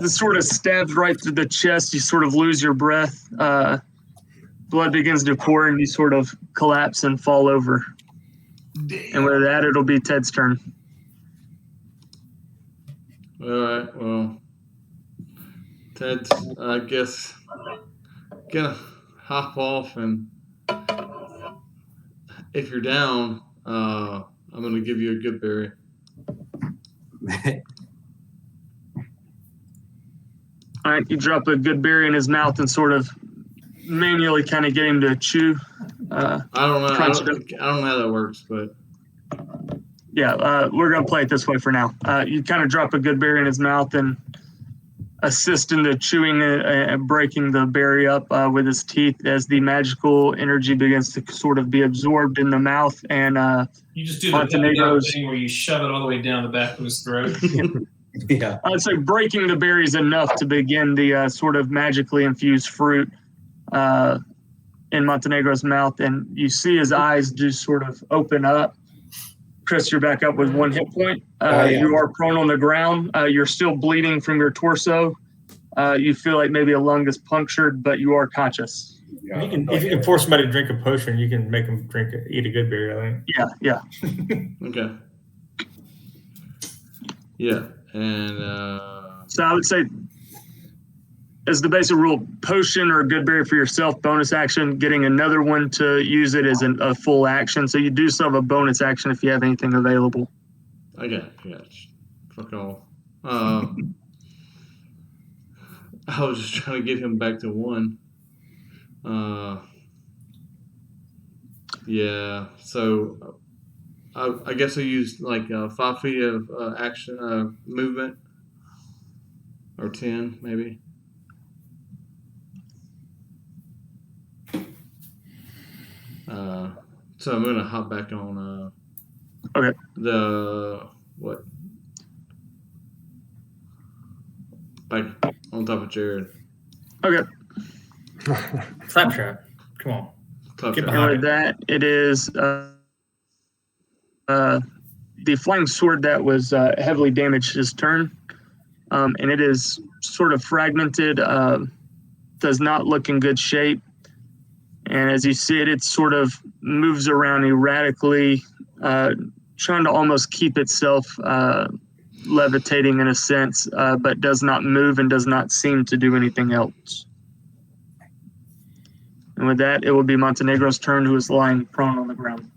This sort of stabs right through the chest. You sort of lose your breath. Blood begins to pour, and you sort of collapse and fall over. Damn. And with that, it'll be Ted's turn. All right. Well, Ted's, I guess, gonna hop off, and if you're down, I'm gonna give you a good berry. All right, you drop a good berry in his mouth and sort of manually kind of get him to chew. I don't know. I Crunch don't know how that works, but Yeah, we're going to play it this way for now. You kind of drop a good berry in his mouth and assist in the chewing and breaking the berry up with his teeth as the magical energy begins to sort of be absorbed in the mouth. And You just do the Montenegro's thing where you shove it all the way down the back of his throat. Yeah. I'd say breaking the berries enough to begin the sort of magically infused fruit in Montenegro's mouth. And you see his eyes just sort of open up. Chris, you're back up with 1 hit point. Yeah. You are prone on the ground. You're still bleeding from your torso. You feel like maybe a lung is punctured, but you are conscious. Yeah. If you can force somebody to drink a potion, you can make them eat a good berry, I think. Yeah. okay. Yeah, and So I would say, as the basic rule, potion or a good berry for yourself, bonus action. Getting another one to use it is a full action. So you do still have a bonus action if you have anything available. I got it. Fuck all. I was just trying to get him back to 1. Yeah, so I guess I used like 5 feet of action movement, or 10 maybe. So I'm gonna hop back on. Okay. The what? Back on top of Jared. Okay. Claptrap. Come on. Top Get Jared. behind And with that, it is the flying sword that was heavily damaged his turn. And it is sort of fragmented, does not look in good shape. And as you see it, it sort of moves around erratically, trying to almost keep itself levitating in a sense, but does not move and does not seem to do anything else. And with that, it will be Montenegro's turn, who is lying prone on the ground.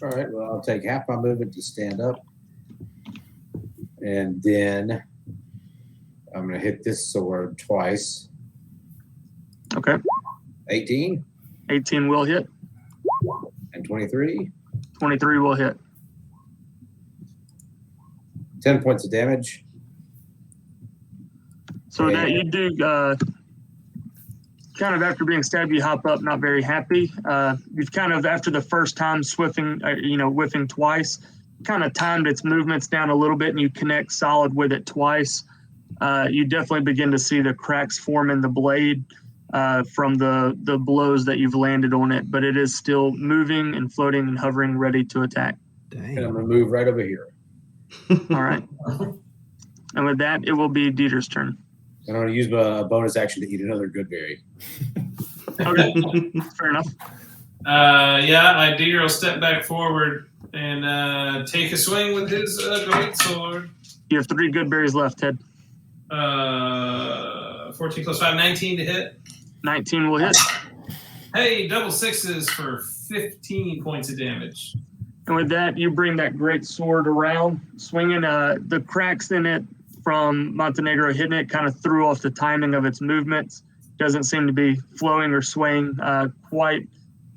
All right. Well, I'll take half my movement to stand up. And then I'm going to hit this sword twice. Okay. 18 18 will hit. and 23. 23 will hit. 10 points of damage. So with that, you do kind of after being stabbed, you hop up, not very happy. You've kind of, after the first time whiffing twice, kind of timed its movements down a little bit, and you connect solid with it twice. You definitely begin to see the cracks form in the blade from the blows that you've landed on it, but it is still moving and floating and hovering, ready to attack. And I'm gonna move right over here. All right. And with that, it will be Dieter's turn. And I'm gonna use my bonus action to eat another good berry. Okay, fair enough. Dieter will step back forward and take a swing with his great sword. You have 3 good berries left, Ted. 14 plus 5, 19 to hit. 19 will hit. Hey, double sixes for 15 points of damage. And with that, you bring that great sword around, swinging. The cracks in it from Montenegro hitting it kind of threw off the timing of its movements. Doesn't seem to be flowing or swaying quite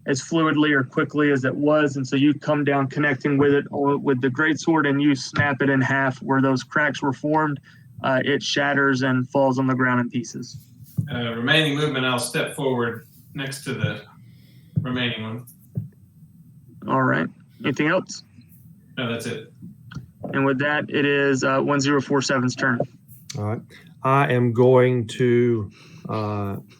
as fluidly or quickly as it was. And so you come down connecting with it with the great sword, and you snap it in half where those cracks were formed. It shatters and falls on the ground in pieces. Remaining movement, I'll step forward next to the remaining one. All right. Anything else? No, that's it. And with that, it is 1047's turn. All right. I am going to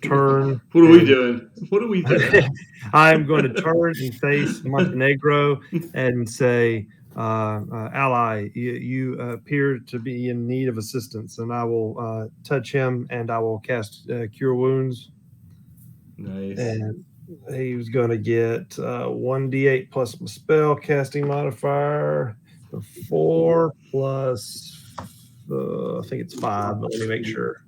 turn. What are we doing? What are we doing? I'm going to turn and face Montenegro and say, ally, you appear to be in need of assistance, and I will touch him and I will cast Cure Wounds. Nice. And he was going to get 1d8 plus my spell casting modifier, 4 plus, I think it's 5, but let me make sure.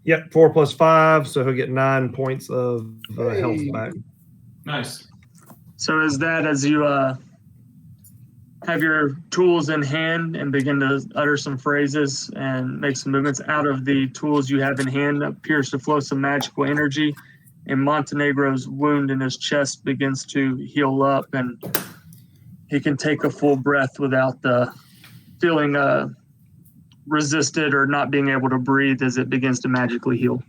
Yep, 4 plus 5, so he'll get 9 points of health back. Nice. So is that as you have your tools in hand and begin to utter some phrases and make some movements, out of the tools you have in hand appears to flow some magical energy, and Montenegro's wound in his chest begins to heal up, and he can take a full breath without feeling resisted or not being able to breathe as it begins to magically heal.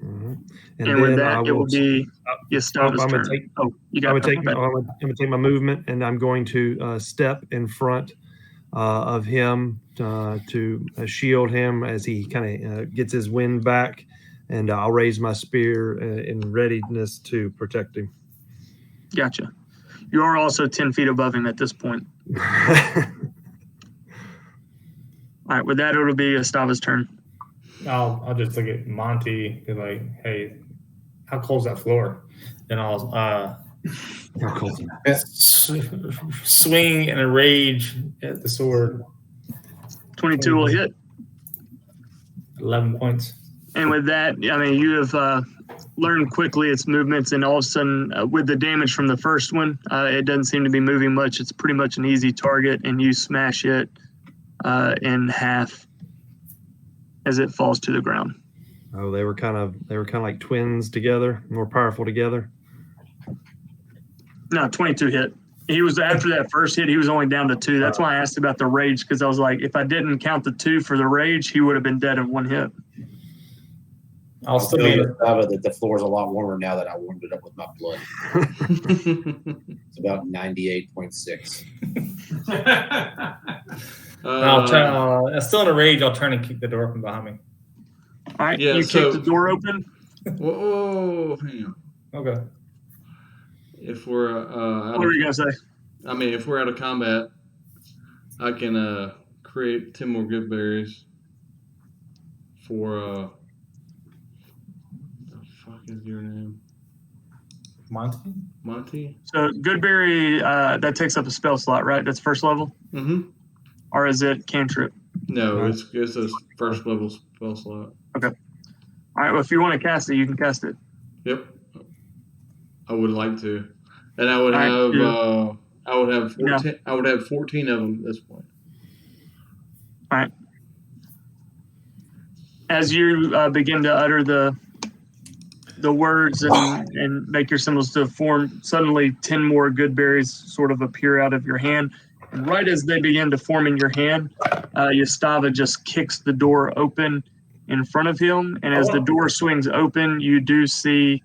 Mm-hmm. And with that, it will be Gustav's turn. You got I'm going to take my movement, and I'm going to step in front of him to shield him as he kind of gets his wind back, and I'll raise my spear in readiness to protect him. Gotcha. You are also 10 feet above him at this point. All right, with that, it'll be Gustav's turn. I'll just look at Monty, be like, hey, how cold's that floor? And I'll swing in a rage at the sword. 22 will hit. 11 points. And with that, I mean, you have learned quickly its movements, and all of a sudden, with the damage from the first one, it doesn't seem to be moving much. It's pretty much an easy target, and you smash it in half as it falls to the ground. Oh, they were kind of like twins together, more powerful together. No, 22 hit. He was, after that first hit, he was only down to 2. That's why I asked about the rage, because I was like, if I didn't count the 2 for the rage, he would have been dead in 1 hit. I'll still be that the floor is a lot warmer now that I warmed it up with my blood. It's about 98.6. I'll turn. Still in a rage. I'll turn and kick the door open behind me. All right, you kick the door open. Whoa, hang on. Okay. If we're what were you gonna say? I mean, if we're out of combat, I can create 10 more good berries for the fuck is your name? Monty? So Goodberry, that takes up a spell slot, right? That's first level? Mm-hmm. Or is it cantrip? No, it's a first level spell slot. Okay. All right, well, if you want to cast it, you can cast it. Yep. I would like to. And I would All have right, I would have 14 I would have 14 of them at this point. All right. As you begin to utter the words and make your symbols to form, suddenly 10 more good berries sort of appear out of your hand, Right as they begin to form in your hand, Yastava just kicks the door open in front of him, and as the door swings open, you do see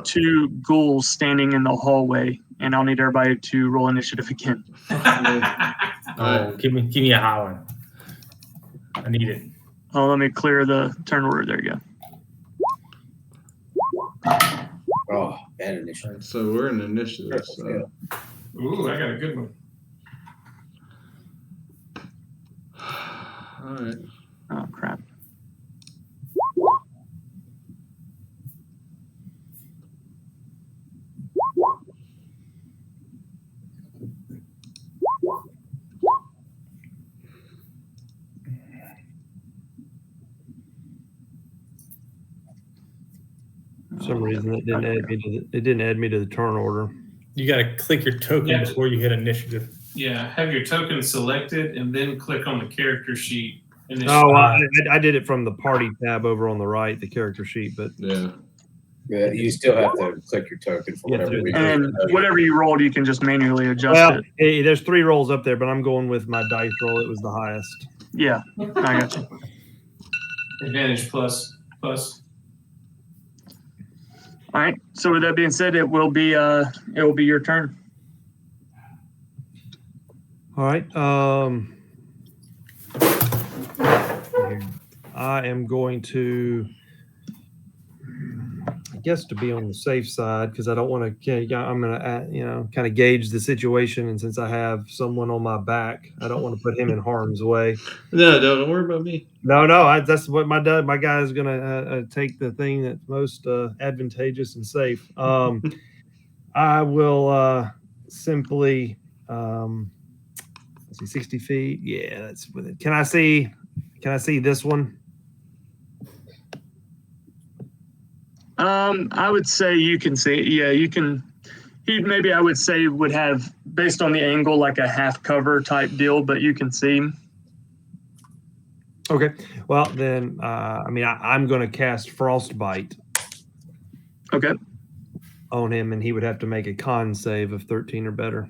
two ghouls standing in the hallway. And I'll need everybody to roll initiative again. Oh, give me a high one. I need it. Oh, let me clear the turn order. There you go. Oh, bad initiative. So we're in initiative. So. Ooh, I got a good one. All right. Oh, crap. For some reason, it didn't add me to the turn order. You got to click your token before you hit initiative. Yeah, have your token selected and then click on the character sheet. Oh, I did it from the party tab over on the right, the character sheet, but yeah, you still have to click your token for whatever reason. And whatever you rolled, you can just manually adjust it. Hey, there's 3 rolls up there, but I'm going with my dice roll. It was the highest. Yeah, I got you. Advantage plus. All right. So with that being said, it will be your turn. All right. I am going to, I guess, to be on the safe side, because I don't want to. I'm going to, kind of gauge the situation, and since I have someone on my back, I don't want to put him in harm's way. No, don't worry about me. No, that's what my guy is going to take the thing that's most advantageous and safe. I will simply, let's see, 60 feet. Yeah, that's with it. Can I see this one? I would say you can see it. Yeah, you can. Maybe I would say would have, based on the angle, like a half cover type deal, but you can see him. Okay. Well, then, I'm going to cast Frostbite. Okay. On him, and he would have to make a con save of 13 or better.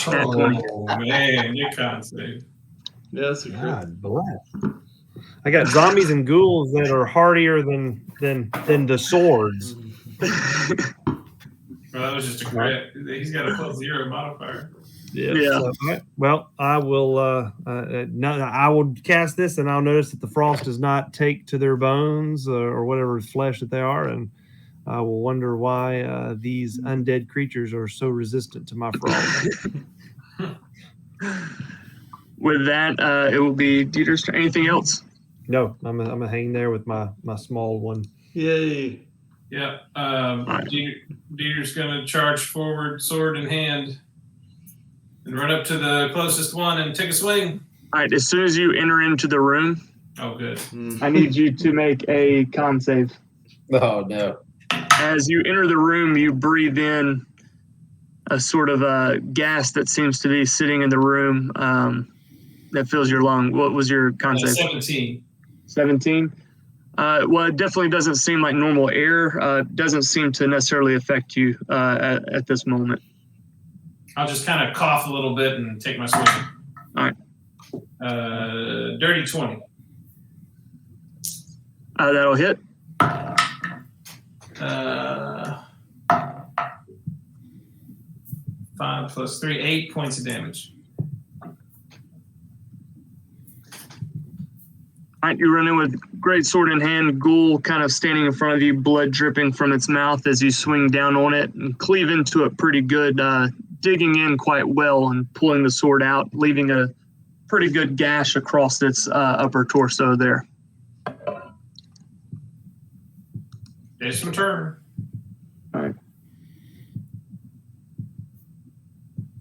Oh, man, your con save. Yeah, that's a God bless. I got zombies and ghouls that are hardier than the swords. Well, that was just a crit. He's got a +0 modifier. Yeah. So, well, I will. I will cast this, and I'll notice that the frost does not take to their bones or whatever flesh that they are, and I will wonder why these undead creatures are so resistant to my frost. With that, it will be Dieter's turn. Anything else? No, I'm gonna hang there with my small one. Yay! Yeah. Dieter's gonna charge forward, sword in hand, and run up to the closest one and take a swing. All right. As soon as you enter into the room, oh, good. I need you to make a con save. Oh no! As you enter the room, you breathe in a sort of a gas that seems to be sitting in the room that fills your lung. What was your con save? 17. 17. Well, it definitely doesn't seem like normal air. Doesn't seem to necessarily affect you at this moment. I'll just kind of cough a little bit and take my swing. All right. Dirty 20. That'll hit. 5 + 3, 8 points of damage. All right, you run in with great sword in hand, ghoul kind of standing in front of you, blood dripping from its mouth as you swing down on it and cleave into it pretty good, digging in quite well and pulling the sword out, leaving a pretty good gash across its upper torso there. It's my turn. All right.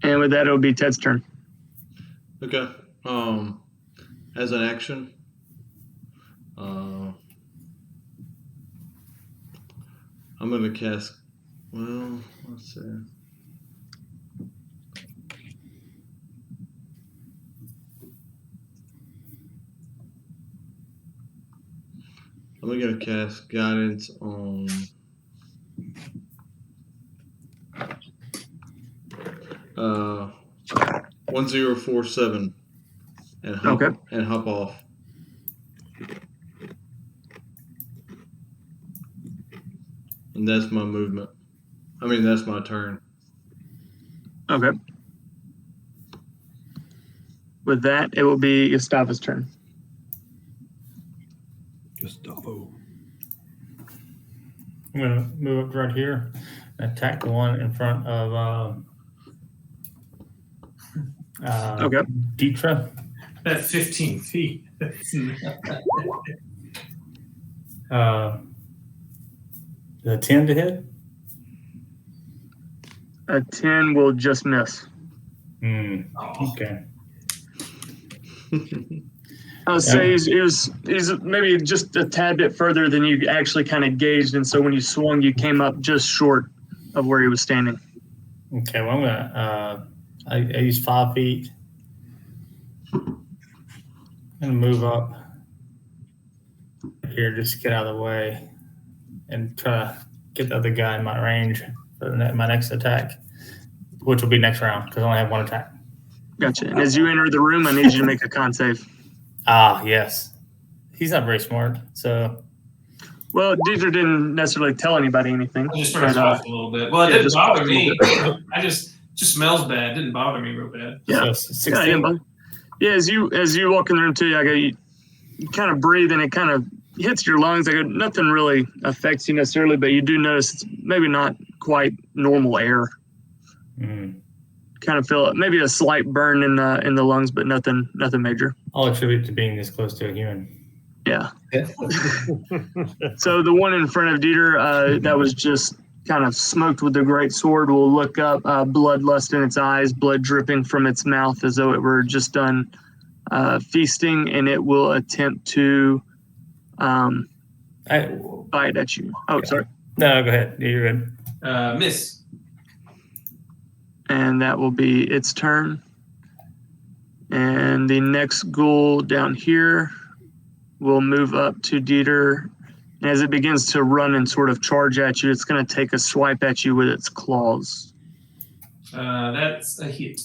And with that, it'll be Ted's turn. Okay. As an action, I'm gonna cast. Well, let's see. I'm gonna cast guidance on 1047 and hop, Okay. and hop off. And that's my movement. I mean, that's my turn. Okay. With that, it will be Gustavo's turn. Gustavo. I'm gonna move up right here and attack the one in front of Okay. Dietra. At 15 feet. The 10 to hit. A 10 will just miss. Okay. I would say he's maybe just a tad bit further than you actually kind of gauged, and so when you swung, you came up just short of where he was standing. Okay. Well, I'm gonna. I use 5 feet. I'm gonna move up here, just get out of the way, and try to get the other guy in my range for my next attack, which will be next round because I only have one attack. Gotcha. And as you enter the room, I need you to make a con save. Ah, yes. He's not very smart, so. Well, Deidre didn't necessarily tell anybody anything. I just turned off a little bit. Well, it yeah, didn't just bother a me. little I just smells bad. It didn't bother me real bad. Yeah. So 16. Yeah, as you walk in the room too, you kind of breathe and it kind of hits your lungs. Nothing really affects you necessarily, but you do notice it's maybe not quite normal air. Kind of feel maybe a slight burn in the lungs, but nothing major. I'll attribute to being this close to a human. Yeah. So the one in front of Dieter that was just kind of smoked with the great sword will look up, bloodlust in its eyes, blood dripping from its mouth as though it were just done feasting, and it will attempt to bite at you. Oh, sorry. No, go ahead. You're good. Miss. And that will be its turn. And the next ghoul down here will move up to Dieter. And as it begins to run and sort of charge at you, it's going to take a swipe at you with its claws. That's a hit.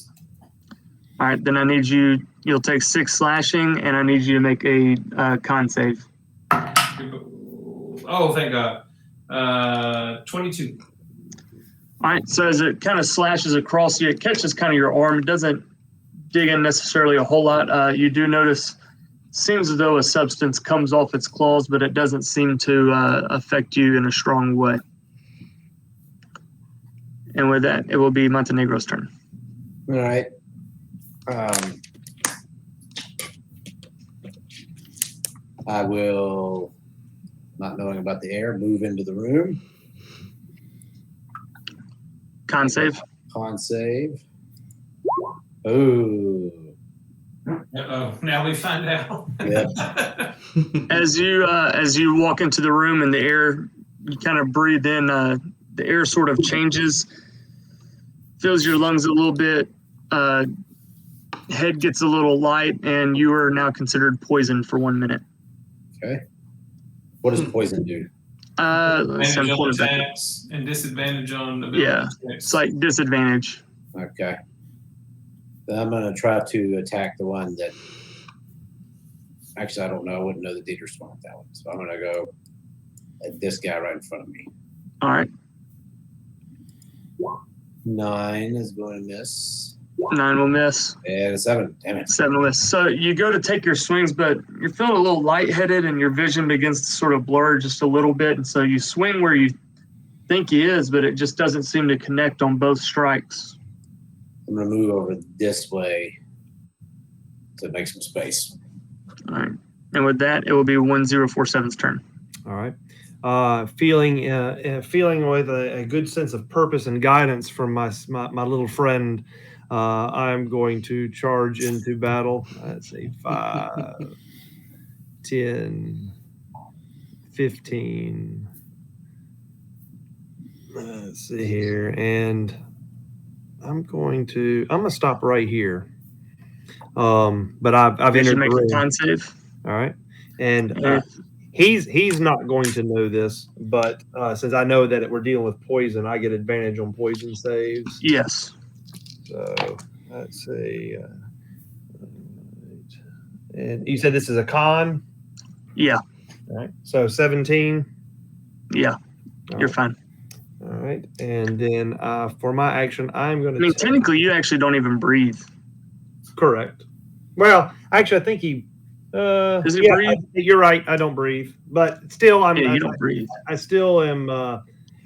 All right, then I need you'll take 6 slashing, and I need you to make a con save. Oh, thank God. 22. All right, so as it kind of slashes across you, it catches kind of your arm. It doesn't dig in necessarily a whole lot. You do notice, seems as though a substance comes off its claws, but it doesn't seem to affect you in a strong way. And with that, it will be Montenegro's turn. All right. I will, not knowing about the air, move into the room. Con save. Con save. Oh. Uh-oh. Now we find out. Yep. As you walk into the room and the air, you kind of breathe in, the air sort of changes, fills your lungs a little bit, head gets a little light, and you are now considered poisoned for 1 minute. Okay. What does poison do? Advantage on attacks and disadvantage on ability checks. It's like disadvantage. Okay. Then I'm going to try to attack the one that. Actually, I don't know. I wouldn't know the Dieter spawned that one. So I'm going to go at this guy right in front of me. All right. 9 is going to miss. 9 will miss. And a 7. Damn it. 7 will miss. So you go to take your swings, but you're feeling a little lightheaded and your vision begins to sort of blur just a little bit. And so you swing where you think he is, but it just doesn't seem to connect on both strikes. I'm going to move over this way to make some space. All right. And with that, it will be 1047's turn. All right. Feeling with a good sense of purpose and guidance from my little friend, I'm going to charge into battle. Let's see, 5, 10, 15. Let's see here, and I'm gonna stop right here. But I've entered make the room. a con save. All right, and he's not going to know this, but since I know that we're dealing with poison, I get advantage on poison saves. Yes. So let's see. And you said this is a con? Yeah. All right. So 17. Yeah. All You're right. fine. All right. And then for my action, I'm going I to. mean, technically, you actually don't even breathe. Correct. Well, actually, I think he. Does he breathe? You're right. I don't breathe, but still, Yeah, you don't breathe. I still am.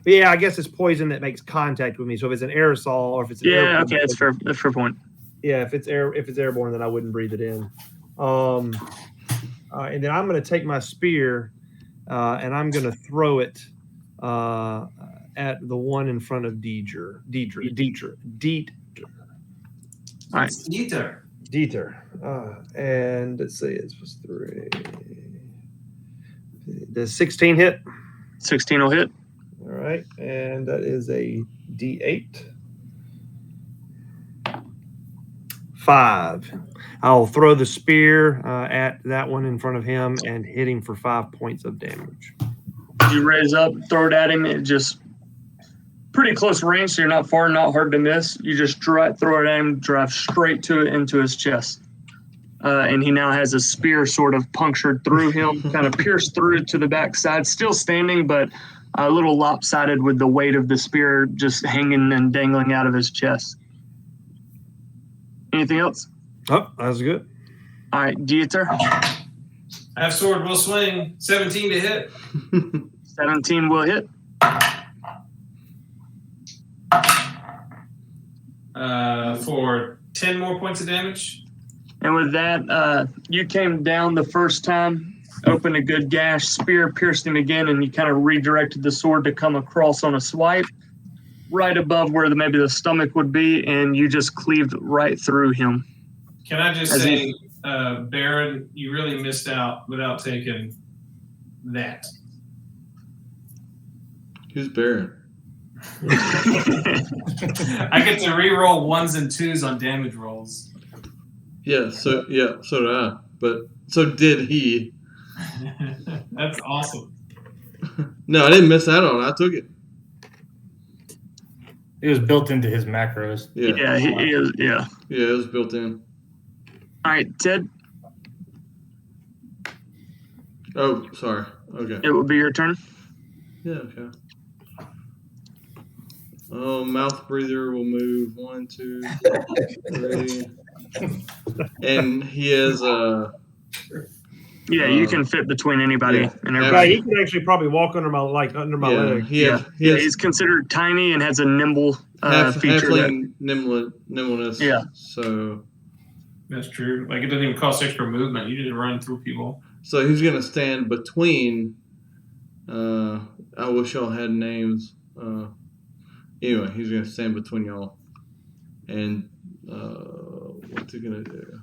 Yeah, I guess it's poison that makes contact with me. So if it's an aerosol or if it's an Yeah. airborne Okay, that's fair. That's a fair point. Yeah, if it's airborne, then I wouldn't breathe it in. And then I'm going to take my spear and I'm going to throw it at the one in front of Dieter. All right. Dieter. And let's see, it was 3. Does 16 hit? 16 will hit. All right, and that is a D8. 5. I'll throw the spear at that one in front of him and hit him for 5 points of damage. You raise up, throw it at him. It just pretty close range, so you're not far, not hard to miss. You just throw it at him, drive straight into his chest. And he now has a spear sort of punctured through him, kind of pierced through to the backside, still standing, but a little lopsided with the weight of the spear just hanging and dangling out of his chest. Anything else? Oh, that's good. All right, Dieter. Half sword will swing. 17 to hit. 17 will hit. For 10 more points of damage. And with that, you came down the first time, opened a good gash, spear pierced him again, and you kind of redirected the sword to come across on a swipe right above where maybe the stomach would be, and you just cleaved right through him. Can I just say, Baron, you really missed out without taking that. Who's Baron? I get to re-roll 1s and 2s on damage rolls. Yeah, so did I. But so did he. That's awesome. No, I didn't miss out on it. I took it. It was built into his macros. Yeah. Yeah, he is. Yeah. Yeah, it was built in. All right, Ted, Oh, sorry. Okay. it will be your turn. Yeah, okay. Mouth breather will move 1, 2, 3. And he has Yeah, you can fit between anybody yeah. and Right, everybody. he can actually probably walk under my leg. he has He's considered tiny and has a nimble feature. halfling nimbleness. Yeah. So That's true. Like, it doesn't even cost extra movement. You just run through people. he's gonna stand between. I wish y'all had names. Anyway, he's gonna stand between y'all, and what's he gonna do?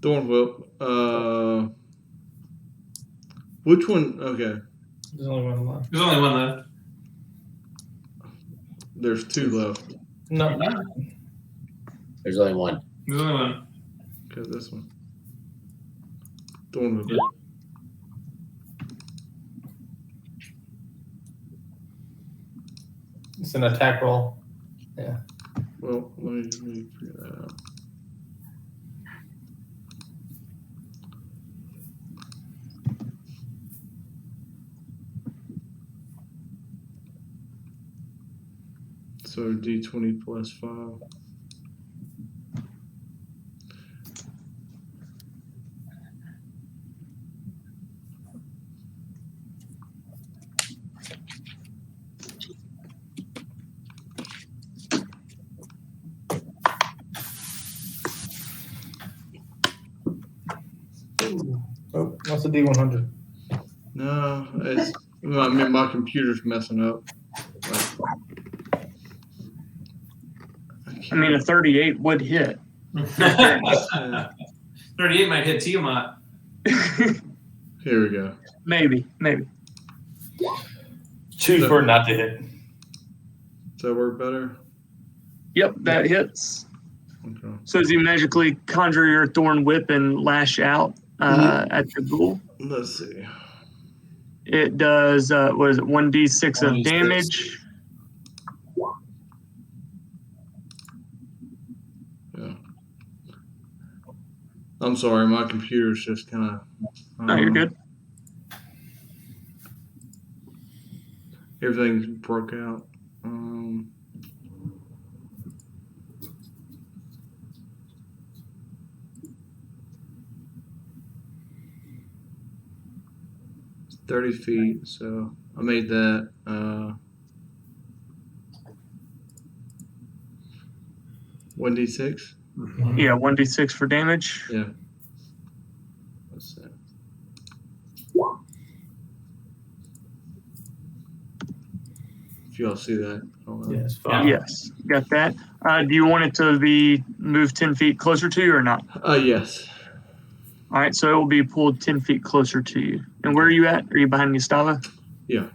Thorn whip. Which one? Okay, There's only one left. There's only one left. there's 2 left. No. There's only one. There's only one. Okay, this one. Thorn whip. It's an attack roll. Well, let me figure that out. So D20 plus 5. Oh, what's the D100? No, it's my computer's messing up. I mean, a 38 would hit. 38 might hit Tiamat. Here we go. Maybe. Choose for it not to hit. Does that work better? Yep, that hits. Okay. So as you magically conjure your thorn whip and lash out, at the ghoul. Let's see. It does, what is it, 1d6 of 1d6. damage. Yeah. I'm sorry, my computer's just kind of. No, you're good. Everything's broke out. It's 30 feet, so I made that. 1d6. Yeah, 1d6 for damage. Yeah. What's that? If y'all see that. I don't know. Yes, 5. Yes, got that. Do you want it to be moved 10 feet closer to you or not? Yes. All right, so it will be pulled 10 feet closer to you. And where are you at? Are you behind Gustavo? Yeah.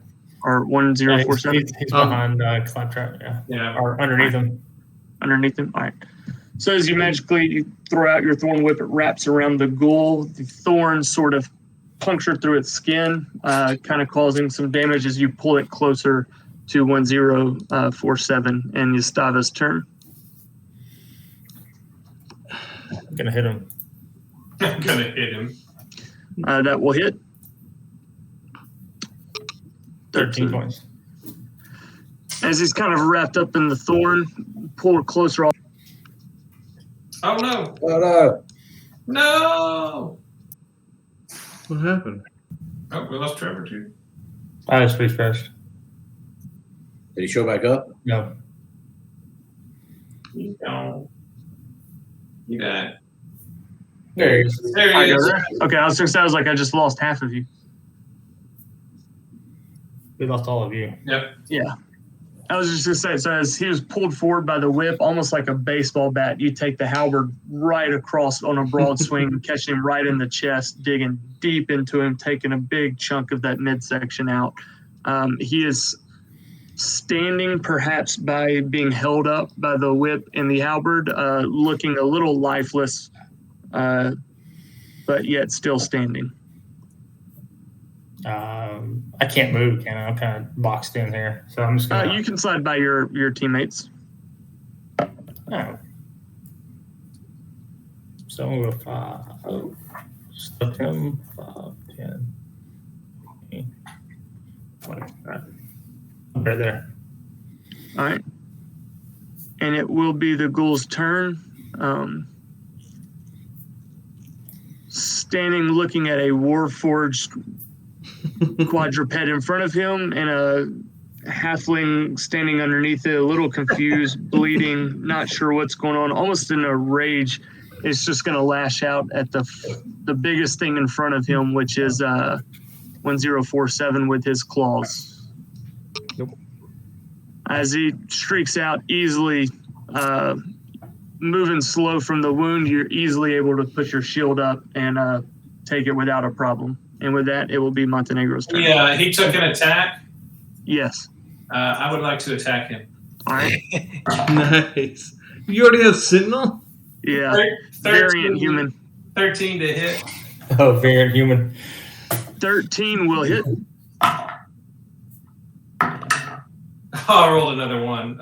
Or 1047? He's behind Claptrap, yeah. Yeah. Or underneath him. Underneath him? All right. So as you throw out your thorn whip, it wraps around the ghoul. The thorns sort of puncture through its skin, kind of causing some damage as you pull it closer to 1047 and Gustavo's turn. I'm going to hit him. I'm gonna hit him. That will hit. 13 points. As he's kind of wrapped up in the thorn, pull it closer. Oh no! Oh no! No! What happened? Oh, we lost Trevor too. I was pretty fast. Did he show back up? No. You don't. You died. There he is. There I he go is. there. Okay, I was like I just lost half of you. We lost all of you. Yep. Yeah. I was just going to say, so as he was pulled forward by the whip, almost like a baseball bat, you take the halberd right across on a broad swing, catching him right in the chest, digging deep into him, taking a big chunk of that midsection out. He is standing perhaps by being held up by the whip and the halberd, looking a little lifeless, but yet still standing. I can't move, can I? I'm kind of boxed in here. So I'm just going to... You can slide by your teammates. Oh. So I'm going to 5. Stuck him. 5, 10, 20. All right. Right there. All right. And it will be the ghoul's turn. Standing looking at a warforged quadruped in front of him and a halfling standing underneath it, a little confused, bleeding, not sure what's going on, almost in a rage. It's just going to lash out at the biggest thing in front of him, which is 1047 with his claws. Nope. As he streaks out easily, moving slow from the wound, you're easily able to put your shield up and take it without a problem. And with that, it will be Montenegro's turn. Yeah, he took an attack. Yes. I would like to attack him. All right. Nice. You already have Sentinel? Yeah. Variant human. 13 to hit. Oh, variant human. 13 will hit. I rolled another one.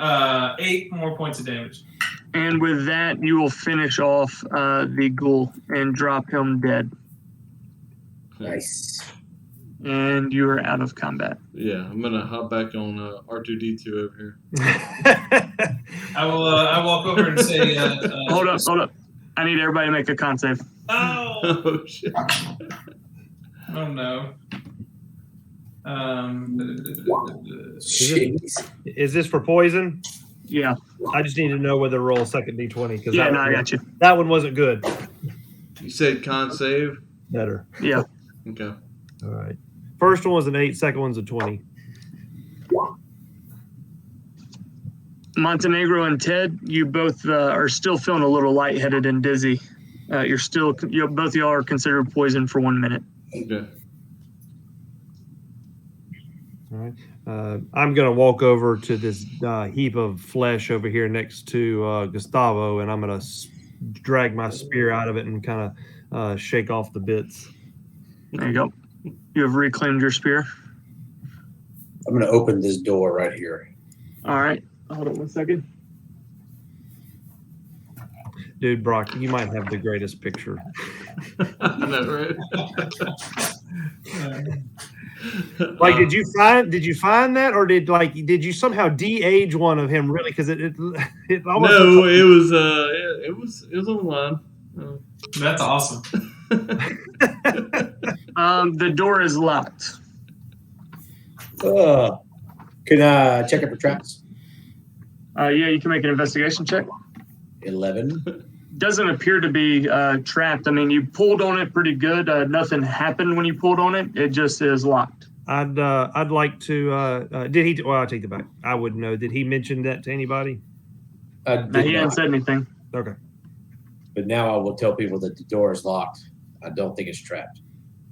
8 more points of damage. And with that, you will finish off the ghoul and drop him dead. Nice. And you are out of combat. Yeah, I'm gonna hop back on R2D2 over here. I will. I walk over and say, Hold up. I need everybody to make a con save. "Oh, Oh shit! oh no." Jeez. Is this for poison? Yeah. I just need to know whether to roll a second D20 because Yeah, no, I got you. that one wasn't good. You said con save? Better. Yeah. Okay. All right. First one was an 8. Second one's a 20. Montenegro and Ted, you both are still feeling a little lightheaded and dizzy. Both of y'all are considered poisoned for 1 minute. Okay. All right. I'm going to walk over to this heap of flesh over here next to Gustavo, and I'm going to drag my spear out of it and kind shake off the bits. There you go. You have reclaimed your spear. I'm going to open this door right here. All right. Hold on 1 second. Dude, Brock, you might have the greatest picture. I know, right? Like, did you find that, or did you somehow de-age one of him? Really? Because it almost No, it was online. That's awesome. The door is locked. Can I check it for traps? Yeah, you can make an investigation check. 11. Doesn't appear to be trapped. I mean, you pulled on it pretty good. Nothing happened when you pulled on it. It just is locked. I'd like to. Did he? Well, I'll take it back. I wouldn't know. Did he mention that to anybody? No, he hadn't said anything. Okay. But now I will tell people that the door is locked. I don't think it's trapped.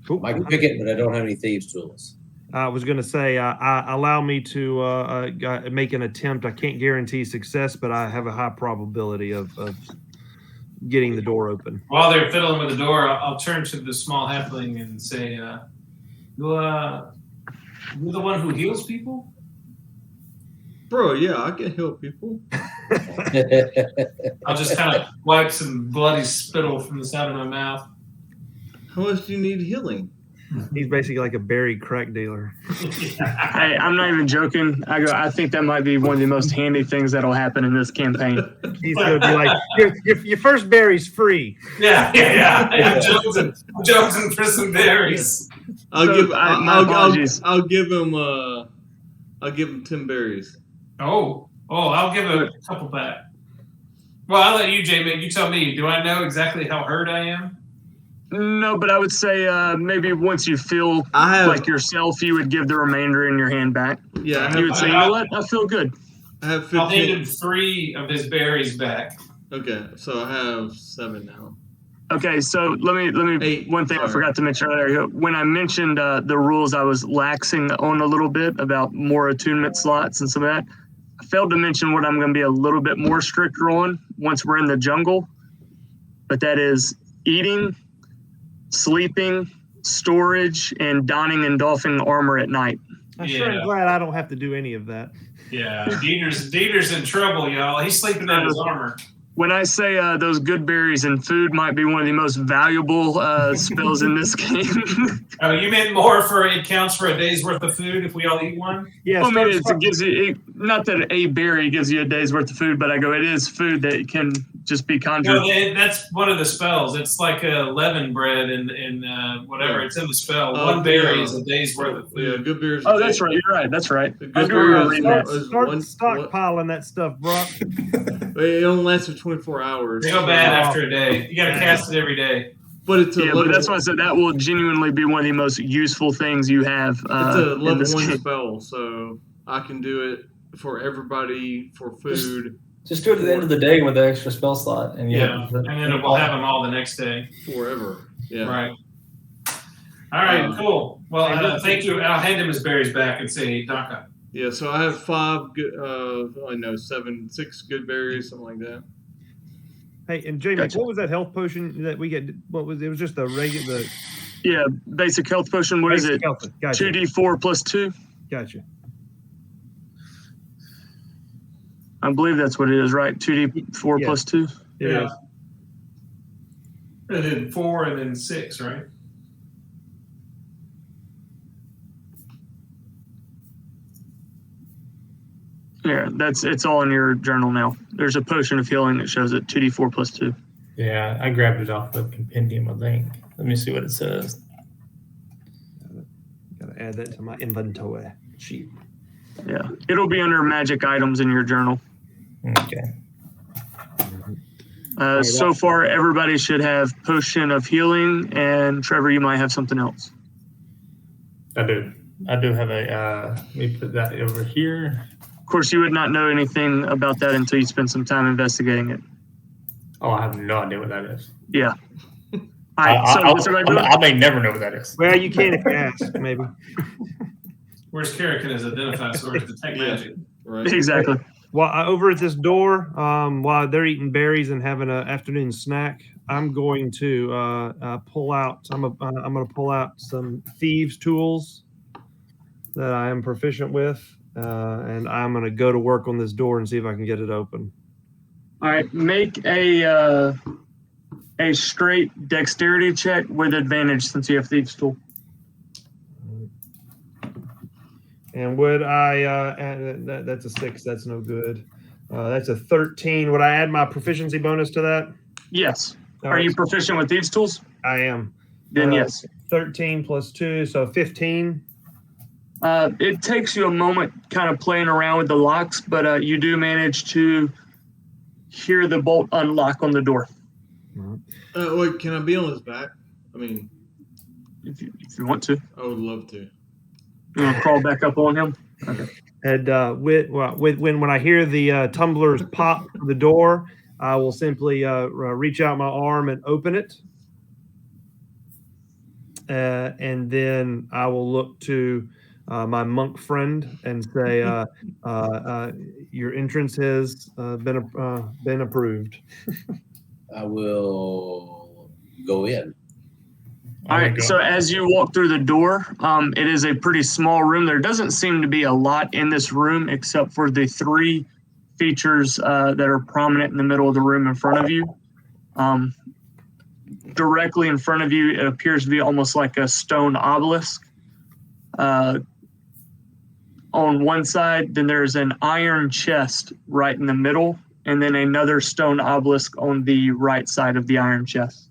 Cool. I can pick it, but I don't have any thieves' tools. I was going to say, allow me to make an attempt. I can't guarantee success, but I have a high probability of getting the door open. While they're fiddling with the door, I'll turn to the small halfling and say, you're the one who heals people? Bro, yeah, I can help people. I'll just kind of wipe some bloody spittle from the side of my mouth. How much do you need healing? He's basically like a berry crack dealer. Hey, I'm not even joking. I think that might be one of the most handy things that'll happen in this campaign. He's going to be like, your first berry's free. Yeah. Jonesing for some berries. I'll give him 10 berries. Oh, I'll give a couple back. Well, I'll let you, Jamie. You tell me. Do I know exactly how hurt I am? No, but I would say maybe once you feel like yourself, you would give the remainder in your hand back. Yeah, you would say, you know what? I feel good. I have 15. I'll hand him 3 of his berries back. Okay, so I have 7 now. Okay, so let me. 8, one thing sorry. I forgot to mention earlier. When I mentioned the rules, I was laxing on a little bit about more attunement slots and some of that. I failed to mention what I'm going to be a little bit more stricter on once we're in the jungle, but that is eating, sleeping, storage, and donning and doffing armor at night. I'm sure I'm glad I don't have to do any of that. Yeah, Dieter's in trouble, y'all. He's sleeping in his armor. When I say those good berries and food might be one of the most valuable spells in this game. Oh, you meant more for it counts for a day's worth of food if we all eat one? Yeah, well, maybe it gives you, not that a berry gives you a day's worth of food, but I go, it is food that can just be conjured. No, that's one of the spells. It's like a leaven bread and whatever. It's in the spell. One berry is a day's worth of food. Yeah, good berries. Oh, that's right. You're right. That's right. Good berries. Start stockpiling that stuff, Brock. It only lasts for 24 hours. They go bad after a day. You got to cast it every day. But it's but that's why I said that will genuinely be one of the most useful things you have. It's a level 1 game. spell, so I can do it for everybody for food. Just do it at the end of the day with the extra spell slot, and and then we'll have them all the next day. Forever. Yeah. Right. All right. Cool. Well, thank you. I'll hand him his berries back and say, Daka. Yeah. So I have 5 good. 6 good berries, something like that. Hey, and Jamie, Gotcha. what was that health potion that we get? What was it? Was just a regular. Yeah, basic health potion. What is it? Gotcha. 2d4 plus 2. Gotcha. I believe that's what it is, right? 2d4 plus 2. Yeah. And then 4 and then 6, right? Yeah, it's all in your journal now. There's a potion of healing that shows it 2d4 plus 2. Yeah, I grabbed it off the compendium, I think. Let me see what it says. Gotta add that to my inventory sheet. Yeah, it'll be under magic items in your journal. Okay. So far, everybody should have potion of healing, and Trevor, you might have something else. I do have a, let me put that over here. Of course, you would not know anything about that until you spend some time investigating it. Oh, I have no idea what that is. Yeah. All right, so what's everybody doing? I may never know what that is. Well, you can if you ask, maybe. Where's Kara can identify source detect magic? Right. Exactly. over at this door, while they're eating berries and having an afternoon snack, I'm going to pull out. I'm going to pull out some thieves' tools that I am proficient with, and I'm going to go to work on this door and see if I can get it open. All right, make a straight dexterity check with advantage since you have thieves' tool. And would I? That's a 6. That's no good. That's a 13. Would I add my proficiency bonus to that? Yes. All Are right. you proficient with thieves' tools? I am. Then yes. 13 plus 2, so 15. It takes you a moment kind of playing around with the locks, but you do manage to hear the bolt unlock on the door. Wait, can I be on his back? I mean, If you want to. I would love to. You want to crawl back up on him? Okay. And when I hear the tumblers pop to the door, I will simply reach out my arm and open it. And then I will look to my monk friend and say, your entrance has been approved. I will go in. All right, so as you walk through the door, it is a pretty small room. There doesn't seem to be a lot in this room except for the 3 features that are prominent in the middle of the room in front of you. Directly in front of you, it appears to be almost like a stone obelisk. On one side, then there's an iron chest right in the middle, and then another stone obelisk on the right side of the iron chest.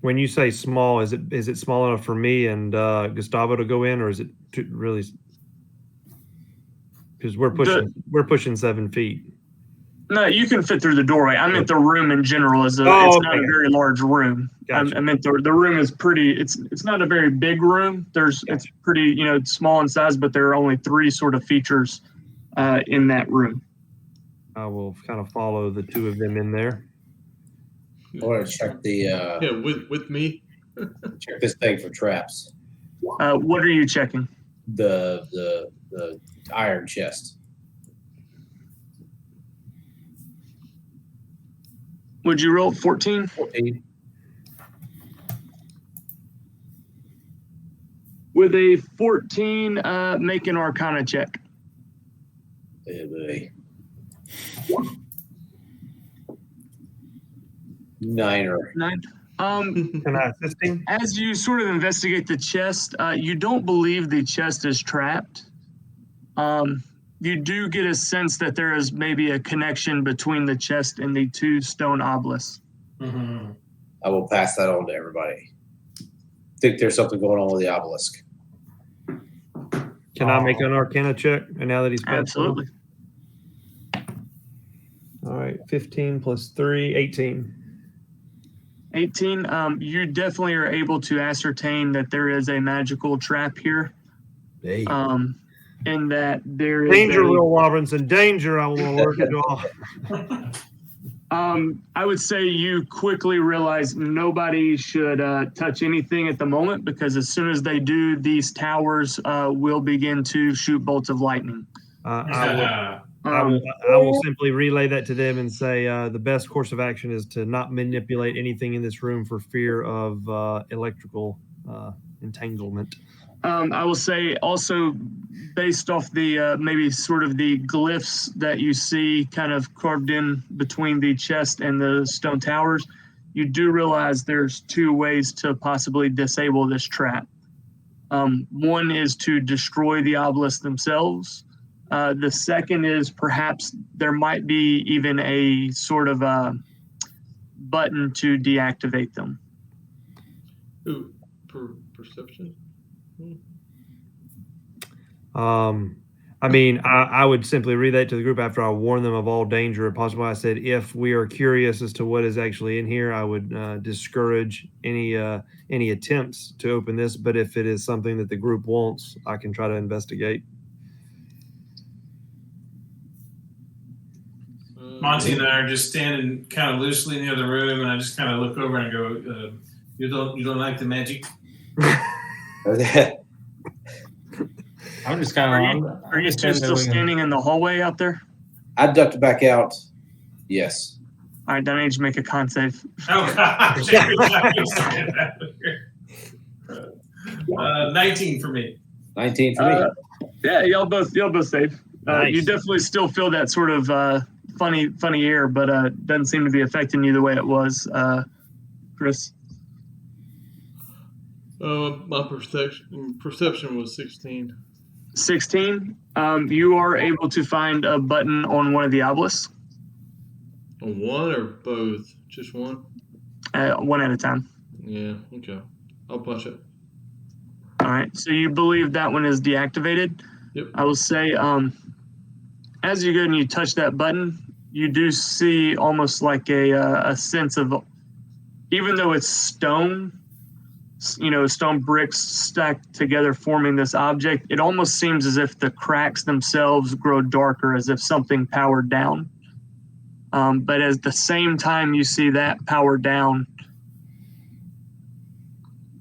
When you say small, is it small enough for me and Gustavo to go in, or is it really? Because we're pushing 7 feet. No, you can fit through the doorway. I meant the room in general it's not a very large room. Gotcha. I meant the room is pretty. It's not a very big room. It's pretty small in size, but there are only 3 sort of features in that room. I will kind of follow the 2 of them in there. I want to check the with me. check this thing for traps. What are you checking? The iron chest. Would you roll 14? 14. With a 14, make an Arcana check. Hey, boy. 9. 9. Can I assist him? As you sort of investigate the chest, you don't believe the chest is trapped. You do get a sense that there is maybe a connection between the chest and the 2 stone obelisks. Mm-hmm. I will pass that on to everybody. Think there's something going on with the obelisk. Can I make an Arcana check? And now that he's passed Absolutely. All right, 15 plus 3, 18. 18. You definitely are able to ascertain that there is a magical trap here. Hey. And that there is danger, Will Robinson, danger! I will work it off. I would say you quickly realize nobody should touch anything at the moment, because as soon as they do, these towers will begin to shoot bolts of lightning. I will simply relay that to them and say the best course of action is to not manipulate anything in this room for fear of electrical entanglement. I will say also, based off the maybe sort of the glyphs that you see kind of carved in between the chest and the stone towers, you do realize there's 2 ways to possibly disable this trap. One is to destroy the obelisks themselves. The second is perhaps there might be even a sort of a button to deactivate them. Ooh, perception? I mean, I would simply relay to the group after I warn them of all danger possible. I said, if we are curious as to what is actually in here, I would discourage any attempts to open this. But if it is something that the group wants, I can try to investigate. Monty and I are just standing kind of loosely near the room, and I just kind of look over and go, "You don't like the magic?" I'm just kind of. Are you still standing in the hallway out there? I ducked back out. Yes. All right, then I need to make a con save. Oh gosh! Every time you say that. 19 for me. 19 for me. Yeah, y'all both save. Nice. You definitely still feel that sort of funny air, but doesn't seem to be affecting you the way it was, Chris. My perception was 16. 16. You are able to find a button on one of the obelisks. On one or both? Just one? One at a time. Yeah, okay. I'll punch it. All right. So you believe that one is deactivated? Yep. I will say, as you go and you touch that button, you do see almost like a sense of, even though it's stone, stone bricks stacked together forming this object, it almost seems as if the cracks themselves grow darker, as if something powered down. But at the same time you see that power down,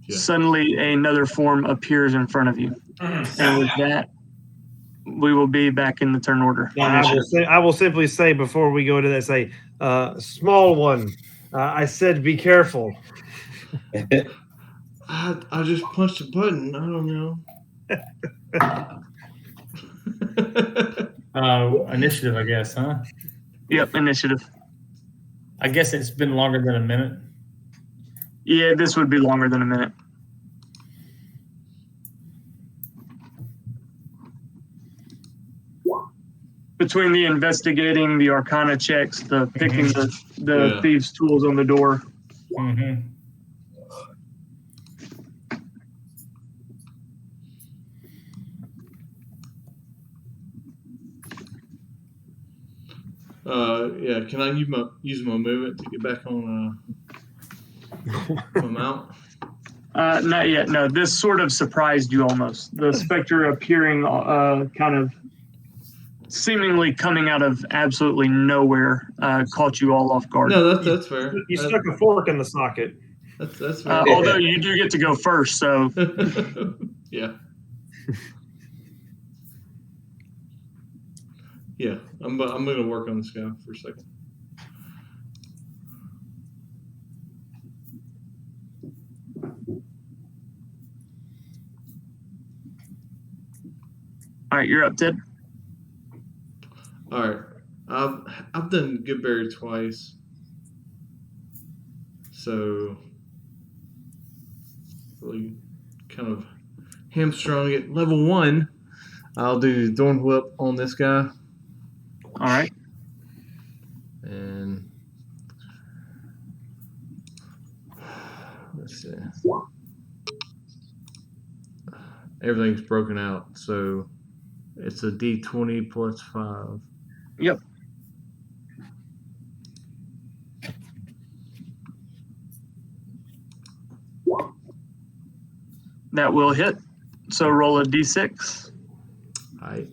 suddenly another form appears in front of you. And with that, we will be back in the turn order. I will simply say before we go to that, small one, I said be careful. I just punched a button. I don't know. Initiative, I guess, huh? Yep, initiative. I guess it's been longer than a minute. Yeah, this would be longer than a minute. Between the investigating, the arcana checks, the picking the thieves' tools on the door. Mm-hmm. Can I use my movement to get back on my mount? Not yet. No, this sort of surprised you almost. The specter appearing kind of seemingly coming out of absolutely nowhere caught you all off guard. No, that's fair. You stuck a fork in the socket. That's fair. Although you do get to go first, so. Yeah. Yeah, I'm going to work on this guy for a second. All right, you're up, Ted. All right, I've done Goodberry twice, so really kind of hamstrung at level 1. I'll do Thorn Whip on this guy. All right. And let's see. Everything's broken out, so it's a D20 plus 5. Yep. That will hit. So roll a D6. All right.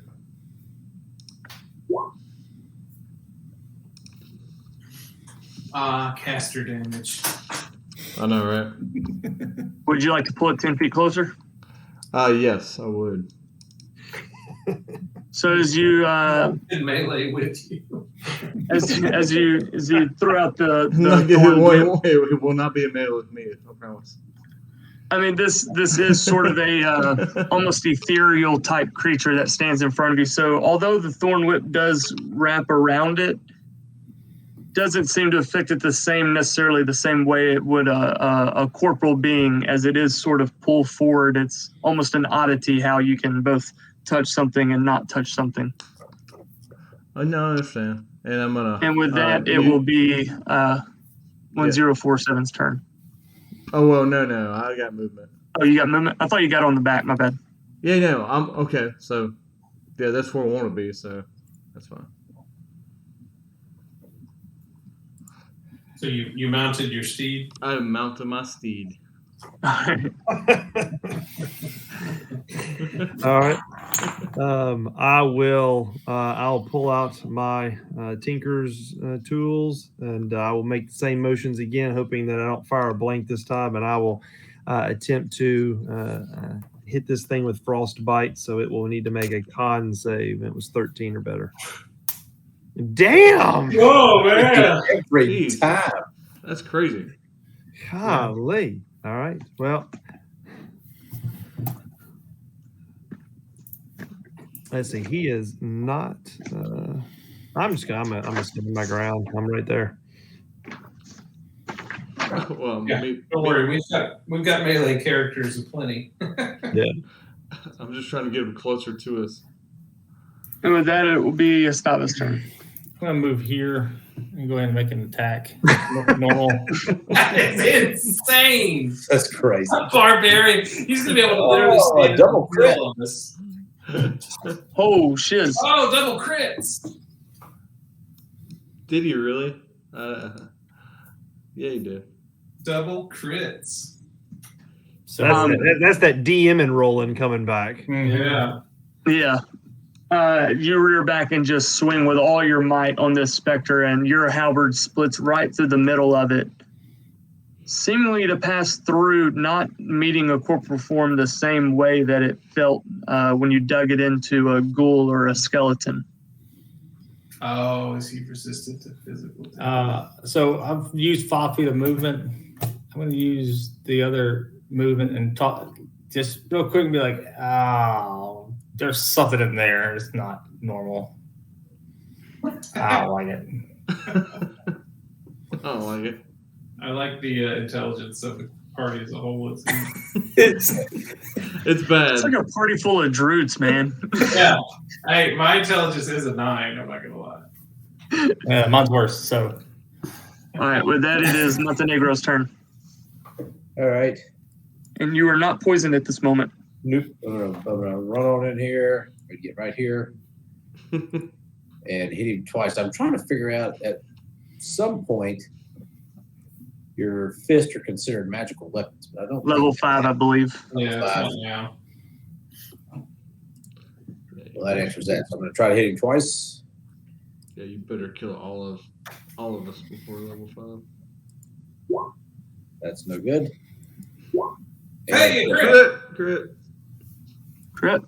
Caster damage. I know, right? Would you like to pull it 10 feet closer? Yes, I would. So as you In melee with you. as you throw out the it will not be a melee with me, I promise. I mean, this is sort of a almost ethereal type creature that stands in front of you. So although the thorn whip does wrap around it, doesn't seem to affect it necessarily the same way it would a corporal being, as it is sort of pull forward. It's almost an oddity how you can both touch something and not touch something. I know, I understand. And I'm gonna. And with that, it will be 1047's turn. Oh well, no, I got movement. Oh, you got movement? I thought you got on the back. My bad. Yeah, no, I'm okay. So, yeah, that's where I want to be. So, that's fine. So you mounted your steed? I mounted my steed. All right. I'll pull out my Tinker's tools, and I will make the same motions again, hoping that I don't fire a blank this time, and I will attempt to hit this thing with frostbite, so it will need to make a con save. It was 13 or better. Damn! Whoa, man! Every Jeez. time. That's crazy. Golly. All right. Well, let's see. He is not. I'm gonna stand my ground. I'm right there. Well, Yeah, don't worry, we've got melee characters aplenty. I'm just trying to get him closer to us. And with that, it will be Estava's turn. I'm gonna move here and go ahead and make an attack. Normal. That is insane. That's crazy. A barbarian. He's gonna be able to literally Oh, stand a double in the middle of this. Oh, shiz. Oh, double crits. Did he really? Yeah, he did. Double crits. So That's that DM and rolling coming back. Yeah. Yeah. You rear back and just swing with all your might on this specter, and your halberd splits right through the middle of it, seemingly to pass through, not meeting a corporal form the same way that it felt when you dug it into a ghoul or a skeleton. Oh, is he resistant to physical damage? So I've used 5 feet of movement. I'm going to use the other movement and talk just real quick and be like, oh, there's something in there. It's not normal. I don't like it. I don't like it. I like the intelligence of the party as a whole. It's bad. It's like a party full of droots, man. Yeah. My intelligence is a 9, I'm not going to lie. Yeah, mine's worse. So All right, with that, it is Montenegro's turn. All right. And you are not poisoned at this moment. Nope. I'm gonna run on in here. I'm gonna get right here and hit him twice. I'm trying to figure out at some point your fists are considered magical weapons, but I don't. Level 5, I believe. Yeah, it's not now. Well, that answers that. So I'm gonna try to hit him twice. Yeah, you better kill all of us before level 5. That's no good. Hey, And Crit. Crit.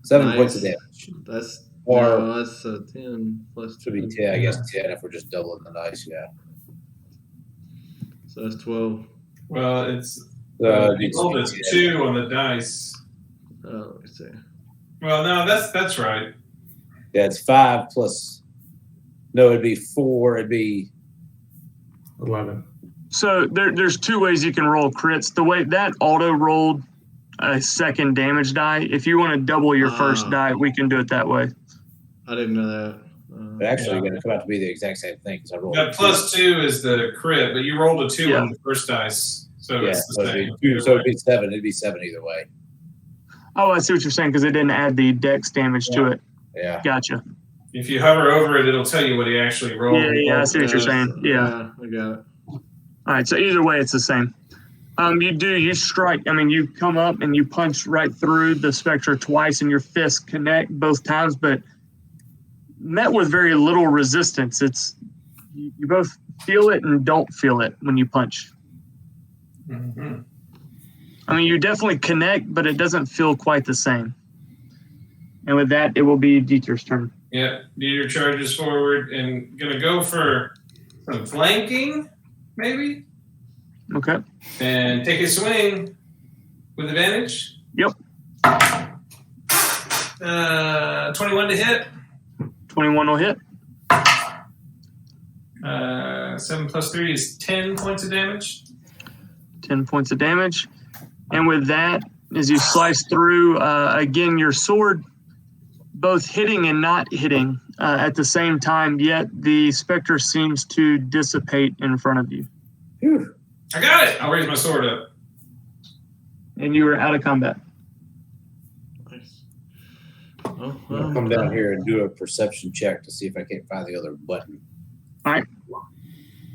7 Nice. points of damage. That's Or- that's 10 plus Should be 2. 10, I guess 10 if we're just doubling the dice. Yeah. So that's 12. Well, it's Needs to rolled be a 10. 2 on the dice. Let me see. Well, no, that's right. Yeah, it's 5 plus. No, it'd be 4. It'd be 11. So there's 2 ways you can roll crits. The way that auto rolled a second damage die. If you want to double your first die, we can do it that way. I didn't know that. actually going to come out to be the exact same thing because I rolled. That plus 2 is the crit, but you rolled a 2 Yeah. on the first dice. So Yeah, it's the so it'd same. be 2. So it'd be 7. It'd be 7 either way. Oh, I see what you're saying because it didn't add the dex damage to it. Yeah. Gotcha. If you hover over it, it'll tell you what he actually rolled. Yeah, I see what you're saying. Yeah. I got it. All right, so either way, it's the same. You strike. I mean, you come up and you punch right through the spectre twice, and your fists connect both times, but met with very little resistance. You both feel it and don't feel it when you punch. Mm-hmm. I mean, you definitely connect, but it doesn't feel quite the same. And with that, it will be Dieter's turn. Yeah, Dieter charges forward and gonna go for some flanking, maybe, Okay. and take a swing with advantage. Yep. 21 to hit. 21 will hit. 7 plus 3 is 10 points of damage. 10 points of damage. And with that, as you slice through, again, your sword both hitting and not hitting at the same time, yet the specter seems to dissipate in front of you. Whew. I got it. I'll raise my sword up. And you are out of combat. Nice. Oh, I'll come down here and do a perception check to see if I can't find the other button. All right.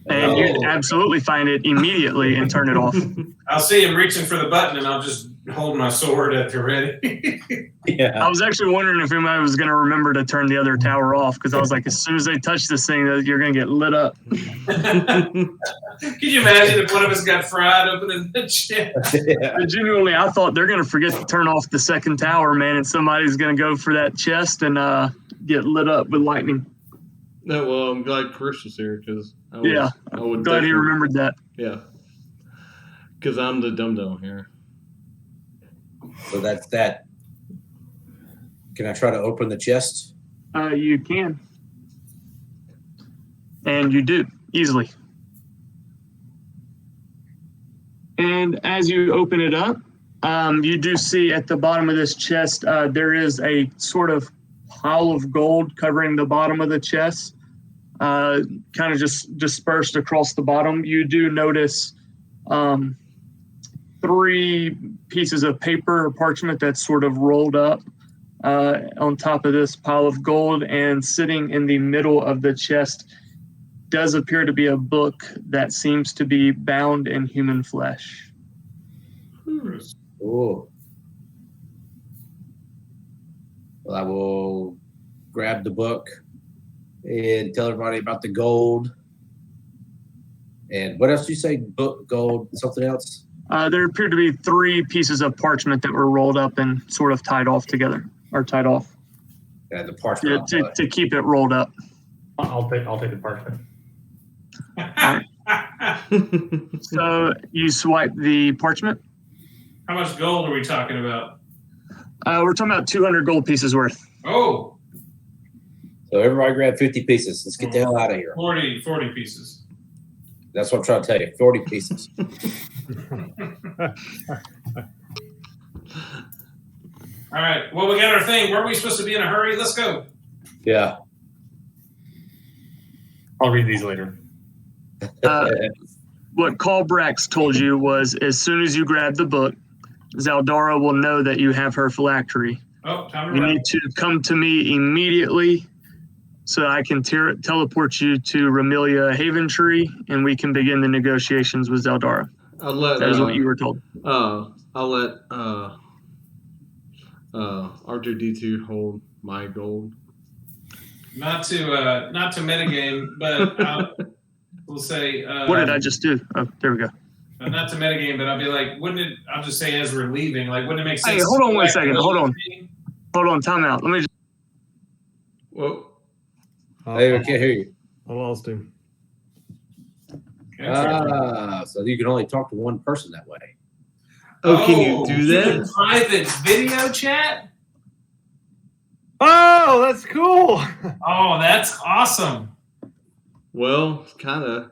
And you absolutely find it immediately and turn it off. I'll see him reaching for the button, and I'll just hold my sword at the ready. Yeah. I was actually wondering if anybody was going to remember to turn the other tower off because I was like, as soon as they touch this thing, you're going to get lit up. Can you imagine if one of us got fried opening the chest? Yeah. But genuinely, I thought they're going to forget to turn off the second tower, man, and somebody's going to go for that chest and get lit up with lightning. No, well, I'm glad Chris was here because I would Glad he definitely- remembered that. Yeah, because I'm the dum-dum here. So that's that. Can I try to open the chest? You can. And you do, easily. And as you open it up, you do see at the bottom of this chest, there is a sort of pile of gold covering the bottom of the chest, kind of just dispersed across the bottom. You do notice 3 pieces of paper or parchment that's sort of rolled up on top of this pile of gold, and sitting in the middle of the chest does appear to be a book that seems to be bound in human flesh. Oh. Well, I will grab the book and tell everybody about the gold. And what else did you say? Book, gold, something else? There appeared to be 3 pieces of parchment that were rolled up and sort of tied off together, or tied off Yeah, the parchment. to keep it rolled up. I'll take the parchment. So you swipe the parchment. How much gold are we talking about? We're talking about 200 gold pieces worth. Oh, So everybody grab 50 pieces. Let's get the hell out of here. 40 pieces. That's what I'm trying to tell you. 40 pieces. All right. Well, we got our thing. Were we supposed to be in a hurry? Let's go. Yeah. I'll read these later. What Colbrax told you was, as soon as you grab the book, Zaldara will know that you have her phylactery. Oh, time to You run. need to come to me immediately so I can teleport you to Ramelia Haven Tree, and we can begin the negotiations with Zaldara. I'll let That is what you were told. I'll let R2D2 hold my gold. Not to metagame, but we'll say. What did I just do? Oh, there we go. Not to metagame, but I'll be like, wouldn't it? I'll just say as we're leaving, like, wouldn't it make sense? Hey, hold on one to second. Hold on, time out. Let me just. Whoa. Hey, we can't hear you. I lost him. So you can only talk to one person that way. Oh, can you do that? Private video chat? Oh, that's cool. Oh, that's awesome. Well, kind of.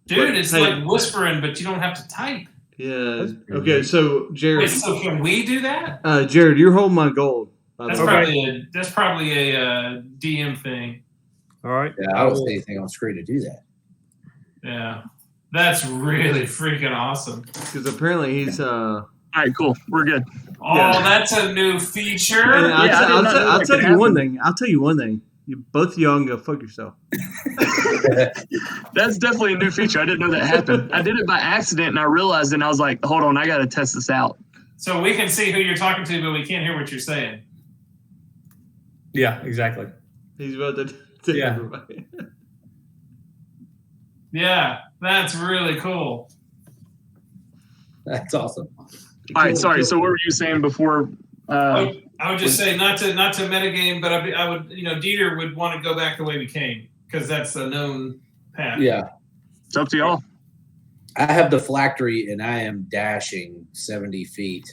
Dude, But, it's hey- like whispering, but you don't have to type. Yeah. Okay, so Jared, Wait, so can we do that? Jared, you're holding my gold. by the That's way. probably a DM thing. All right. Yeah, I don't see anything on screen to do that. Yeah. That's really freaking awesome. Because apparently he's All right, cool. We're good. Oh, Yeah. that's a new feature. And I didn't know that I'll could tell you one happen. thing. I'll tell you one thing. You both of y'all can go fuck yourself. That's definitely a new feature. I didn't know that happened. I did it by accident, and I realized it, and I was like, hold on, I got to test this out. So we can see who you're talking to, but we can't hear what you're saying. Yeah, exactly. He's about to take Yeah. everybody. Yeah, that's really cool. That's awesome. All right, sorry. So what were you saying before? I would just say not to metagame, but I would, Dieter would want to go back the way we came because that's a known path. Yeah. It's up to y'all. I have the phylactery and I am dashing 70 feet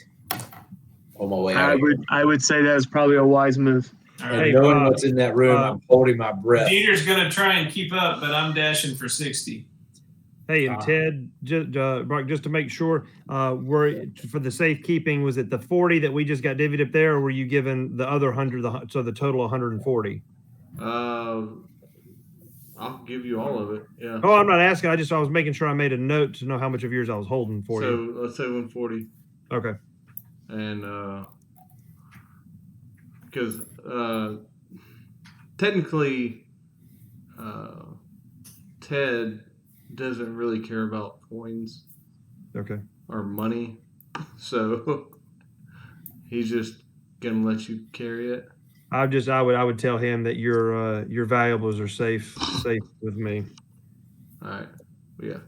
on my way out. I would say that is probably a wise move. All And right. knowing what's in that room, I'm holding my breath. Dieter's gonna try and keep up, but I'm dashing for 60. Hey, and Ted, just to make sure, for the safekeeping, was it the 40 that we just got divvied up there, or were you given the other 100, so the total 140? I'll give you all of it. Yeah. Oh, I'm not asking. I was making sure I made a note to know how much of yours I was holding for So you. let's say 140, Okay. and because technically, Ted doesn't really care about coins Okay. or money. So he's just gonna let you carry it. I would tell him that your valuables are safe with me. All right. Yeah.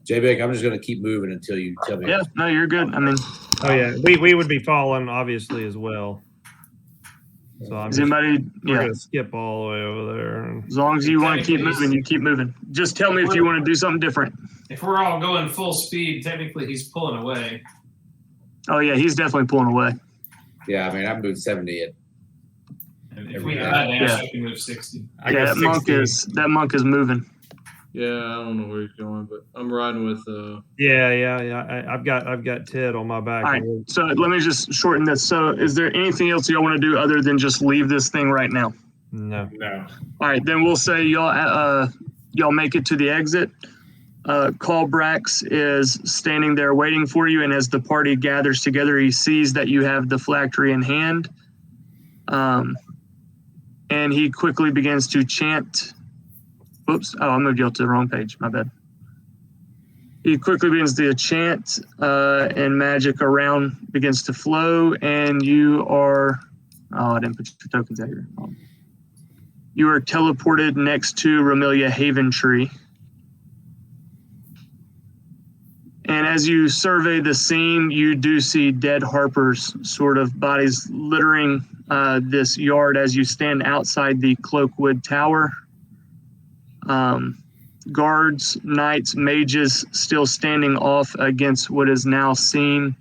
J-Big, I'm just going to keep moving until you tell me. Yeah, no, you're good. I mean, Oh yeah, we would be following obviously as well. So is anybody? we're Yeah. gonna skip all the way over there. As long as you want to keep moving, you keep moving. Just tell me if you want to do something different. If we're all going full speed, technically he's pulling away. Oh yeah, he's definitely pulling away. Yeah, I mean, I've moved 70 at And if we got dash, I can move 60. I Yeah, got that monk is moving. Yeah, I don't know where he's going, but I'm riding with. Yeah. I've got Ted on my back. All right, so let me just shorten this. So, is there anything else y'all want to do other than just leave this thing right now? No. All right, then we'll say y'all make it to the exit. Colbrax is standing there waiting for you, and as the party gathers together, he sees that you have the phylactery in hand, and he quickly begins to chant. Whoops! Oh, I moved you up to the wrong page. My bad. He quickly begins to chant, and magic around begins to flow, and you are. Oh, I didn't put your tokens out here. You are teleported next to Romelia Haven Tree. And as you survey the scene, you do see dead Harper's sort of bodies littering this yard as you stand outside the Cloakwood Tower. Guards, knights, mages still standing off against what is now seen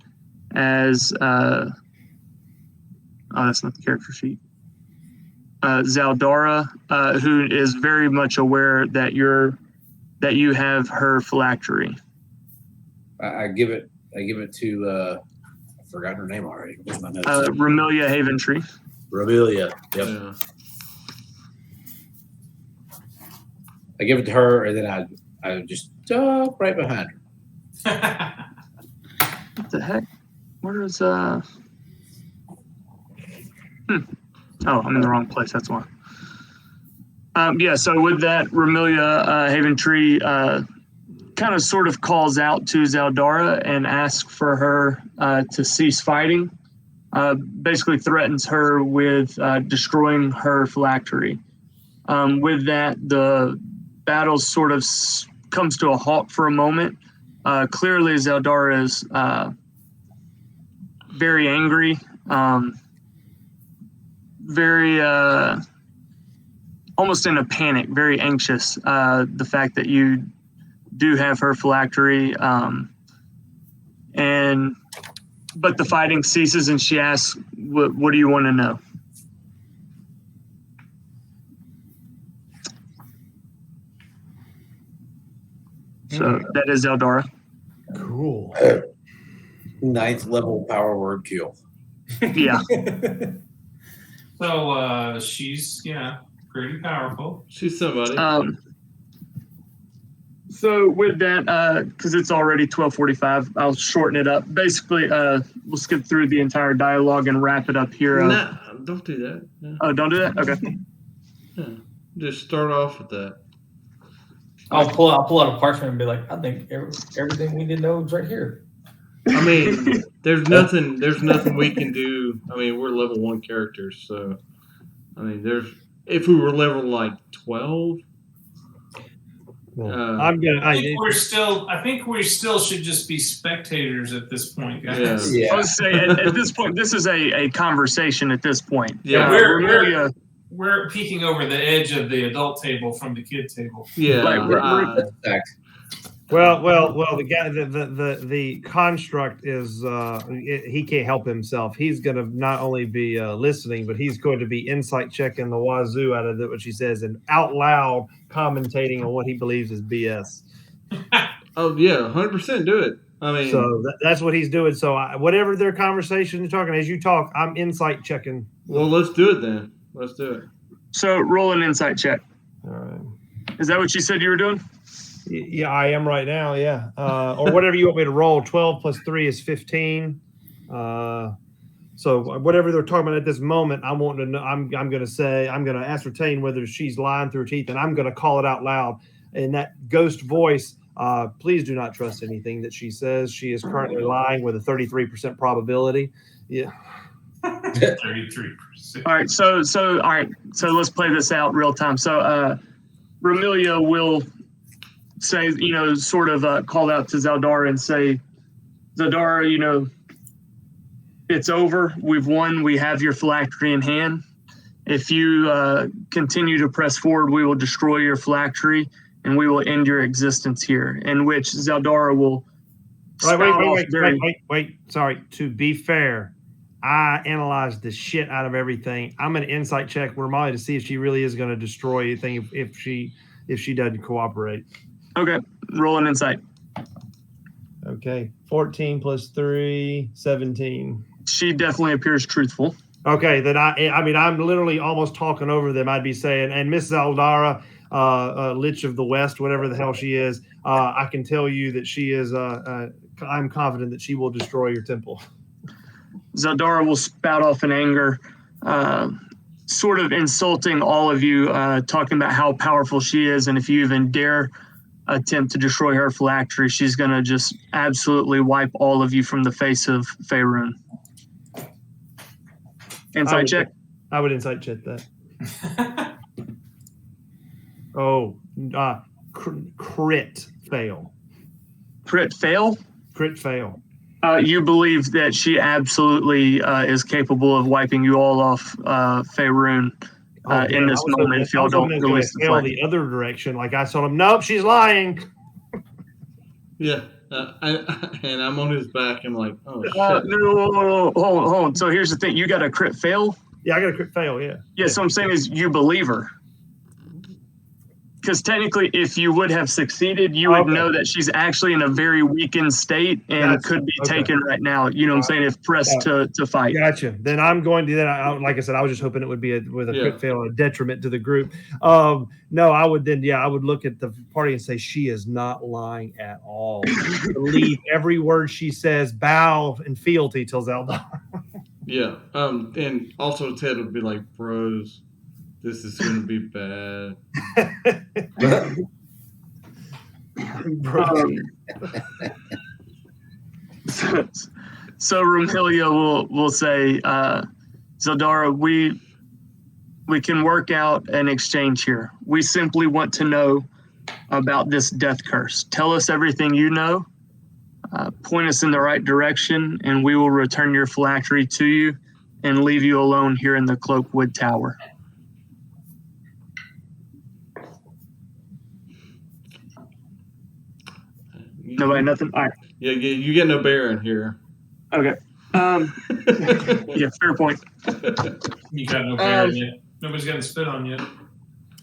as oh, that's not the character sheet. Zaldara, who is very much aware that you have her phylactery. I give it to I've forgotten her name already. Where's my notes? Romelia Haven Tree. Romelia. Yep. Yeah. I give it to her, and then I just jump right behind her. What the heck? Where is Oh, I'm in the wrong place. That's why. Yeah. So with that, Romelia Haven Tree kind of sort of calls out to Zaldara and asks for her to cease fighting. Basically threatens her with destroying her phylactery. With that, the battle sort of comes to a halt for a moment. Clearly, Zaldara is very angry, very almost in a panic, very anxious. The fact that you do have her phylactery, but the fighting ceases, and she asks, "What do you want to know?" So that is Eldara. Cool. 9th level power word kill. Yeah. So she's pretty powerful. She's somebody. So with that, because it's already 12:45, I'll shorten it up. Basically, we'll skip through the entire dialogue and wrap it up here. Nah, don't do that. Yeah. Oh, don't do that? Okay. Yeah. Just start off with that. I'll pull out a parchment and be like, I think everything we need to know is right here. I mean, there's nothing we can do. I mean, we're level 1 characters, so I mean, if we were level like 12. I think we still should just be spectators at this point, guys. Yeah. I would say at this point, this is a conversation at this point. Yeah. We're peeking over the edge of the adult table from the kid table. Yeah. Well, the guy, the construct is he can't help himself. He's going to not only be listening, but he's going to be insight checking the wazoo out of what she says and out loud commentating on what he believes is BS. Oh yeah, 100% do it. I mean, so that's what he's doing. So whatever their conversation is talking, as you talk, I'm insight checking. Well, let's do it then. Let's do it. So roll an insight check. All right. Is that what you said you were doing? Yeah, I am right now. Yeah, or whatever you want me to roll. 12 plus 3 is 15. So whatever they're talking about at this moment, I want to know. I'm going to ascertain whether she's lying through her teeth, and I'm going to call it out loud in that ghost voice. Please do not trust anything that she says. She is currently lying with a 33% probability. Yeah. 33%. All right, so let's play this out real time. So Romelia will say, sort of call out to Zaldara and say, Zaldara, it's over. We've won. We have your phylactery in hand. If you continue to press forward, we will destroy your phylactery and we will end your existence here. In which Zaldara will Wait. Sorry. To be fair, I analyzed the shit out of everything. I'm going to insight check Romalia to see if she really is going to destroy anything if she doesn't cooperate. Okay, roll an insight. Okay, 14 plus 3, 17. She definitely appears truthful. Okay, then I'm literally almost talking over them. I'd be saying, and Miss Zaldara, Lich of the West, whatever the hell she is, I can tell you that she is. I'm confident that she will destroy your temple. Zaldara will spout off in anger, sort of insulting all of you, talking about how powerful she is, and if you even dare attempt to destroy her phylactery, she's going to just absolutely wipe all of you from the face of Faerun. Insight check? I would insight check that. Crit fail. Crit fail? Crit fail. You believe that she absolutely is capable of wiping you all off Faerun in this moment if y'all don't release the flag. The other direction, like I told him, nope, she's lying. Yeah, and I'm on his back. I'm like, oh shit. No, hold on. So here's the thing: you got a crit fail. Yeah, I got a crit fail. Yeah. Yeah. So I'm saying is you believe her. Because technically, if you would have succeeded, you would know that she's actually in a very weakened state and could be taken right now. You know what I'm saying? If pressed to fight. Gotcha. Then I'm going to then. Like I said, I was just hoping it would be with a crit fail, a detriment to the group. No, I would then. Yeah, I would look at the party and say she is not lying at all. Believe every word she says. Bow and fealty till Zeldar. Yeah. And also Ted would be like, bros. This is going to be bad. So Romelia will say, Zaldara, we can work out an exchange here. We simply want to know about this death curse. Tell us everything you know. Point us in the right direction, and we will return your phylactery to you and leave you alone here in the Cloakwood Tower. Nobody, nothing? All right. Yeah, you get no bear in here. Okay. Yeah, fair point. You got no bear yet. Nobody's got to spit on yet.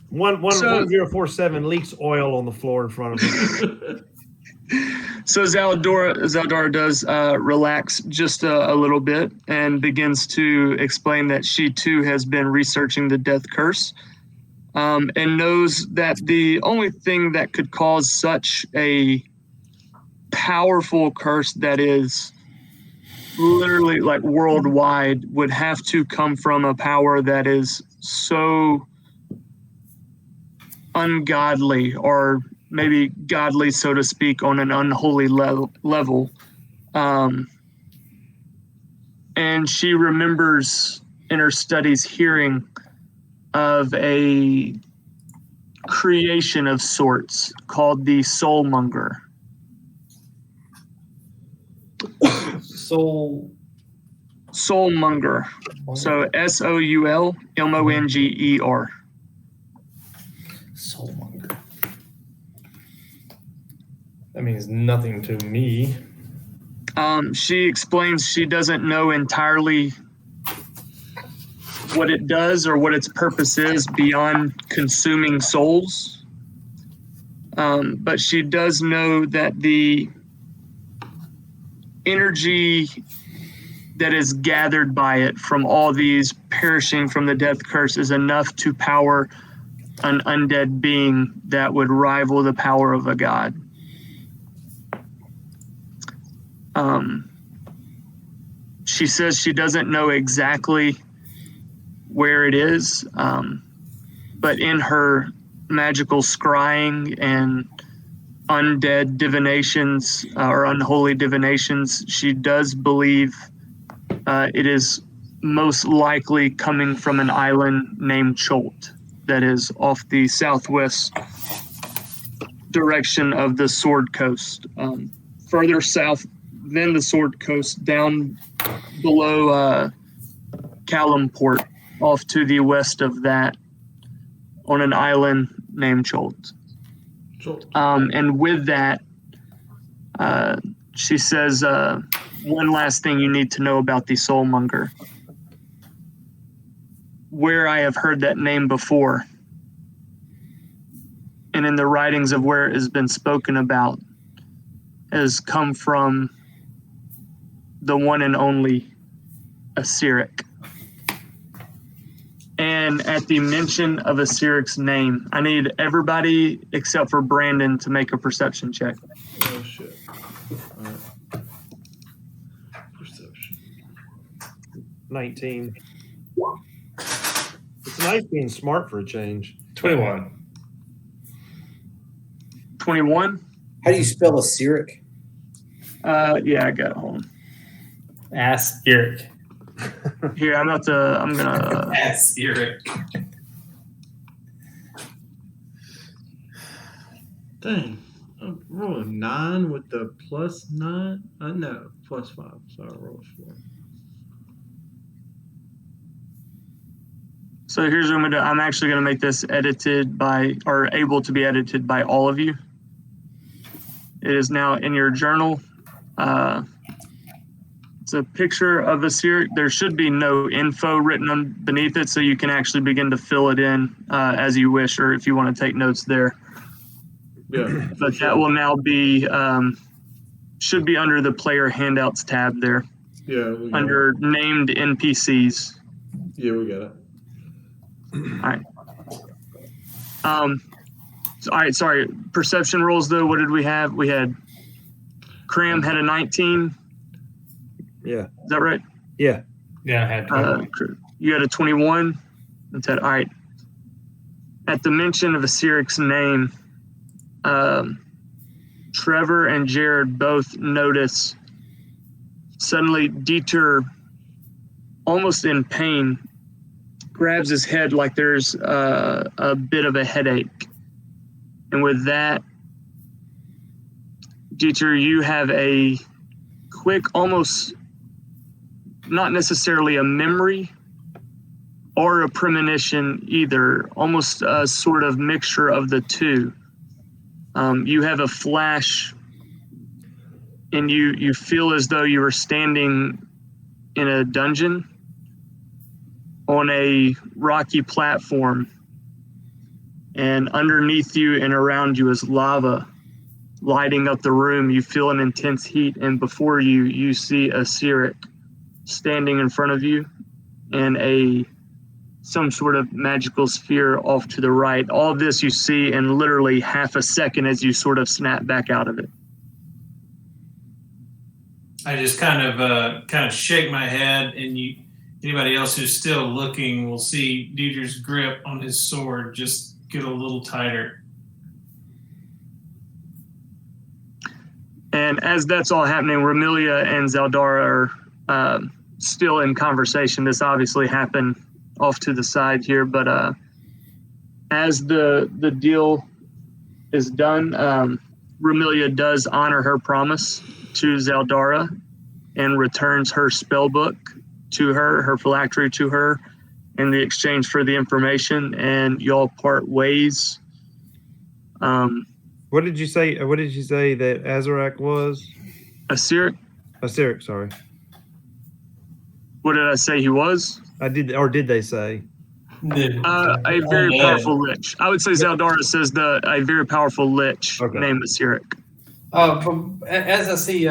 1047 leaks oil on the floor in front of him. So Zaldara does relax just a little bit and begins to explain that she too has been researching the death curse and knows that the only thing that could cause such a powerful curse that is literally like worldwide would have to come from a power that is so ungodly, or maybe godly, so to speak, on an unholy level. And she remembers in her studies hearing of a creation of sorts called the Soulmonger. Soulmonger. So Soulmonger. Soulmonger. That means nothing to me. She explains she doesn't know entirely what it does or what its purpose is beyond consuming souls. But she does know that the energy that is gathered by it from all these perishing from the death curse is enough to power an undead being that would rival the power of a god. She says she doesn't know exactly where it is, but in her magical scrying and undead divinations or unholy divinations. She does believe it is most likely coming from an island named Cholt that is off the southwest direction of the Sword Coast. Further south than the Sword Coast, down below Callum off to the west of that, on an island named Cholt. And with that, she says, one last thing you need to know about the Soulmonger. Where I have heard that name before, and in the writings of where it has been spoken about, has come from the one and only Assyric. And at the mention of Assyric's name, I need everybody except for Brandon to make a perception check. Oh shit! All right. Perception. 19. It's nice being smart for a change. 21. 21? How do you spell Assyric? Yeah, I got it. Hold on. Ask Eric. Here, I'm gonna. Ask Eric. Dang. I'm rolling 9 with the +9. No, +5. So I rolled 4. So here's what I'm gonna do. I'm actually gonna make this edited by, or able to be edited by all of you. It is now in your journal. It's a picture of Assyric. There should be no info written beneath it, so you can actually begin to fill it in as you wish, or if you want to take notes there. Yeah. But that will now be, should be under the player handouts tab there, Yeah. We got under named NPCs. it. Yeah, we got it. All right. All right, sorry. Perception rolls, though, what did we have? We had Cram had a 19. Yeah. Is that right? Yeah. Yeah, I had 21. You had a 21. That's it. All right. At the mention of Assyric's name, Trevor and Jared both notice suddenly Dieter, almost in pain, grabs his head like there's a bit of a headache. And with that, Dieter, you have a quick, almost not necessarily a memory or a premonition either, almost a sort of mixture of the two. You have a flash, and you feel as though you were standing in a dungeon on a rocky platform, and underneath you and around you is lava lighting up the room. You feel an intense heat, and before you, you see a Assyric standing in front of you, and some sort of magical sphere off to the right. All of this you see in literally half a second as you sort of snap back out of it. I just kind of shake my head, and anybody else who's still looking will see Dieter's grip on his sword just get a little tighter. And as that's all happening, Ramilia and Zaldara are still in conversation. This obviously happened off to the side here, but as the deal is done, Ramilia does honor her promise to Zaldara and returns her spell book to her phylactery to her in the exchange for the information, and y'all part ways. What did you say? What did you say that Azarac was? Assyric? Assyric, sorry. What did I say he was? I did, or did they say? A very powerful lich. I would say Zaldara says a very powerful lich named Assyric. As I see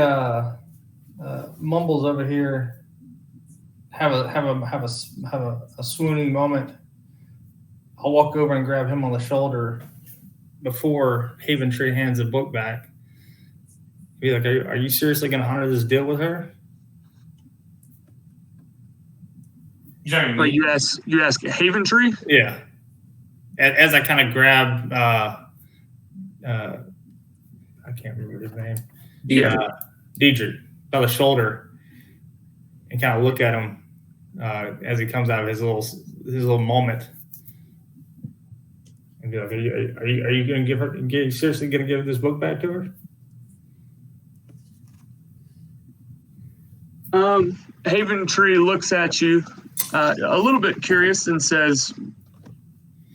Mumbles over here have a swooning moment, I'll walk over and grab him on the shoulder before Haven Tree hands the book back. Be like, are you seriously going to honor this deal with her? But you ask Haven Tree? Yeah. As I kind of grab I can't remember his name. Yeah. Diedrich, by the shoulder, and kind of look at him as he comes out of his little moment, and be like, "Are you going to give her? Seriously going to give this book back to her?" Haven Tree looks at you a little bit curious and says,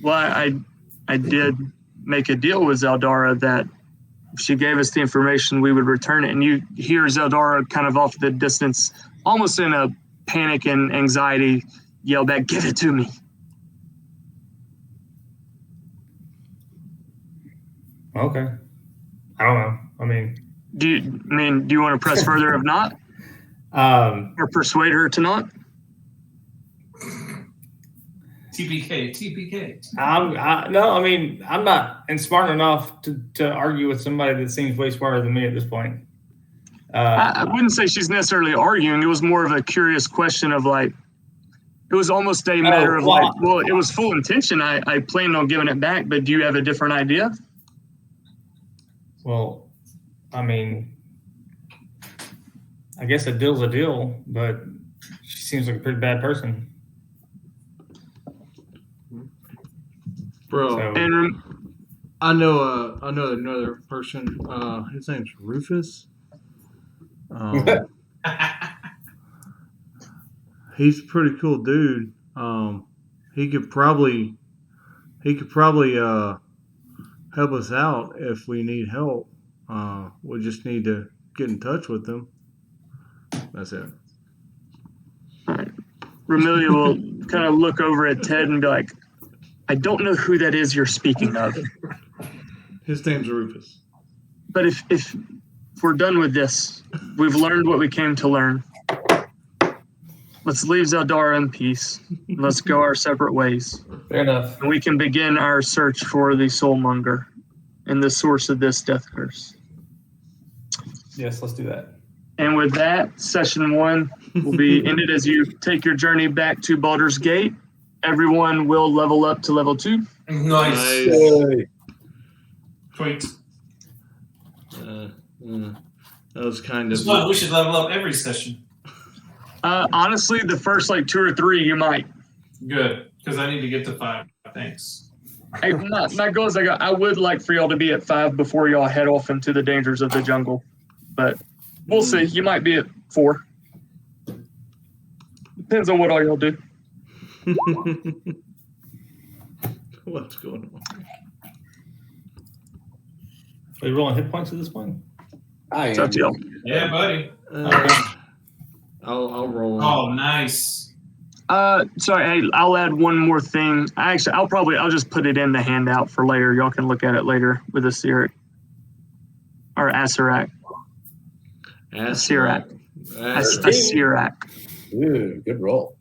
well, I did make a deal with Zeldara that if she gave us the information, we would return it. And you hear Zeldara kind of off the distance, almost in a panic and anxiety, yell back, "Give it to me." Okay. I don't know. I mean, Do you want to press further? If not, or persuade her to not? TPK. No, I mean, I'm not smart enough to argue with somebody that seems way smarter than me at this point. I wouldn't say she's necessarily arguing. It was more of a curious question of like, it was almost a matter of like, well, it was full intention. I planned on giving it back, but do you have a different idea? Well, I mean, I guess a deal's a deal, but she seems like a pretty bad person. Bro, So, And I know another person. His name's Rufus. He's a pretty cool dude. He could probably help us out if we need help. We just need to get in touch with him. That's it. Romelia will kind of look over at Ted and be like, "I don't know who that is you're speaking of, His name's Rufus. but if we're done with this, we've learned what we came to learn. Let's leave Zeldara in peace. Let's go our separate ways. Fair enough. And we can begin our search for the Soulmonger and the source of this death curse." yes, let's do that. And with that, session 1 will be ended as you take your journey back to Baldur's Gate. Everyone will level up to level 2. Nice. Tweet. That was kind of. We should level up every session. Honestly, the first like 2 or 3, you might. Good, because I need to get to 5. Thanks. My goal is I would like for y'all to be at 5 before y'all head off into the dangers of the jungle. But we'll see. You might be at 4. Depends on what all y'all do. What's going on? Are you rolling hit points at this point? It's up to y'all. Yeah, buddy. I'll roll. Oh, nice. Sorry, hey, I'll add one more thing. I'll just put it in the handout for later. Y'all can look at it later with a Sirak. Or Asarak. Sirak. A Sirak. Ooh, good roll.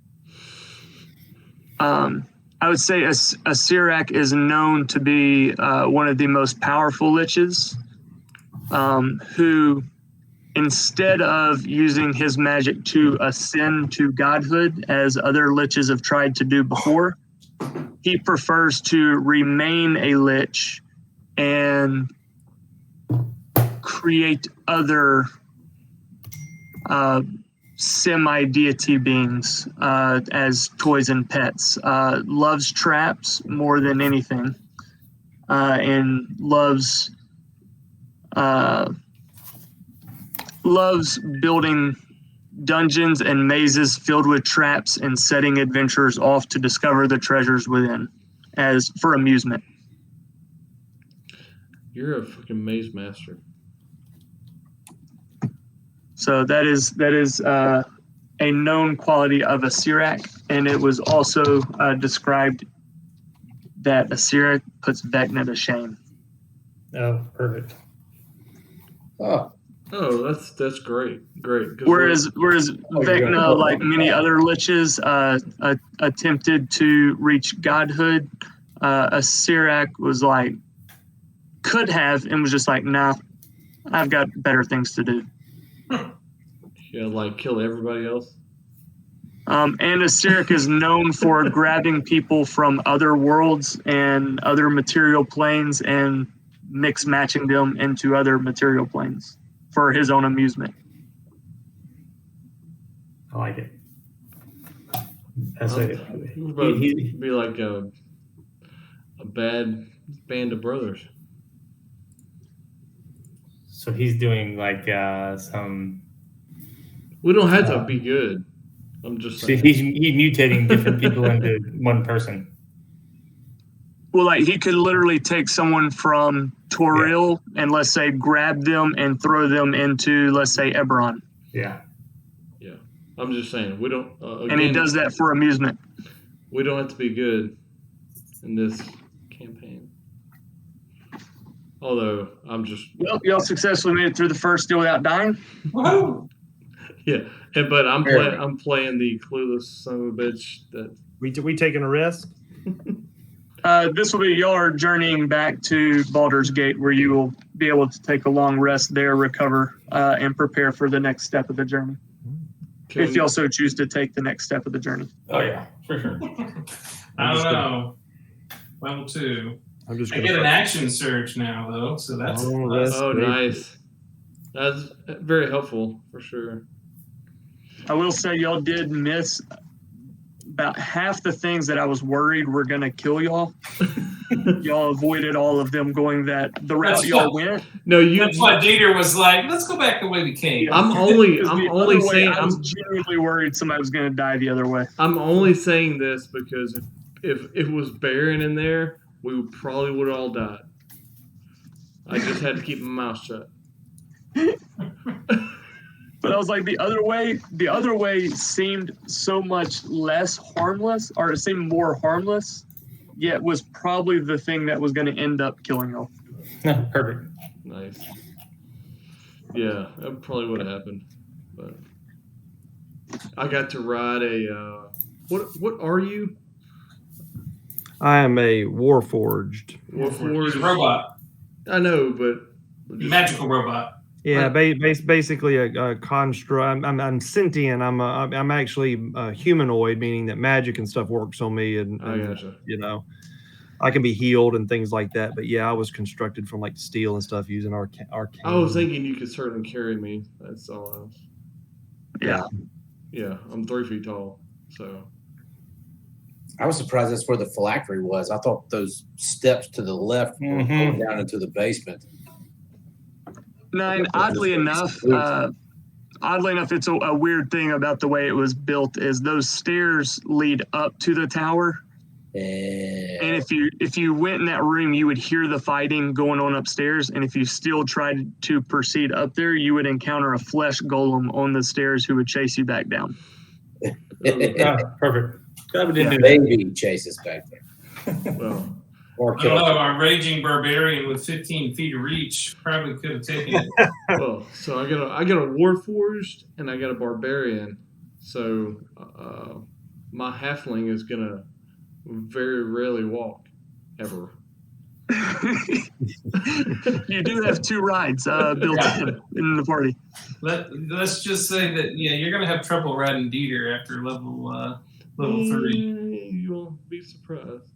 I would say a Sirak is known to be one of the most powerful liches, who, instead of using his magic to ascend to godhood, as other liches have tried to do before, he prefers to remain a lich and create other semi-deity beings as toys and pets. Loves traps more than anything, and loves building dungeons and mazes filled with traps and setting adventurers off to discover the treasures within, as for amusement. You're a fucking maze master. So that is a known quality of a Sirak, and it was also described that a Sirak puts Vecna to shame. Oh, perfect. Oh, that's great. Great. Whereas Vecna, like many other liches, attempted to reach godhood, a Sirak was like, could have, and was just like, nah, I've got better things to do. Yeah, like kill everybody else. And a Sirak is known for grabbing people from other worlds and other material planes and mix matching them into other material planes for his own amusement. I like it. That's It would be like a bad band of brothers. so he's doing like some. We don't have to be good. I'm just So saying. he's mutating different people into one person. Well, like he could literally take someone from Toril and let's say grab them and throw them into, let's say, Eberron. Yeah. I'm just saying we don't. And he does that for amusement. We don't have to be good in this campaign. Although I'm just. Well, y'all successfully made it through the first deal without dying. Woo! Yeah, but I'm playing the clueless son of a bitch. That We taking a risk? This will be y'all are journeying back to Baldur's Gate, where you will be able to take a long rest there, recover, and prepare for the next step of the journey. If you also choose to take the next step of the journey. Oh yeah, for sure. I don't know. Level 2. I'm just I get an action surge now, though, so that's Oh, nice. That's very helpful for sure. I will say y'all did miss about half the things that I was worried were going to kill y'all. Y'all avoided all of them going the route y'all went. No, that's why Dieter was like, let's go back the way we came. I'm only saying I was genuinely worried somebody was going to die the other way. I'm only saying this because if it was Baron in there, we probably would have all died. I just had to keep my mouth shut. But I was like, the other way seemed so much less harmless, or it seemed more harmless, yet was probably the thing that was going to end up killing y'all. Perfect. Nice. Yeah, that probably would have happened. But I got to ride a what are you? I am a Warforged. He's a robot. I know, but Magical robot. Yeah, basically a construct. I'm sentient. I'm actually humanoid, meaning that magic and stuff works on me, and I gotcha. You know, I can be healed and things like that. But yeah, I was constructed from like steel and stuff using arcane. I was thinking you could certainly carry me. That's all else. Yeah, I'm 3 feet tall, so. I was surprised that's where the phylactery was. I thought those steps to the left were going down into the basement. No, and oddly enough, it's a weird thing about the way it was built is those stairs lead up to the tower. And if you went in that room, you would hear the fighting going on upstairs. And if you still tried to proceed up there, you would encounter a flesh golem on the stairs who would chase you back down. Perfect. Maybe chase us back there. Well, or I don't know. Our raging barbarian with 15 feet of reach probably could have taken it. Well, so I got a Warforged and I got a barbarian. So my halfling is gonna very rarely walk ever. You do have 2 rides built in the party. Let's just say that you're gonna have trouble riding Dieter after level 3. You won't be surprised.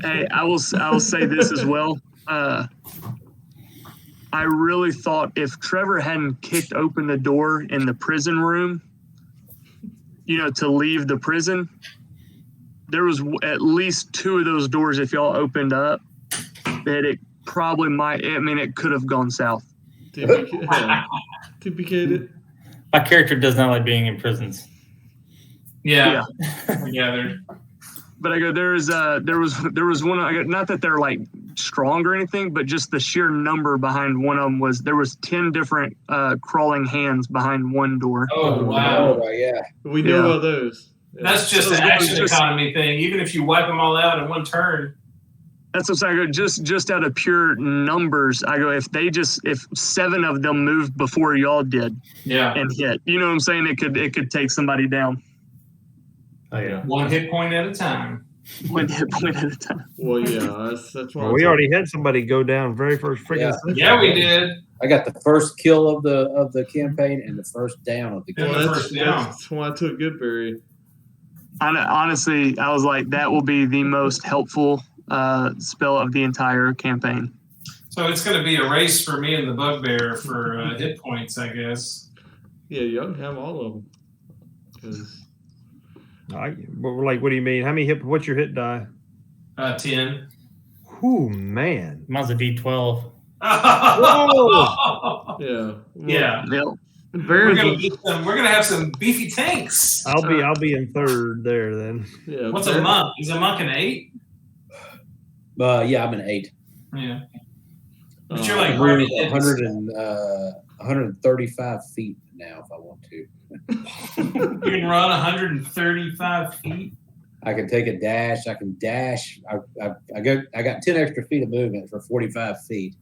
Hey, I will say this as well. I really thought if Trevor hadn't kicked open the door in the prison room, to leave the prison, there was at least 2 of those doors. If y'all opened up, that it probably might. I mean, it could have gone south. Typicated. My character does not like being in prisons. Yeah. I gathered. But I go, there was one. I go, not that they're like strong or anything, but just the sheer number behind one of them there was 10 different crawling hands behind one door. Oh wow! Oh, yeah. We know about those. Yeah. That's just an action economy thing. Even if you wipe them all out in one turn. That's what I go. Just out of pure numbers, I go. If 7 of them moved before y'all did, and hit, you know what I'm saying? It could take somebody down. Oh yeah. 1 hit point at a time. 1 hit point at a time. Well, yeah, that's why. We already had somebody go down very first freaking. Yeah, we did. I got the first kill of the campaign and the first down of the campaign. That's why I took Goodberry. Honestly, I was like, that will be the most helpful spell of the entire campaign. So it's going to be a race for me and the bugbear for hit points, I guess. Yeah, you can have all of them. 'Cause Like, what do you mean? How many hit? What's your hit die? 10. Whew, man. Mine's a D12. yeah, Yeah. Yep. We're Baron's gonna have some beefy tanks. I'll be in third there then. yeah. What's a monk? Is a monk an 8? Yeah, I'm an 8. Yeah. But you're Uh, like We're right at 135 feet now if I want to. You can run 135 feet. I can take a dash. I can dash. I got 10 extra feet of movement for 45 feet.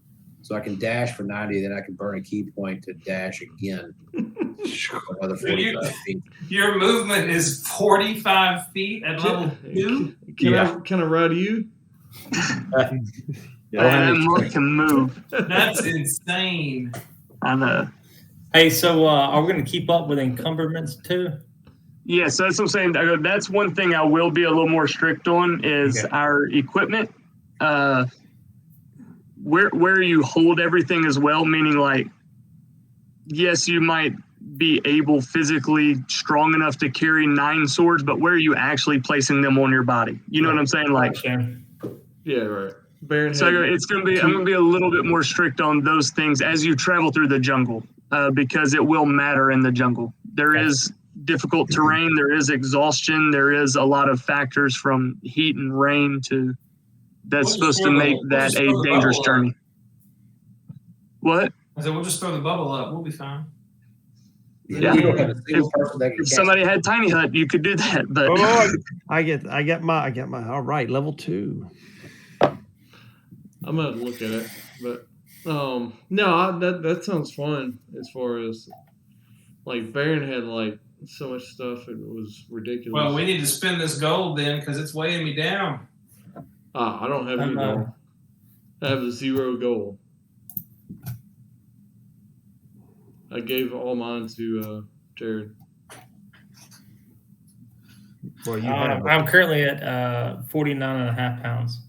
So I can dash for 90, then I can burn a key point to dash again. Another 45 feet. Your movement is 45 feet at level 2. Can I ride you? And look can move. That's insane. I know. Hey, so are we going to keep up with encumberments too? Yeah, so that's what I'm saying. That's one thing I will be a little more strict on is our equipment. Where you hold everything as well, meaning like, yes, you might be able physically strong enough to carry 9 swords, but where are you actually placing them on your body? You know what I'm saying? Like, Yeah, right. Baron. so it's gonna be I'm gonna be a little bit more strict on those things as you travel through the jungle, because it will matter in the jungle. There is difficult terrain, there is exhaustion, there is a lot of factors from heat and rain that's supposed to make that a dangerous journey. What? I said, we'll just throw the bubble up. We'll be fine. Yeah. We don't have a single person that can If cast somebody had tiny hut, you could do that. But I get my all right, level 2. I'm gonna look at it, but no, that sounds fun. As far as like Baron had like so much stuff, it was ridiculous. Well, we need to spend this gold then because it's weighing me down. I don't have any gold. I have 0 gold. I gave all mine to Jared. Well, you have I'm currently at 49.5 pounds.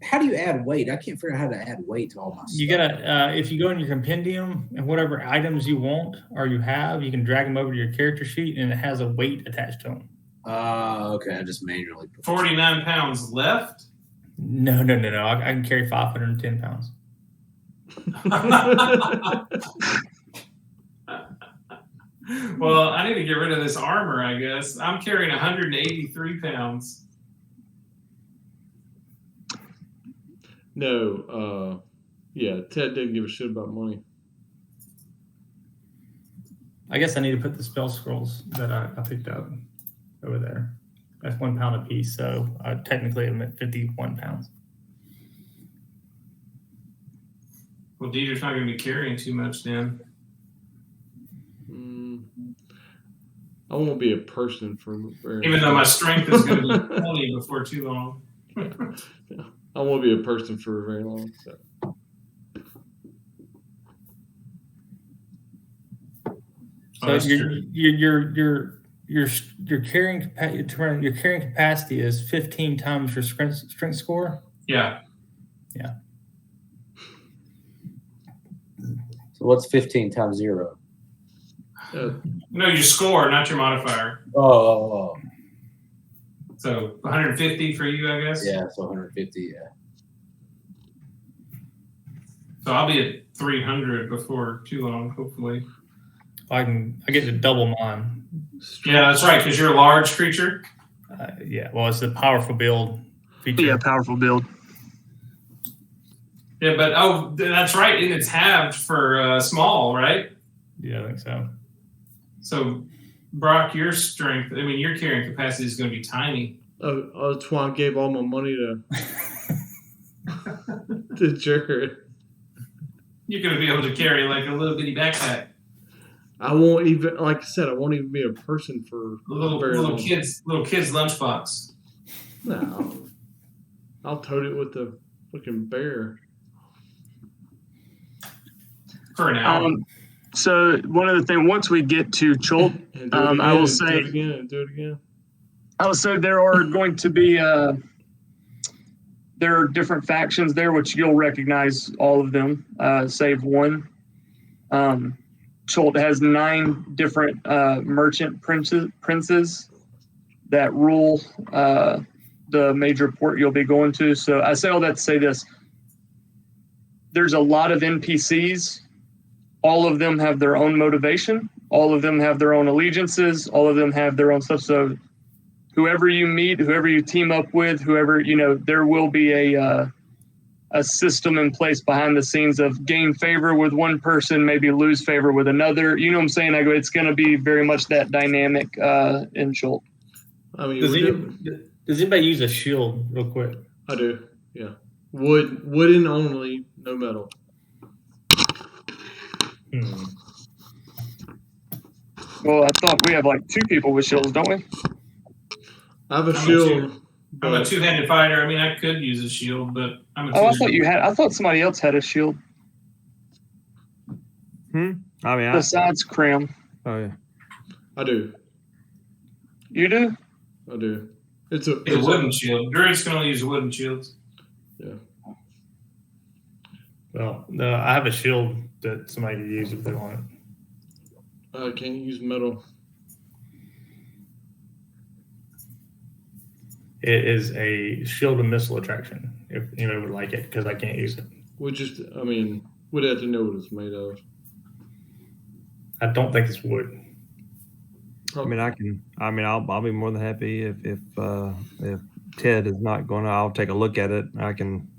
How do you add weight? I can't figure out how to add weight to all my stuff. You gotta if you go in your compendium and whatever items you want or you have, you can drag them over to your character sheet and it has a weight attached to them. Okay. I just manually put 49 pounds left. No. I can carry 510 pounds. Well, I need to get rid of this armor, I guess. I'm carrying 183 pounds. No, yeah, Ted didn't give a shit about money. I guess I need to put the spell scrolls that I picked up over there. That's 1 pound a piece, so technically I'm at 51 pounds. Well, Dieter's not going to be carrying too much then. I won't be a person for Even though my strength is going to be 20 before too long. I won't be a person for very long. So. So your carrying capacity is 15 times your strength score. Yeah. So what's 15 times 0? No, your score, not your modifier. Oh. So 150 for you, I guess. Yeah, so 150. Yeah. So I'll be at 300 before too long, hopefully. I get to double mine. Yeah, that's right, because you're a large creature. Yeah, well, it's a powerful build feature. yeah, powerful build. Yeah, but that's right, and it's halved for small, right? Yeah, I think so. So, Brock, your strength, I mean, your carrying capacity is going to be tiny. Oh, that's why I gave all my money to Jared. You're going to be able to carry like a little bitty backpack. I won't even, like I said, I won't even be a person for Little kid's lunchbox. No, I'll tote it with the fucking bear. For an hour. So one other thing, once we get to Chult, I will say, do it again. I will say there are going to be there are different factions there, which you'll recognize all of them, save one. Chult has 9 different merchant princes that rule the major port you'll be going to. So I say all that to say this. There's a lot of NPCs. All of them have their own motivation. All of them have their own allegiances. All of them have their own stuff. So whoever you meet, whoever you team up with, whoever, there will be a system in place behind the scenes of gain favor with one person, maybe lose favor with another. You know what I'm saying? It's going to be very much that dynamic in Chult. I mean, Does anybody use a shield real quick? I do. Yeah. Wooden only, no metal. Well, I thought we have like 2 people with shields, don't we? I have a shield. I'm a two-handed fighter. I mean, I could use a shield, but I'm a Oh, I thought somebody else had a shield I mean, besides Cram. oh yeah. I do. You do? I do. It's a wooden shield. Druids can only use wooden shields. Yeah. Well, no, I have a shield that somebody could use if they want it. I can't use metal. It is a shield and missile attraction, if anyone would like it, because I can't use it. We'd have to know what it's made of. I don't think it's wood. I'll be more than happy if Ted is not going to. I'll take a look at it. I can,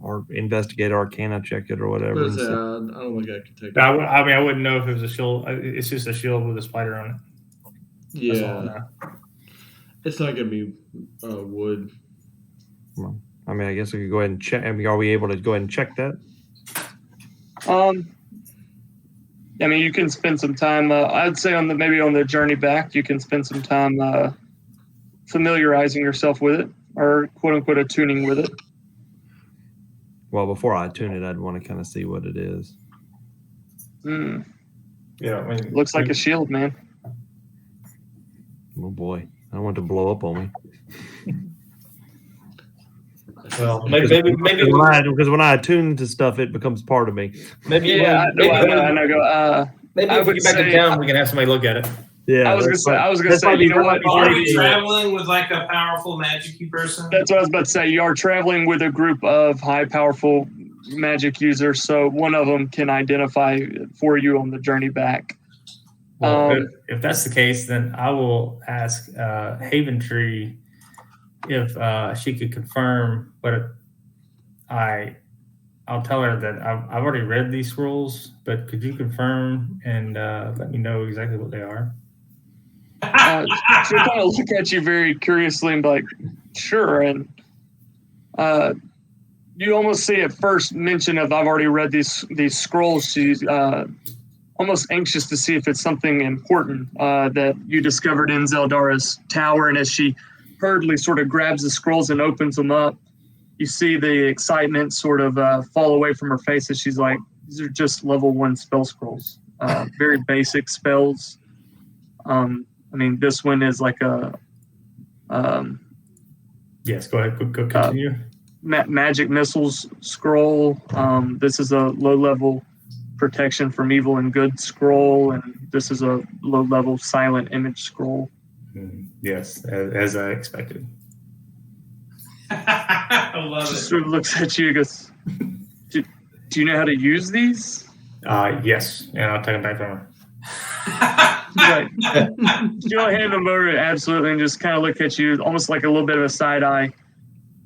or investigate Arcana, check it or whatever. I don't think I can take it. I wouldn't know if it was a shield. It's just a shield with a spider on it. Yeah. That's all I know. It's not going to be wood. Well, I guess we could go ahead and check. Are we able to go ahead and check that? You can spend some time. I'd say maybe on the journey back, you can spend some time familiarizing yourself with it, or quote unquote attuning with it. Well, before I tune it, I'd want to kind of see what it is. Yeah, Looks like a shield, man. Oh boy, I don't want it to blow up on me. Well, maybe because when I attune to stuff, it becomes part of me. maybe I know. maybe I if we would get back say- in town, we can have somebody look at it. Yeah, I was gonna say, you know what? Are we traveling with like a powerful magic-y person? That's what I was about to say. You are traveling with a group of high, powerful magic users, so one of them can identify for you on the journey back. Well, if that's the case, then I will ask Haven Tree if she could confirm. But I'll tell her that I've already read these scrolls. But could you confirm and let me know exactly what they are? She'll kind of look at you very curiously and be like, "Sure." And you almost see at first mention of I've already read these scrolls. She's almost anxious to see if it's something important that you discovered in Zeldara's tower. And as she hurriedly sort of grabs the scrolls and opens them up, you see the excitement sort of fall away from her face as she's like, "These are just level 1 spell scrolls, very basic spells." This one is like a Yes, go ahead. Go continue. magic missiles scroll. This is a low-level protection from evil and good scroll, and this is a low-level silent image scroll. Yes, as I expected. I love She it. sort of looks at you and goes, do you know how to use these? Yes, and I'll take them back from her. Right. She'll hand them over, absolutely, and just kind of look at you, almost like a little bit of a side eye,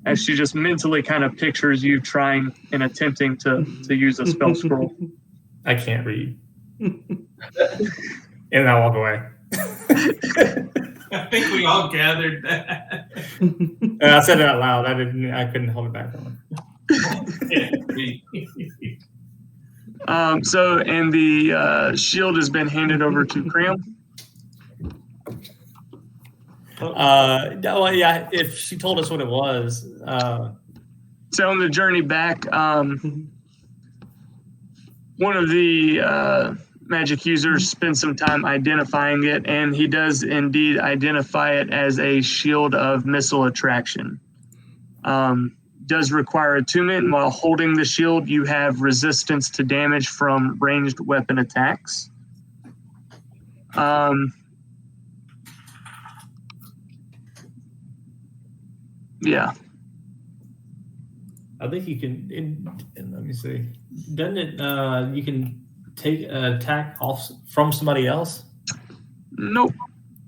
as she just mentally kind of pictures you trying and attempting to use a spell scroll. I can't read. And I walk away. I think we all gathered that. And I said it out loud. I couldn't hold it back from her. So, and the shield has been handed over to Cram. Well, yeah, if she told us what it was. So on the journey back, one of the magic users spends some time identifying it, and he does indeed identify it as a shield of missile attraction. does require attunement, and while holding the shield, you have resistance to damage from ranged weapon attacks. Yeah. I think you can. Let me see. Doesn't it? You can take an attack off from somebody else. Nope,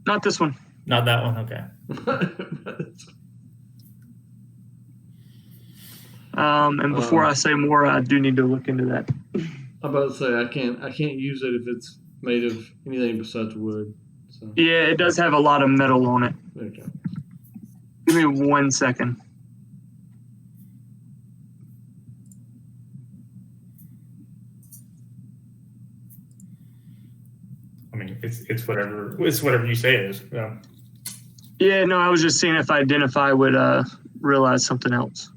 not this one. Not that one. Okay. And before I say more, I do need to look into that. I'm about to say I can't use it if it's made of anything besides wood. So. Yeah, it does have a lot of metal on it. Okay. Give me 1 second. I mean, it's whatever you say it is. Yeah. Yeah, no, I was just seeing if Identify would realize something else.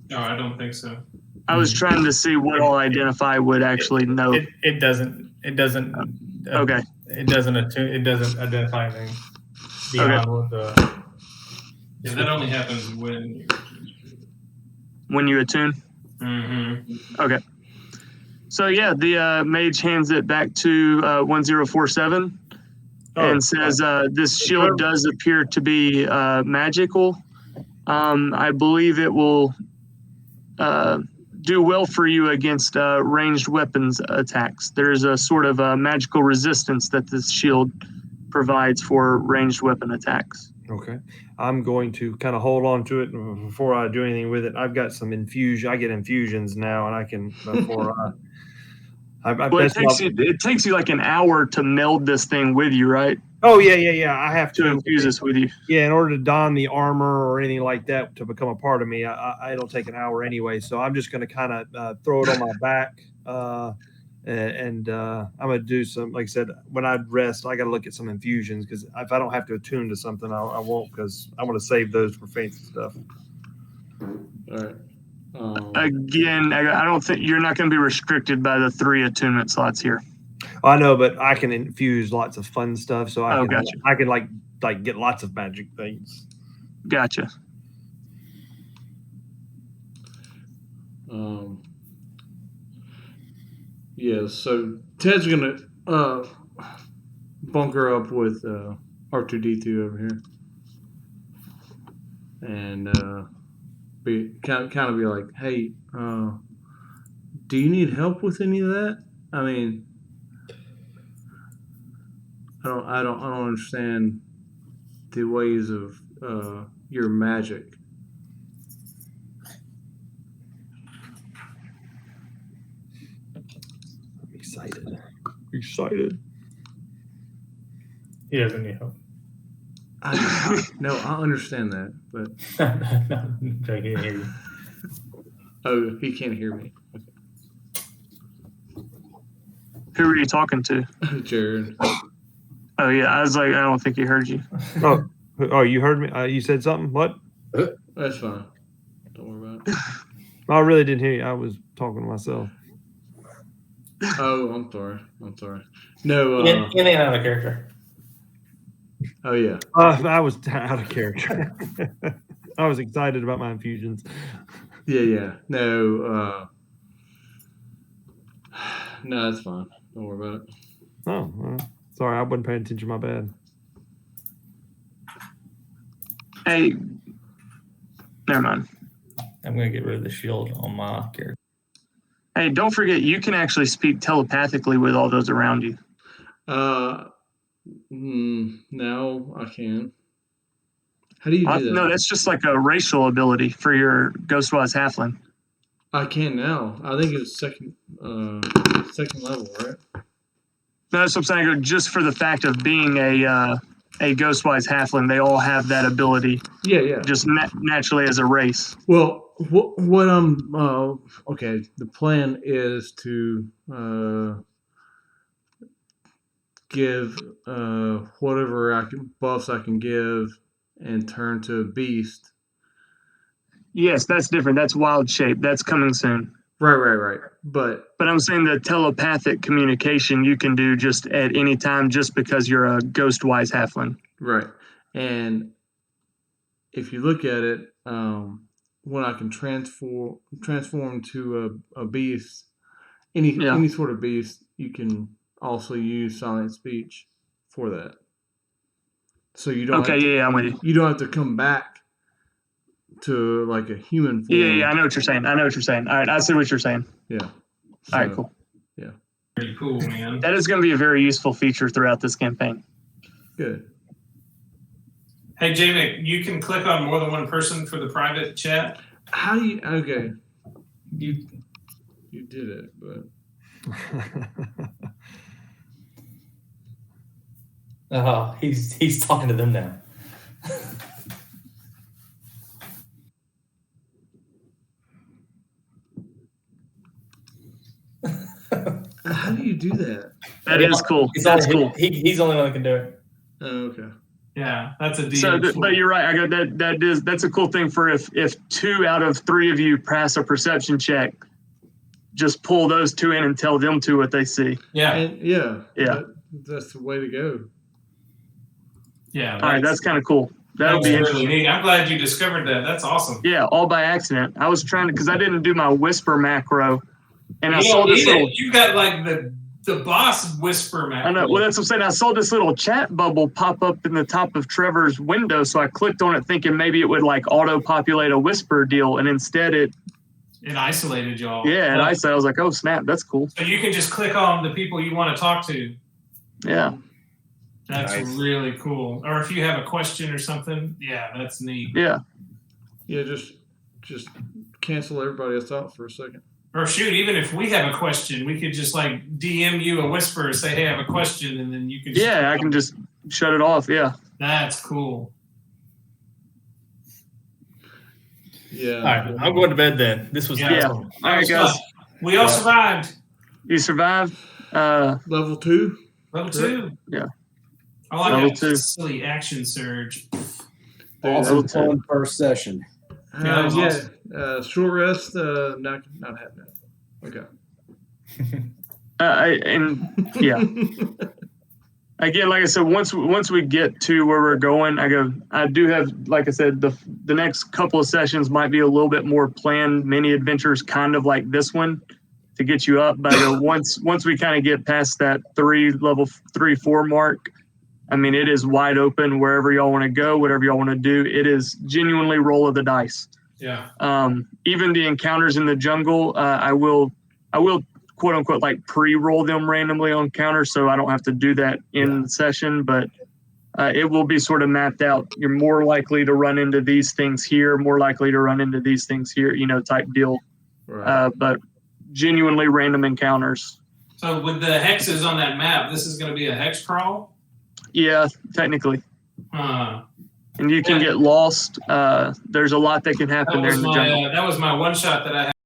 No, I don't think so. I was trying to see what all Identify would actually know. It doesn't. It doesn't. Okay. It doesn't identify anything beyond what the. Yeah, that only happens When you attune? Mm-hmm. Okay. So yeah, the mage hands it back to 1047 and says, this shield does appear to be magical. I believe it will do well for you against ranged weapons attacks. There's a sort of magical resistance that this shield provides for ranged weapon attacks. Okay. I'm going to kind of hold on to it before I do anything with it. I've got some infusion. I get infusions now, and I can before Well, it takes you like an hour to meld this thing with you, right? Oh yeah. I have To infuse this with you. Yeah, in order to don the armor or anything like that to become a part of me, it'll take an hour anyway. So I'm just going to kind of throw it on my back, and I'm going to do some. Like I said, when I rest, I got to look at some infusions because if I don't have to attune to something, I won't because I want to save those for fancy stuff. All right. Again, I don't think you're not going to be restricted by the 3 attunement slots here. I know, but I can infuse lots of fun stuff, so I gotcha. I can like get lots of magic things. Gotcha. Yeah, so Ted's gonna bunker up with R2D2 over here, and be kind of be like, hey, do you need help with any of that? I mean, I don't understand the ways of your magic. I'm excited. He doesn't need help. No, I understand that, but No, he can't hear you. oh, he can't hear me. Who are you talking to? Jared. Oh yeah, I was like, I don't think he heard you. Oh, you heard me? You said something? What? That's fine. Don't worry about it. I really didn't hear you. I was talking to myself. Oh, I'm sorry. No. In and out of character. Oh yeah. I was out of character. I was excited about my infusions. Yeah. No. No, that's fine. Don't worry about it. Oh, well, sorry, I wasn't paying attention. My bad. Hey, never mind. I'm gonna get rid of the shield on my character. Hey, don't forget you can actually speak telepathically with all those around you. No, I can. How do you do that? No, that's just like a racial ability for your Ghostwise Halfling. I can now. I think it's second level, right? No, that's what I'm saying. Just for the fact of being a Ghostwise Halfling, they all have that ability. Yeah. Just naturally as a race. Well, what I'm okay. The plan is to give whatever buffs I can give and turn to a beast. Yes, that's different. That's wild shape. That's coming soon. Right. But I'm saying the telepathic communication you can do just at any time just because you're a Ghostwise Halfling. right. And if you look at it, when I can transform to a beast, any sort of beast, you can also use silent speech for that. So you don't. Okay, I'm with you. You don't have to come back to like a human form. Yeah, I know what you're saying. All right, I see what you're saying. Yeah. All right, cool. Yeah. Pretty cool, man. That is going to be a very useful feature throughout this campaign. Good. Hey, Jamie, you can click on more than one person for the private chat. How do you? Okay. You did it, but. Oh, he's talking to them now. How do you do that? That is cool. That's cool. He's the only one that can do it. Oh, okay. Yeah, that's a DM. So, but you're right. I got that. That's a cool thing for if 2 out of 3 of you pass a perception check, just pull those 2 in and tell them 2 what they see. Yeah. Yeah. That's the way to go. Yeah. All right, that's kind of cool. That'll be really interesting. neat. I'm glad you discovered that. That's awesome. Yeah, all by accident. I was trying to, because I didn't do my whisper macro, and I You saw don't this need little. it. You got like the boss whisper macro. I know. Well, that's what I'm saying. I saw this little chat bubble pop up in the top of Trevor's window, so I clicked on it thinking maybe it would like auto-populate a whisper deal, and instead it isolated y'all. Yeah, and I was like, oh snap, that's cool. So you can just click on the people you want to talk to. Yeah. That's Nice. really cool. Or if you have a question or something, yeah, that's neat. Yeah. Yeah, just cancel everybody else out for a second. Or shoot, even if we have a question, we could just like DM you a whisper and say, hey, I have a question, and then you can just Yeah, I can just shut it off. Yeah. That's cool. Yeah. All right, I'm going to bed then. This was Yeah. awesome. All right, guys. We all survived. You survived. Level 2. Level 2. Yeah. I like Level that 2. silly action surge. Awesome fun first session. Yeah, that was awesome. Short rest. Not happening. Okay. And yeah. Again, like I said, once we get to where we're going, I do have, like I said, the next couple of sessions might be a little bit more planned mini adventures, kind of like this one, to get you up. But once we kind of get past that level 3-4 mark, I mean, it is wide open wherever y'all want to go, whatever y'all want to do. It is genuinely roll of the dice. Yeah. Even the encounters in the jungle, I will quote unquote like pre-roll them randomly on counters, so I don't have to do that in session, but it will be sort of mapped out. You're more likely to run into these things here, more likely to run into these things here, type deal. Right. But genuinely random encounters. So with the hexes on that map, this is going to be a hex crawl? Yeah, technically. Huh. And you can get lost. There's a lot that can happen there in the jungle. That was my one shot that I had.